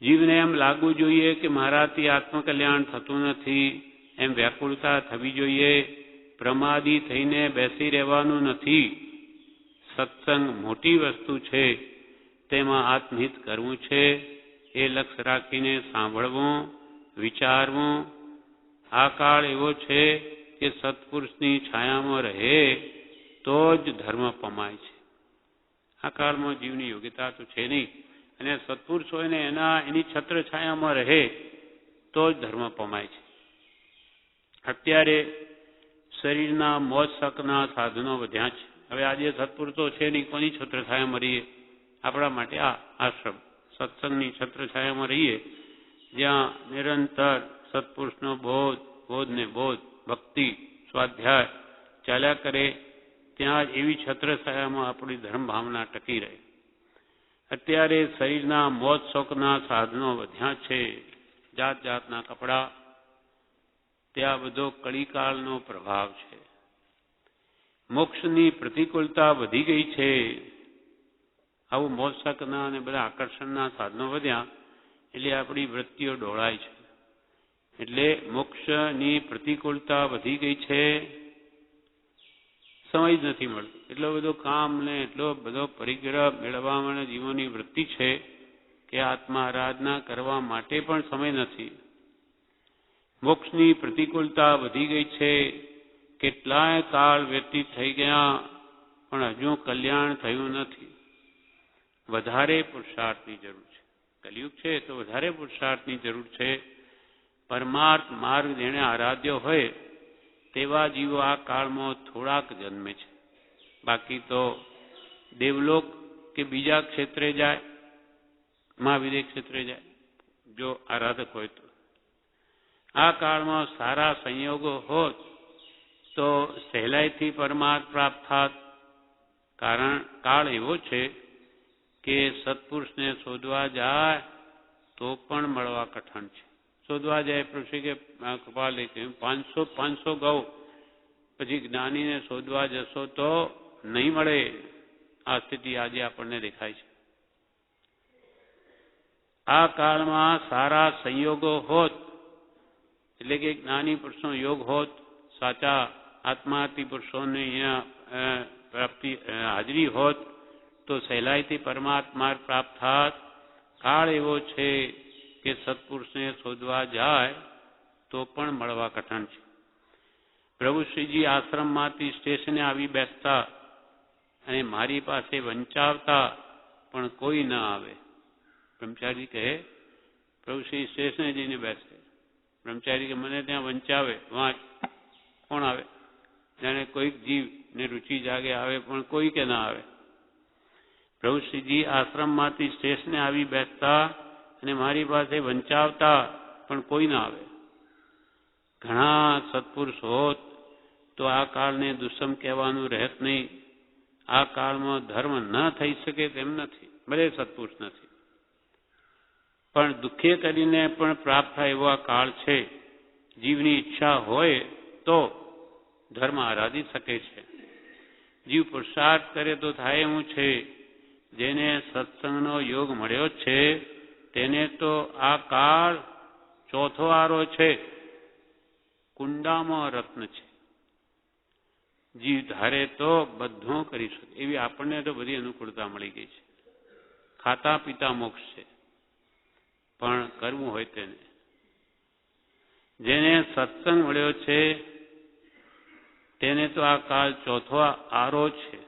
જીવને એમ લાગવું જોઈએ કે મારાથી આત્મકલ્યાણ થતું નથી, એમ વ્યાકુળતા થવી જોઈએ. પ્રમાદી થઈને બેસી રહેવાનું નથી. સત્સંગ મોટી વસ્તુ છે, તેમાં આત્મહિત કરવું છે. એ લક્ષ્ય રાખીને સાંભળવું, વિચારવું. આ કાળ એવો છે કે સત્પુરુષની છાયામાં રહે તો જ ધર્મ પમાય છે. આ કાળમાં જીવની યોગ્યતા તો છે નહીં, અને સત્પુરુષ હોય ને એની છત્ર છાયામાં રહે તો જ ધર્મ પમાય છે. અત્યારે શરીરના મોજ શકના સાધનો વધ્યા છે. હવે આજે સત્પુરુષો છે નહીં, કોની છત્ર છાયામાં રહીએ? આપણા માટે આ આશ્રમ સત્સંગની છત્ર છાયામાં રહીએ, જ્યાં નિરંતર સત્પુરુષનો બોધ ને બોધ, ભક્તિ, સ્વાધ્યાય ચાલ્યા કરે, ત્યાં જ એવી છત્ર છાયામાં આપણી ધર્મ ભાવના ટકી રહે. અત્યારે શરીરના મોજ શોખના સાધનો વધ્યા છે, જાત જાતના કપડા, ત્યાં બધો કળીકાળનો પ્રભાવ છે. મોક્ષની પ્રતિકૂળતા વધી ગઈ છે. આવું મોજ શોખના અને બધા આકર્ષણના સાધનો વધ્યા એટલે આપણી વૃત્તિઓ ડોળાય છે. એટલે મોક્ષની પ્રતિકૂળતા વધી ગઈ છે. સમય જ નથી મળતો. એટલો બધો કામ ને એટલો બધો પરિગ્રહ મેળવવામાં જીવોની વૃત્તિ છે કે આત્મા આરાધના કરવા માટે પણ સમય નથી. મોક્ષની પ્રતિકૂળતા વધી ગઈ છે. કેટલાય કાળ વ્યતીત થઈ ગયા પણ હજુ કલ્યાણ થયું નથી. વધારે પુરુષાર્થની જરૂર છે. કલિયુગ છે તો વધારે પુરુષાર્થની જરૂર છે. પરમાર્થ માર્ગ જેણે આરાધ્યો હોય તેવા જીવો આ કાળમાં થોડાક જન્મે છે. બાકી તો દેવલોક કે બીજા ક્ષેત્રે જાય, મહાવિદ્ય ક્ષેત્રે જાય જો આરાધક હોય તો. આ કાળમાં સારા સંયોગો હોત તો સહેલાઈથી પરમાર્થ પ્રાપ્ત થાત. કારણ કાળ એવો છે કે સત્પુરુષને શોધવા જાય તો પણ મળવા કઠણ છે. શોધવા જાય પછી કે કૃપાલે કહ્યું 500 ગૌ, પછી જ્ઞાનીને શોધવા જશો તો નહીં મળે. આ સ્થિતિ આજે આપણને દેખાય છે. આ કાળમાં સારા સંયોગો હોત, એટલે કે જ્ઞાની પુરુષનો યોગ હોત, સાચા આત્માર્થી પુરુષોની અહીંયા પ્રાપ્તિ હાજરી હોત તો સહેલાઈથી પરમાત્મા પ્રાપ્ત થાત. કાળ એવો છે કે સત્પુરુષને શોધવા જાય તો પણ મળવા કઠણ છે. પ્રભુ શ્રીજી આશ્રમમાંથી સ્ટેશને આવી બેસતા અને મારી પાસે વંચાવતા પણ કોઈ ન આવે. બ્રહ્મચારી કહે પ્રભુ શ્રી સ્ટેશને જઈને બેસે. બ્રહ્મચારી કે મને ત્યાં વંચાવે, વાંચ, કોણ આવે? જાણે કોઈક જીવને રુચિ જાગે આવે પણ કોઈ કે ના આવે. પ્રભુ શ્રીજી આશ્રમમાંથી સ્ટેશને આવી બેસતા અને મારી પાસે વંચાવતા પણ કોઈ ના આવે. ઘણા સત્પુરુષ હોત તો આ કાળને દુષ્મ કહેવાનું રહેત નહીં. આ કાળમાં ધર્મ ન થઈ શકે તેમ નથી, ભલે સત્પુરુષ નથી, પણ દુઃખે કરીને પણ પ્રાપ્ત થાય એવો આ કાળ છે. જીવની ઈચ્છા હોય તો ધર્મ આરાધી શકે છે. જીવ પુરુષાર્થ કરે તો થાય એવું છે. જેને સત્સંગનો યોગ મળ્યો છે તેને તો આ કાળ ચોથો આરો છે, કુંડામાં રત્ન છે. જીવ ધારે તો બધું કરી શકે એવી આપણને તો બધી અનુકૂળતા મળી ગઈ છે. ખાતા પીતા મોક્ષ છે, પણ કરવું હોય તેને. જેને સત્સંગ મળ્યો છે તેને તો આ કાળ ચોથો આરો છે.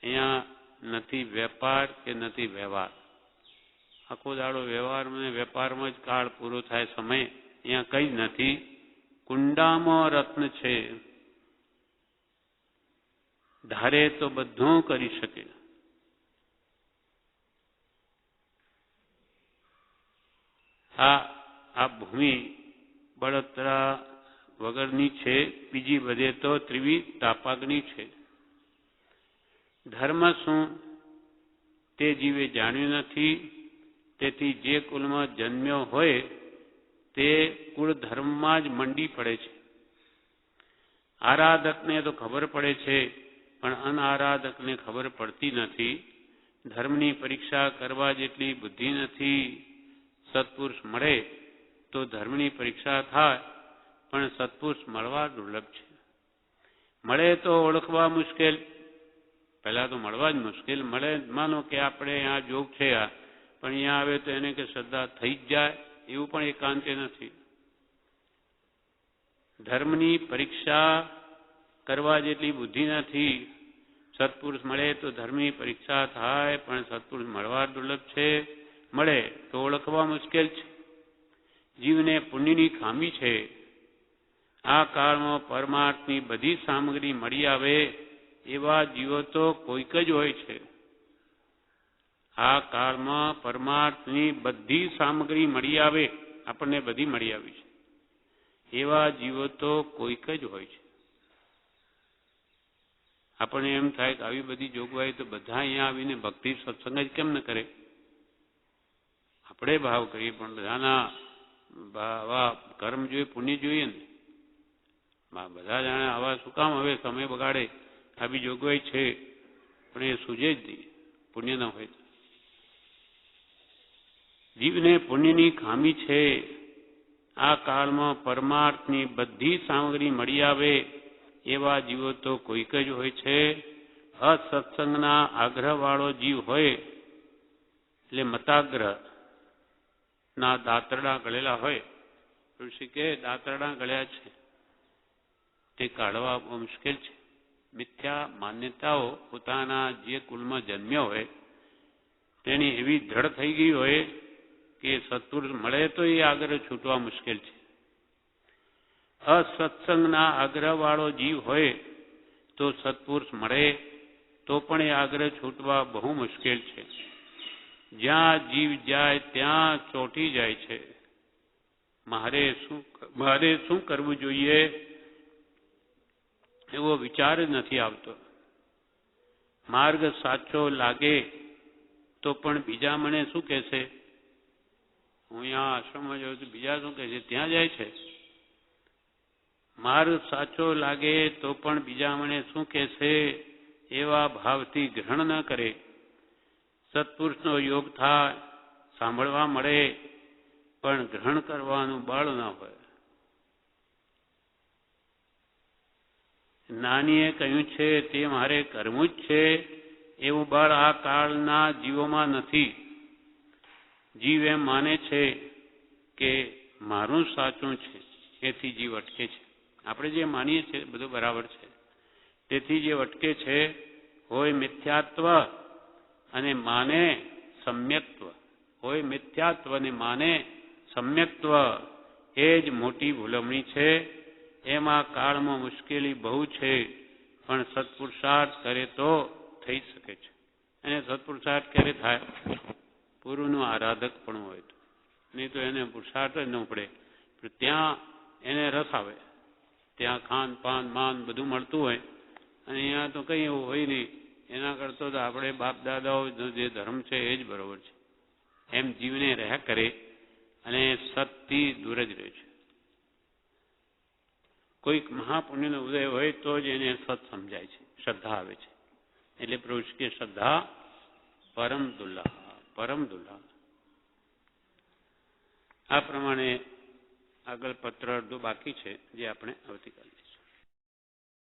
અહીંયા નથી વેપાર કે નથી વ્યવહાર. આખો દાડો વ્યવહારમાં વેપારમાં જ કાળ પૂરો થાય સમય. અહીંયા કંઈ જ નથી. કુંડામાં રત્ન છે. ધારે તો બધું કરી શકે. આ ભૂમિ બળતરા વગરની છે, બીજી બધે તો ત્રિવિધ તાપાગ્નિ છે. ધર્મ શું તે જીવે જાણ્યું નથી. તેથી જે કુલમાં જન્મ્યો હોય તે કુળ ધર્મમાં જ મંડી પડે છે. આરાધકને તો ખબર પડે છે, પણ અનારાધકને ખબર પડતી નથી. ધર્મની પરીક્ષા કરવા જેટલી બુદ્ધિ નથી. સત્પુરુષ મળે તો ધર્મની પરીક્ષા થાય, પણ સત્પુરુષ મળવા દુર્લભ છે. મળે તો ઓળખવા મુશ્કેલ. પહેલા તો મળવા જ મુશ્કેલ. મળે, માનો કે આપણે આ જોગ છે આ, પણ અહીંયા આવે તો એને કે શ્રદ્ધા થઈ જ જાય એવું પણ એકાંતે નથી. ધર્મની પરીક્ષા કરવા જેટલી બુદ્ધિ નથી. સત્પુરુષ મળે તો ધર્મની પરીક્ષા થાય, પણ સત્પુરુષ મળવા દુર્લભ છે. મળે તો ઓળખવા મુશ્કેલ છે. જીવને પુણ્યની ખામી છે. આ કાળમાં પરમાર્થની બધી સામગ્રી મળી આવે એવા જીવો તો કોઈક જ હોય છે. આ કાળમાં પરમાર્થની બધી સામગ્રી મળી આવે, આપણને બધી મળી આવી છે, એવા જીવો તો કોઈક જ હોય છે. આપણને એમ થાય કે આવી બધી જોગવાઈ તો બધા અહીંયા આવીને ભક્તિ સત્સંગ જ કેમ ન કરે. આપણે ભાવ કરીએ, પણ બધાના આવા કર્મ જોઈએ, પુણ્ય જોઈએ ને. બધા જાણે આવા શું કામ હવે સમય બગાડે. આવી જોગવાઈ છે પણ એ સૂજે જ નહીં, પુણ્ય ન હોય. જીવને પુણ્યની ખામી છે. આ કાળમાં પરમાર્થની બધી સામગ્રી મળી આવે એવા જીવો તો કોઈક જ હોય છે. અસત્સંગના આગ્રહવાળો જીવ હોય, એટલે મતાગ્રહ ના દાંતરડા ગળેલા હોય. ઋષિ કે દાંતરડા ગળ્યા છે તે કાઢવા બહુ મુશ્કેલ છે. મિથ્યા માન્યતાઓ પોતાના જે કુલમાં જન્મ્યો હોય તેની એવી દ્રઢ થઈ ગઈ હોય કે સત્પુરુષ મળે તો એ આગળ છૂટવા મુશ્કેલ છે. અસત્સંગના આગ્રહવાળો જીવ હોય તો સત્પુરુષ મળે તો પણ એ આગળ છૂટવા બહુ મુશ્કેલ છે. જ્યાં જીવ જાય ત્યાં ચોંટી જાય છે. મારે શું કરવું જોઈએ એવો વિચાર જ નથી આવતો. માર્ગ સાચો લાગે તો પણ બીજા મને શું કહેશે. હું અહીંયા આશ્રમમાં જાઉં છું, બીજા શું કહે છે, ત્યાં જાય છે. માર્ગ સાચો લાગે તો પણ બીજા મને શું કહેશે એવા ભાવથી ગ્રહણ ન કરે. સત્પુરુષનો યોગ થાય, સાંભળવા મળે, પણ ગ્રહણ કરવાનું બળ ન હોય. નાનીએ કહ્યું છે તે મારે કરવું જ છે એવું બળ આ કાળના જીવોમાં નથી. જીવ એમ માને છે કે મારું સાચું છે, એથી જીવ અટકે છે. આપણે જે માનીએ છીએ બધું બરાબર છે, તેથી જે અટકે છે હોય મિથ્યાત્વ અને માને સમ્યક્ત્વ. હોય મિથ્યાત્વ અને માને સમ્યક્ત્વ, એ જ મોટી ભૂલમણી છે. એમાં કાળમાં મુશ્કેલી બહુ છે, પણ સત્પુરુષાર્થ કરે તો થઈ શકે છે. અને સત્પુરુષાર્થ ક્યારે થાય? ગુરુનું આરાધક પણ હોય તો, નહીં તો એને પુરુષાર્થ જ ન પડે. પણ ત્યાં એને રસ આવે, ત્યાં ખાન પાન માન બધું મળતું હોય, અને અહીંયા તો કંઈ એવું હોય નહીં. એના કરતાં તો આપણે બાપ દાદાઓનો જે ધર્મ છે એ જ બરોબર છે એમ જીવને રહ્યા કરે અને સતથી દૂર જ રહે છે. કોઈક મહાપુણ્યનો ઉદય હોય તો જ એને સત સમજાય છે, શ્રદ્ધા આવે છે. એટલે પ્રભુ કે શ્રદ્ધા પરમ દુર્લભ, પરમ દુર્લભ. આ પ્રમાણે આગળ પત્ર અડધો બાકી છે, જે આપણે આવતીકાલે